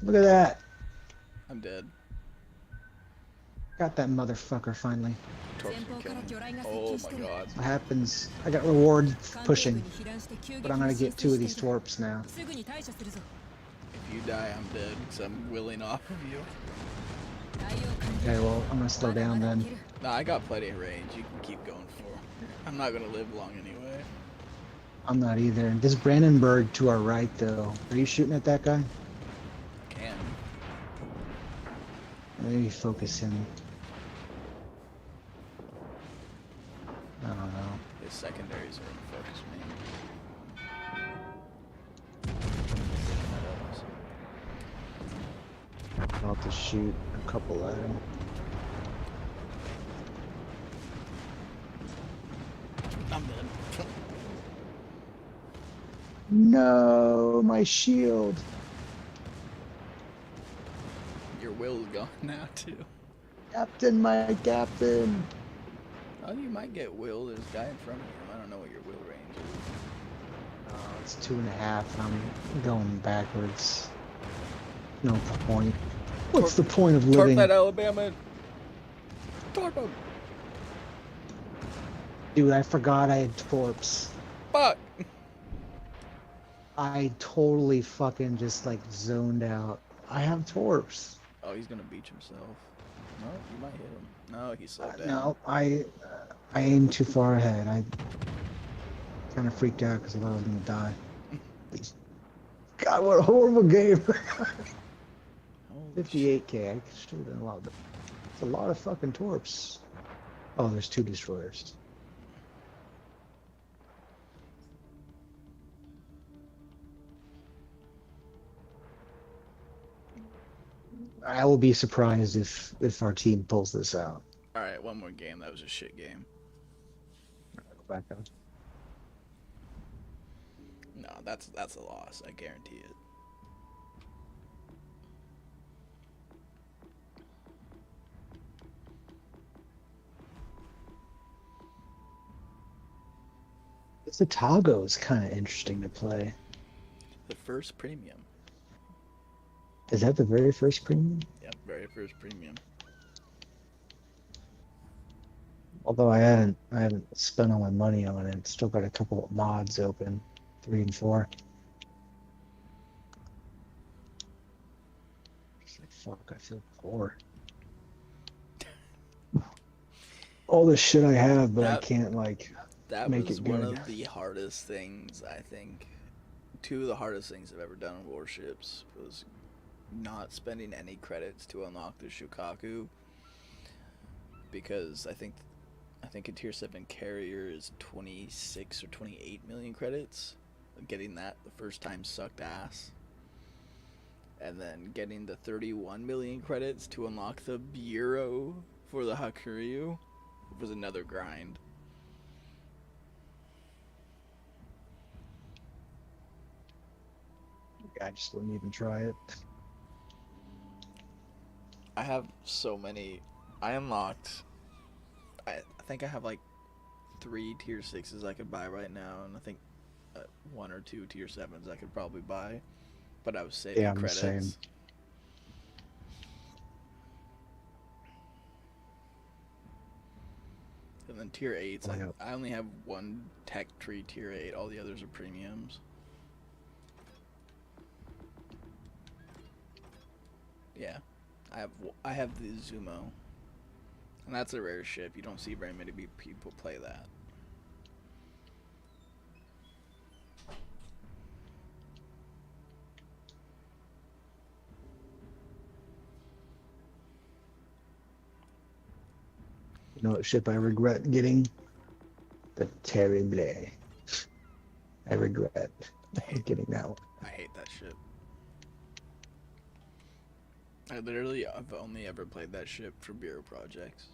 Look at that. I'm dead. Got that motherfucker finally. Torps are killing me. Oh my god. What happens? I got reward pushing. But I'm gonna get 2 of these torps now. If you die, I'm dead, because I'm willing off of you. Okay, well, I'm gonna slow down then. Nah, I got plenty of range. You can keep going for. I'm not gonna live long anyway. I'm not either. This Brandenburg to our right, though. Are you shooting at that guy? Can. Maybe focus him. I don't know. His secondaries are in focus me. I'll have to shoot a couple at him. I'm dead. No, my shield. Your will's gone now too. Captain, my captain. Oh, you might get will. There's a guy in front of you. I don't know what your will range is. Oh, it's 2.5. I'm going backwards. No point. What's the point of living? Torp that Alabama. Torp him. Dude, I forgot I had torps. Fuck. I totally fucking just like zoned out. I have torps. Oh, he's gonna beach himself. No, you might hit him. No, he's slowed down. No, I aimed too far ahead. I kind of freaked out because I thought I was gonna die. God, what a horrible game. Holy 58k. I should have done a lot. It's a lot of fucking torps. Oh, there's 2 destroyers. I will be surprised if our team pulls this out. All right, one more game. That was a shit game. Go back up. No, that's a loss. I guarantee it. This Otago is kind of interesting to play. The first premium. Is that the very first premium? Yep, very first premium. Although I haven't spent all my money on it. Still got a couple of mods open, 3 and 4. Just like, fuck, I feel poor. All the shit I have, but I can't like That make was it one good. of the hardest things, I think. 2 of the hardest things I've ever done in Warships was not spending any credits to unlock the Shukaku, because I think a tier 7 carrier is 26 or 28 million credits. Getting that the first time sucked ass. And then getting the 31 million credits to unlock the bureau for the Hakuryu was another grind. I just wouldn't even try it. I have so many. I unlocked. I think I have like 3 tier 6s I could buy right now, and I think 1 or 2 tier 7s I could probably buy. But I was saving I'm the credits. same. And then tier 8s, Oh, yeah. I only have 1 tech tree tier 8. All the others are premiums. Yeah, I have the Zumo, and that's a rare ship. You don't see very many people play that. You know what ship I regret getting? The Terrible. I regret getting that one. I hate that ship. I've only ever played that ship for bureau projects.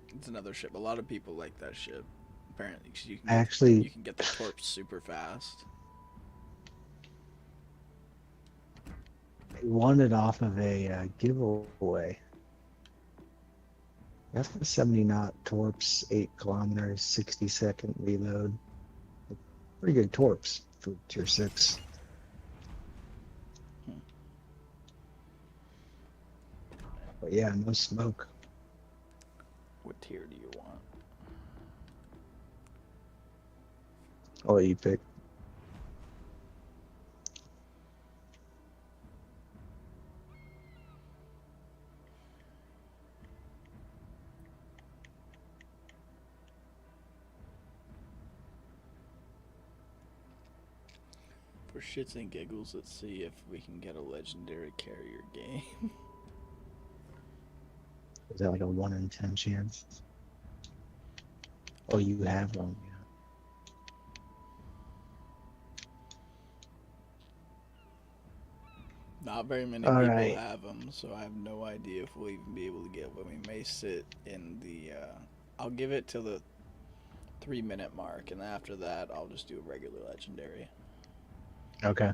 It's another ship. A lot of people like that ship. Apparently, 'cause you can get the torps super fast. I won it off of a giveaway. That's the 70 knot torps, 8 kilometers, 60-second reload. Pretty good torps for tier 6. But yeah, no smoke. What tier do you want? I'll let you pick. For shits and giggles, let's see if we can get a legendary carrier game. Is that like a 1 in 10 chance? Oh, you have one, yeah. Not very many All people right. have them, so I have no idea if we'll even be able to get one. We may sit in the. I'll give it to the 3-minute mark, and after that, I'll just do a regular legendary. Okay.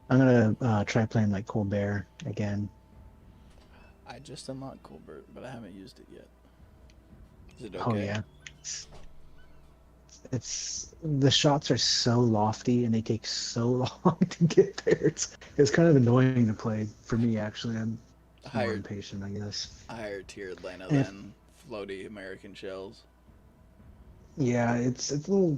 I'm gonna try playing like Colbert again. I just unlocked Colbert, but I haven't used it yet. Is it okay? Oh yeah. It's the shots are so lofty and they take so long to get there. It's kind of annoying to play for me actually. I'm more Higher, impatient, I guess. higher tier Atlanta And if- than floaty American shells. Yeah, it's a little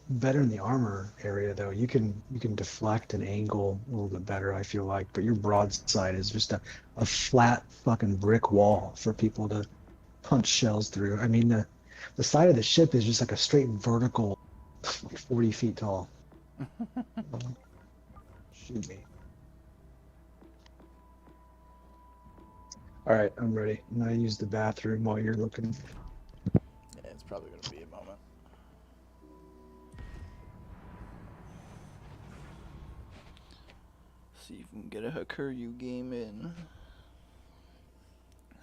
better in the armor area though. You can deflect and angle a little bit better, I feel like. But your broadside is just a flat fucking brick wall for people to punch shells through. I mean the side of the ship is just like a straight vertical, like 40 feet tall. Shoot me. All right, I'm ready. I'm gonna use the bathroom while you're looking. Yeah, it's probably going to be a moment. See if we can get a Hakuryu game in.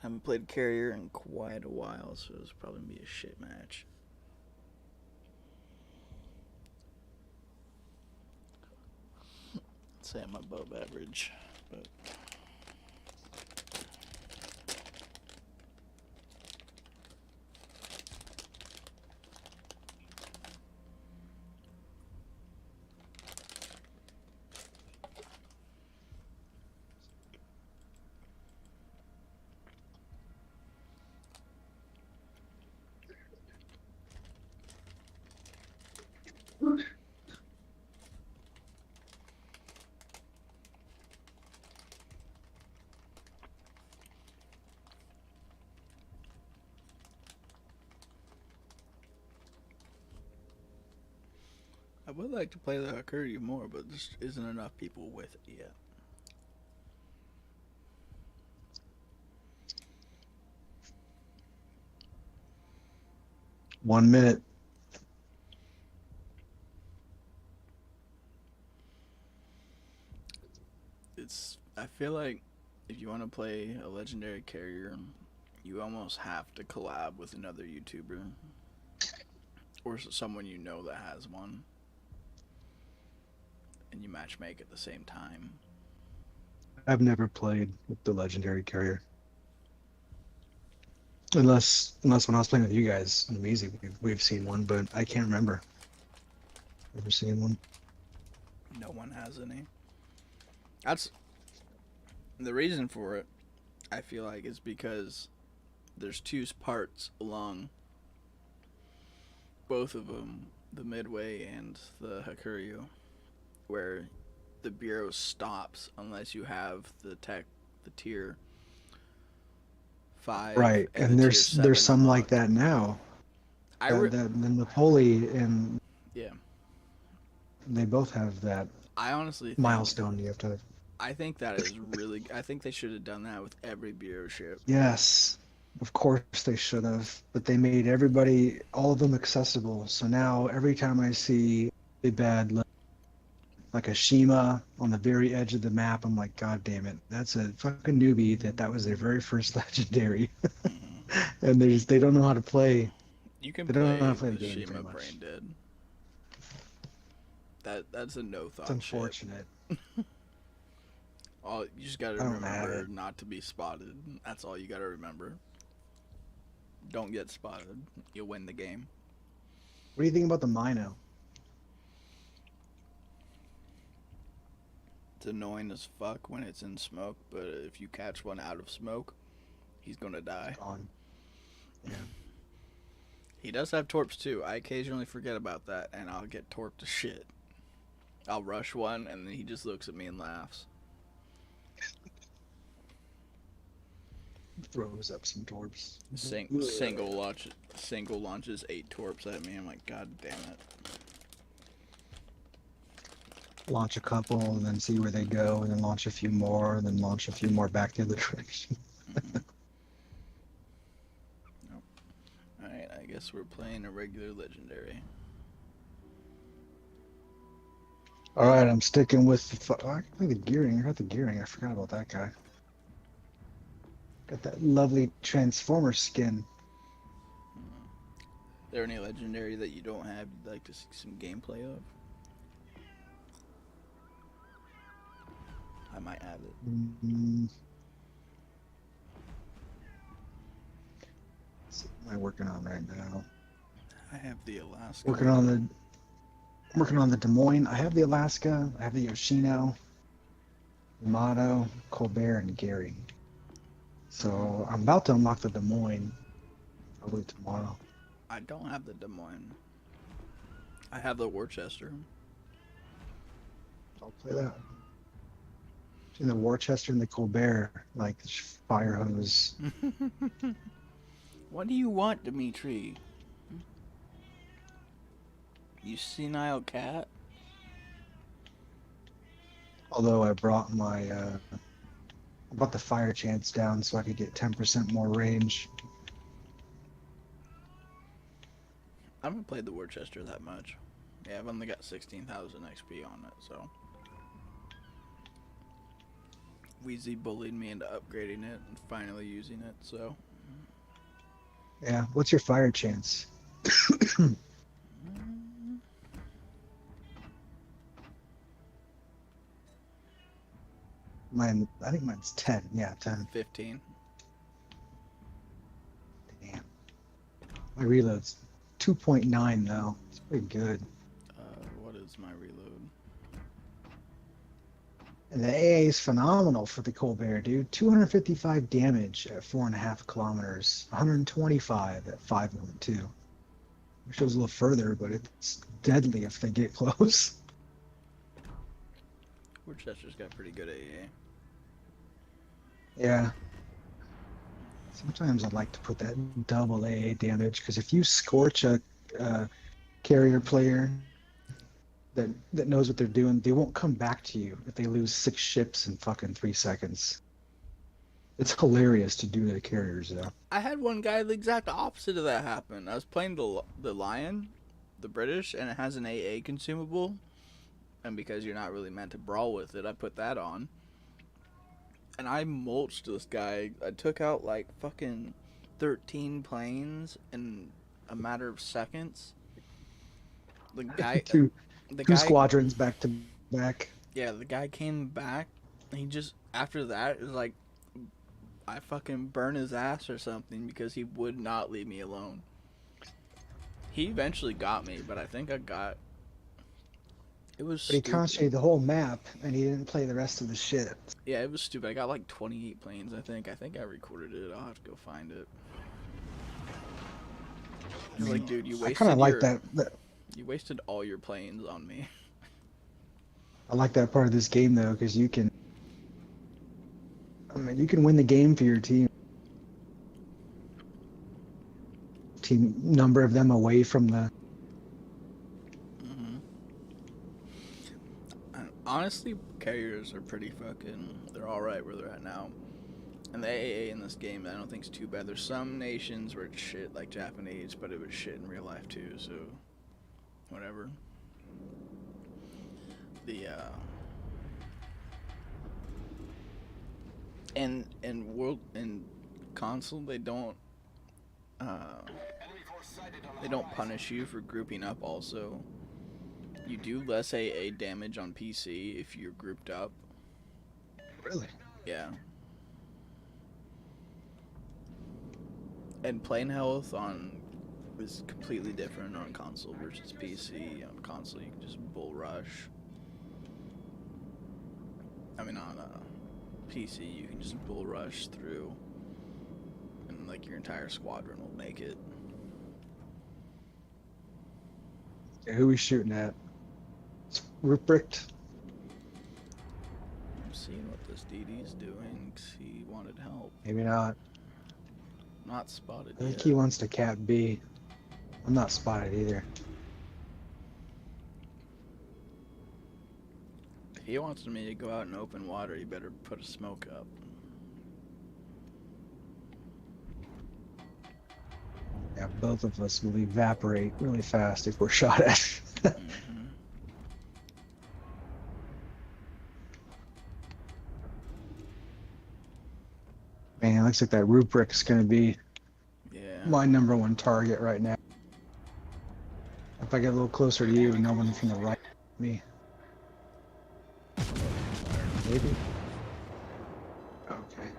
Haven't played carrier in quite a while, so it's probably gonna be a shit match. I'd say I'm above average, but would like to play the Hakuryu more, but there isn't enough people with it yet. One minute. I feel like if you want to play a legendary carrier, you almost have to collab with another YouTuber or someone you know that has one, and you matchmake at the same time. I've never played with the legendary carrier. Unless when I was playing with you guys on Easy, we've seen one, but I can't remember ever seeing one. No one has any. That's the reason for it. I feel like is because there's two parts along both of them, the Midway and the Hakuryu, where the bureau stops unless you have the tier 5. Right, and the there's tier 7 some like unlocked. that now. The Napoli and Yeah. they both have that I honestly think, milestone you have to. I think that is really. I think they should have done that with every bureau ship. Yes, of course they should have, but they made everybody, all of them accessible. So now every time I see a bad, like a Shima on the very edge of the map, I'm like, God damn it, that's a fucking newbie that was their very first legendary, and they don't know how to play. You can They play, don't know how to play the the game Shima very much. Brain Dead. That's a no thought. It's unfortunate. You just gotta I don't have remember it. not to be spotted. That's all you gotta remember. Don't get spotted. You'll win the game. What do you think about the Mino? It's annoying as fuck when it's in smoke, but if you catch one out of smoke, he's gonna die. Gone. Yeah. He does have torps too. I occasionally forget about that, and I'll get torped to shit. I'll rush one, and then he just looks at me and laughs. Throws up some torps. Single launches 8 torps at me. I'm like, God damn it. Launch a couple and then see where they go, and then launch a few more, and then launch a few more back the other direction. Alright, I guess we're playing a regular legendary. Alright, I'm sticking with I can play the gearing. I got the gearing. I forgot about that guy. Got that lovely Transformer skin. There any legendary that you don't have you'd like to see some gameplay of? I might have it. What am I working on right now? I have the Alaska. Working on the Des Moines. I have the Alaska. I have the Yoshino, Yamato, Colbert, and Gary. So I'm about to unlock the Des Moines probably tomorrow. I don't have the Des Moines. I have the Worcester. I'll play that. Between the Worcester and the Colbert, like fire hose. What do you want, Dimitri? You senile cat? Although I brought the fire chance down so I could get 10% more range. I haven't played the Worcester that much. Yeah, I've only got 16,000 XP on it, so. Wheezy bullied me into upgrading it and finally using it, so. Yeah, what's your fire chance? I think mine's 10. Yeah, 10. 15. Damn. My reload's 2.9 though. It's pretty good. What is my reload? And the AA is phenomenal for the Colbert, dude. 255 damage at 4.5 kilometers. 125 at 5.2. Wish it was a little further, but it's deadly if they get close. Worcester's got pretty good AA. Yeah. Sometimes I'd like to put that double AA damage, because if you scorch a carrier player, that knows what they're doing, they won't come back to you if they lose 6 ships in fucking 3 seconds. It's hilarious to do to the carriers, though. I had one guy the exact opposite of that happen. I was playing the Lion, the British, and it has an AA consumable. And because you're not really meant to brawl with it, I put that on. And I mulched this guy. I took out like fucking 13 planes in a matter of seconds. The guy, two the guy, squadrons back to back. yeah, the guy came back. He just after that it was like I fucking burned his ass or something because he would not leave me alone. He eventually got me, but I think I got. It was. But he concentrated the whole map, and he didn't play the rest of the shit. Yeah, it was stupid. I got like 28 planes, I think. I think I recorded it. I'll have to go find it. It's like, dude, you wasted I kind of like that. You wasted all your planes on me. I like that part of this game, though, because you can. I mean, you can win the game for your team. Team number of them away from the. Honestly, carriers are pretty fucking. They're alright where they're at now. And the AA in this game, I don't think is too bad. There's some nations where it's shit, like Japanese, but it was shit in real life too, so. Whatever. And console, they don't punish you for grouping up also. You do less AA damage on PC if you're grouped up. Really? Yeah. And plane health is completely different on console versus PC. On console, you can just bull rush. I mean, on PC, you can just bull rush through, and like your entire squadron will make it. Yeah, who are we shooting at? It's Ruprecht. I'm seeing what this DD's doing, 'cause he wanted help. Maybe not. Not spotted I think yet. he wants to cap B. I'm not spotted either. If he wants me to go out in open water, he better put a smoke up. Yeah, both of us will evaporate really fast if we're shot at. Mm-hmm. Man, it looks like that Ruprecht's gonna be Yeah. my #1 target right now. If I get a little closer to you, no one from the right of me. Maybe? Okay.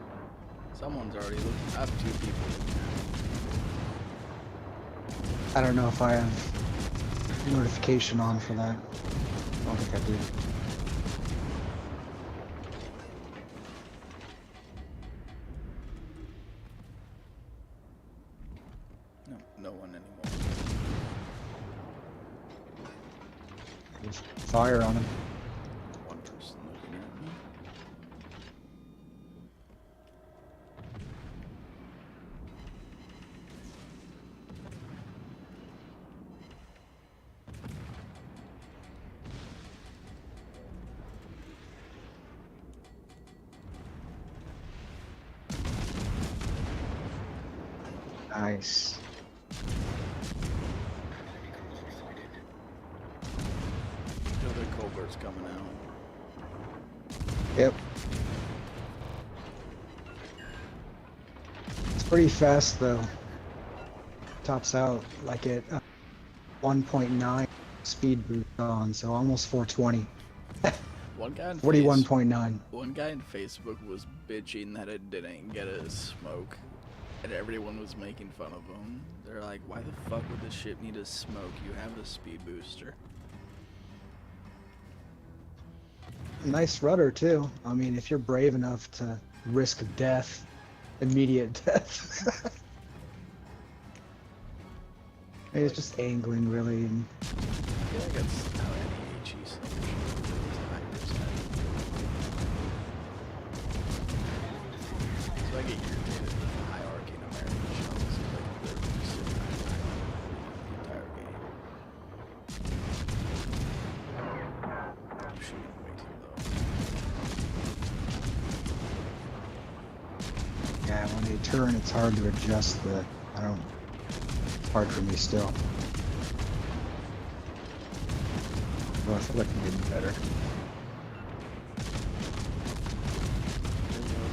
Someone's already looking. I have 2 people looking at I don't know if I have notification on for that. I don't think I do. me. No one anymore. There's fire on him. One person looking at me. Nice. The other covert's coming out. Yep. It's pretty fast though. Tops out like at 1.9 speed boost on, so almost 420. One guy in 41.9. One guy in Facebook was bitching that it didn't get a smoke, and everyone was making fun of him. They're like, "Why the fuck would this ship need a smoke? You have the speed booster." Nice rudder too. I mean, if you're brave enough to risk death, immediate death. Maybe it's just angling really. And I feel like that's how any HE So I get irritated with the hierarchy in American shows. Like, they're just sitting there the entire game. Yeah, when they turn, it's hard to adjust the. I don't. It's hard for me still. Well, I feel like I'm getting better.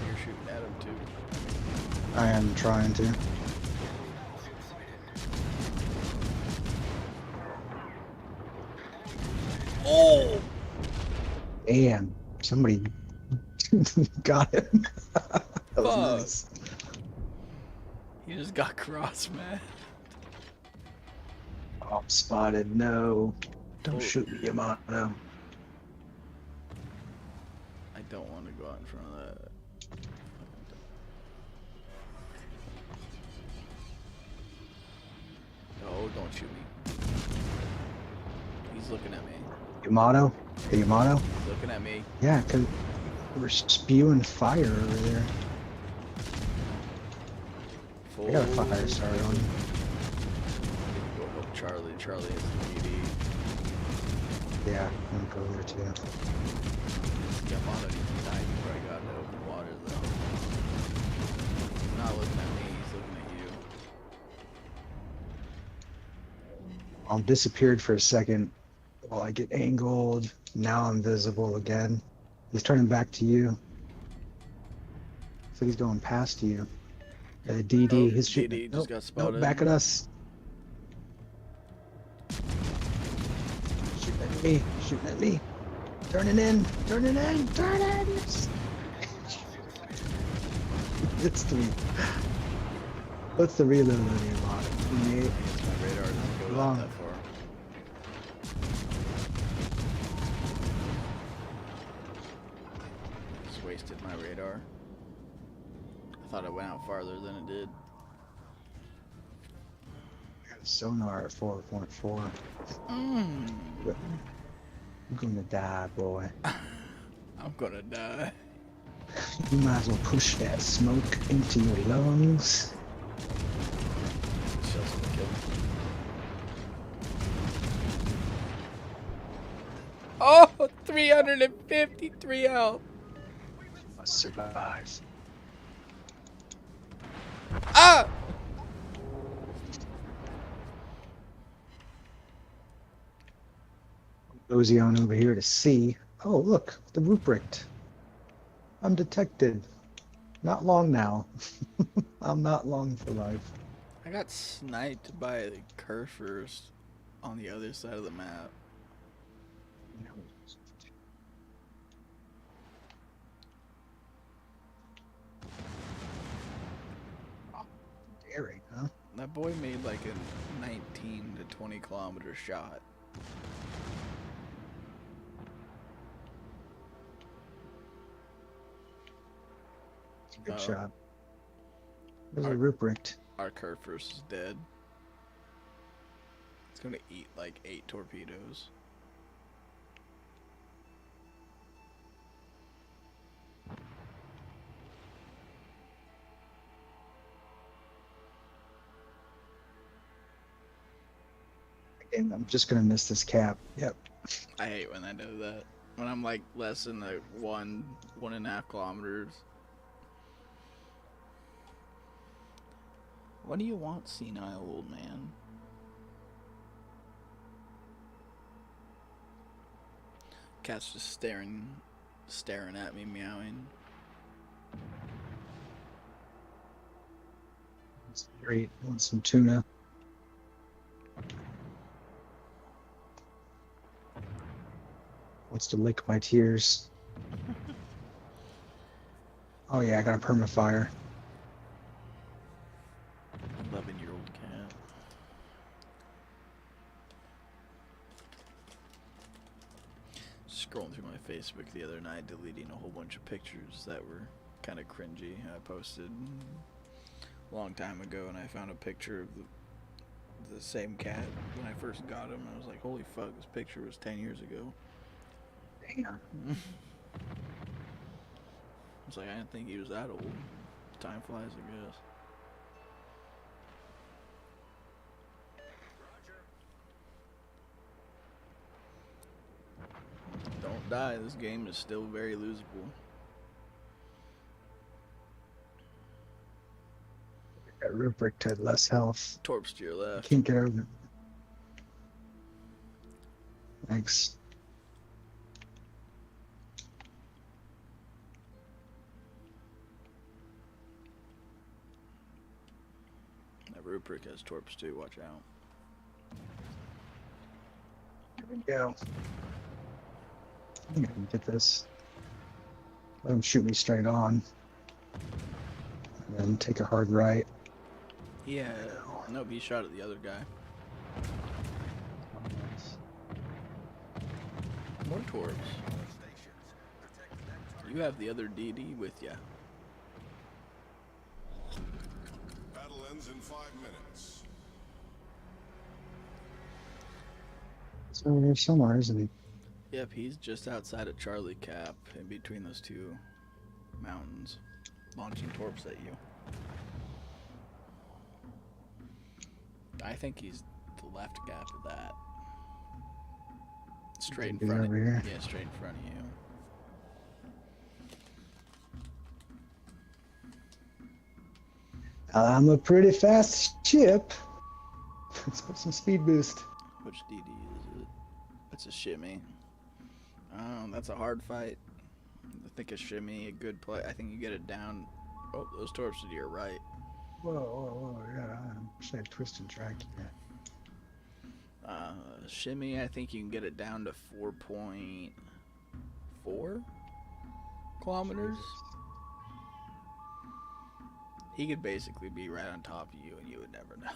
You're shooting at him too. I am trying to. Oh! Damn, somebody got him. That was Fuck. nice. He just got cross, man. Oh, I'm spotted. No. Don't Oh. shoot me, Yamato. I don't want to go out in front of that. No, don't shoot me. He's looking at me. Yamato? Hey, Yamato? He's looking at me. Yeah, because we're spewing fire over there. Full. I got a fire started on. Go help Charlie. Charlie has the PD. Yeah, I'm gonna go there too. Yamato needs to die before I got into open water, though. He's not looking at me, he's looking at you. I'm disappeared for a second while I get angled. Now I'm visible again. He's turning back to you. So he's going past you. DD, Oh, his DD shooting. just got spotted. Nope, back at us. Shooting at me, shooting at me. Turning in, turning in, turning. It's 3. What's the reload on your lot? 28. My radar doesn't go Long. that far. Just wasted my radar. I thought it went out farther than it did. I got a sonar at 4.4. Mm. I'm gonna die, boy. I'm gonna die. You might as well push that smoke into your lungs. Shell's gonna kill me. Oh, 353 health. Must survive. Ah! Cozy on over here to see. Oh, look, the rubric. Undetected. Not long now. I'm not long for life. I got sniped by the cursors on the other side of the map. Daring, huh? That boy made like a 19 to 20 kilometer shot. Good Oh. shot. There's a Our- rubric. Our Curfers is dead. It's gonna eat like 8 torpedoes. And I'm just gonna miss this cap. Yep. I hate when I do that. When I'm like less than like 1.5 kilometers. What do you want, senile old man? Cat's just staring at me, meowing. That's great. Want some tuna? Wants to lick my tears. Oh yeah, I got a permafire. 11-year-old cat. Scrolling through my Facebook the other night, deleting a whole bunch of pictures that were kind of cringy. I posted a long time ago, and I found a picture of the same cat when I first got him. I was like, holy fuck, this picture was 10 years ago. Damn. I was like, I didn't think he was that old. Time flies, I guess. Don't die, this game is still very losable. Got Rubric to less health. Torps to your left. Can't get over. Thanks. That Rubric has Torps too, watch out. Here we go. I think I can get this. Let him shoot me straight on. And then take a hard right. Yeah. Nope, he shot at the other guy. Oh, nice. More Torps. Stations. Protect that target. You have the other DD with ya. Battle ends in 5 minutes. He's over here somewhere, isn't he? Yep, he's just outside of Charlie Cap, in between those two mountains, launching Torps at you. I think he's the left gap of that. Straight in Get front of over here. Yeah, straight in front of you. I'm a pretty fast ship. Let's put some speed boost. Which DD is it? It's a shimmy. That's a hard fight. I think a shimmy, a good play. I think you get it down. Oh, those Torps are to your right. Whoa, whoa, whoa, yeah. I should have twisted track here. Shimmy, I think you can get it down to 4.4 kilometers. He could basically be right on top of you and you would never know.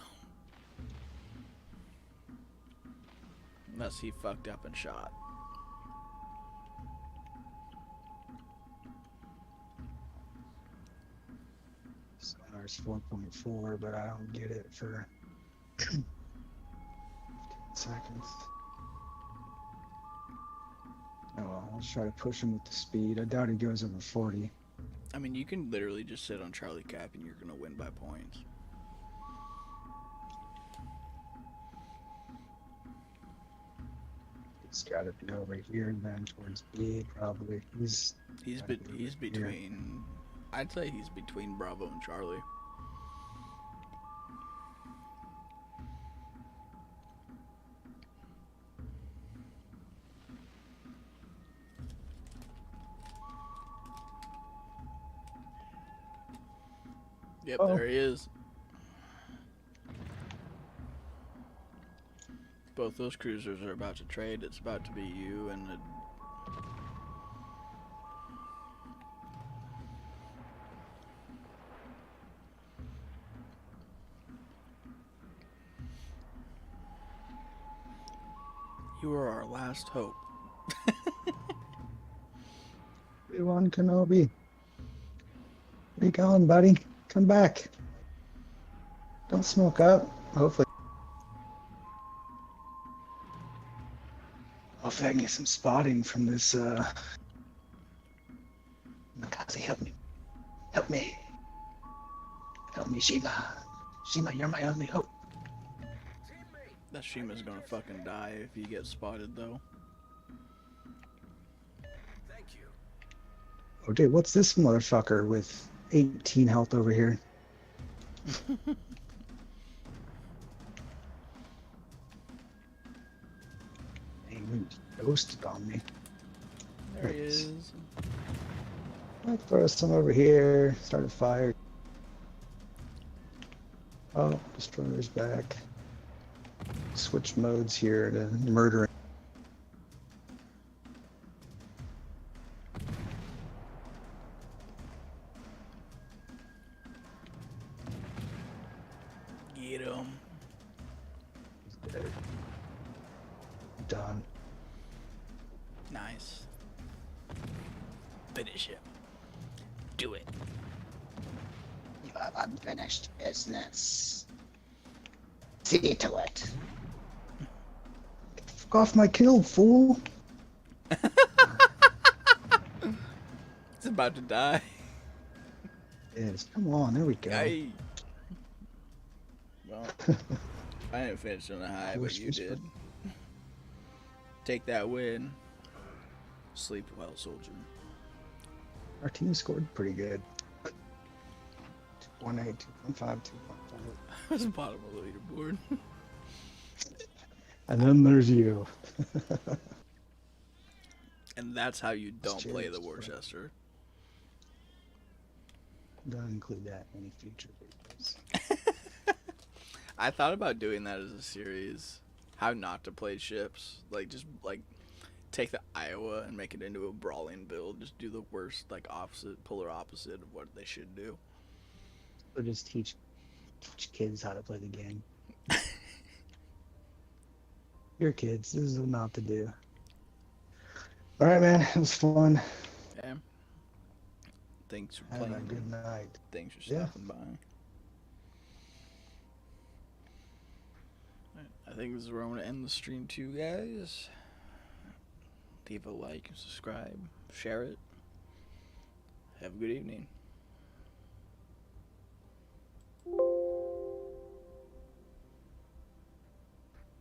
Unless he fucked up and shot. Sonar's 4.4, but I don't get it for 15 seconds. Oh well, I'll try to push him with the speed. I doubt he goes over 40. I mean, you can literally just sit on Charlie Cap and you're going to win by points. It's got to be over here then towards B probably. He's between. I'd say he's between Bravo and Charlie. Yep, Oh. there he is. Both those cruisers are about to trade. It's about to be you and the... You are our last hope. Obi-Wan Kenobi. Where you going, buddy? Come back. Don't smoke up. Hopefully I can get some spotting from this, Makazi, help me. Help me. Help me, Shima. Shima, you're my only hope. Teammate, That Shima's gonna fucking die if he gets spotted, though. Thank you. Oh, dude, what's this motherfucker with 18 health over here? He ghosted on me. There he is. I'll throw some over here. Start a fire. Oh, destroyer's back. Switch modes here to murder. Get him. Done. Nice. Finish him. Do it. You have unfinished business. See to it. Get the fuck off my kill, fool. It's about to die. Yes, come on, there we go. Aye. Well, I didn't finish on a high, but Wish you this did. Take that win. Sleep well, soldier. Our team scored pretty good. 2.8, 2.5, 2.5. That's the bottom of the leaderboard. And then there's you. And that's how you don't play the Cheers. Worcester. Don't include that in any future videos. I thought about doing that as a series. How not to play ships. Like, just, like, take the Iowa and make it into a brawling build. Just do the worst, like, polar opposite of what they should do. Or just teach kids how to play the game. Your kids, this is what not to do. All right, man. It was fun. Yeah. Thanks for Have a playing. good night. Thanks for Yeah. stopping by. I think this is where I'm going to end the stream too, guys. Leave a like, subscribe, share it. Have a good evening.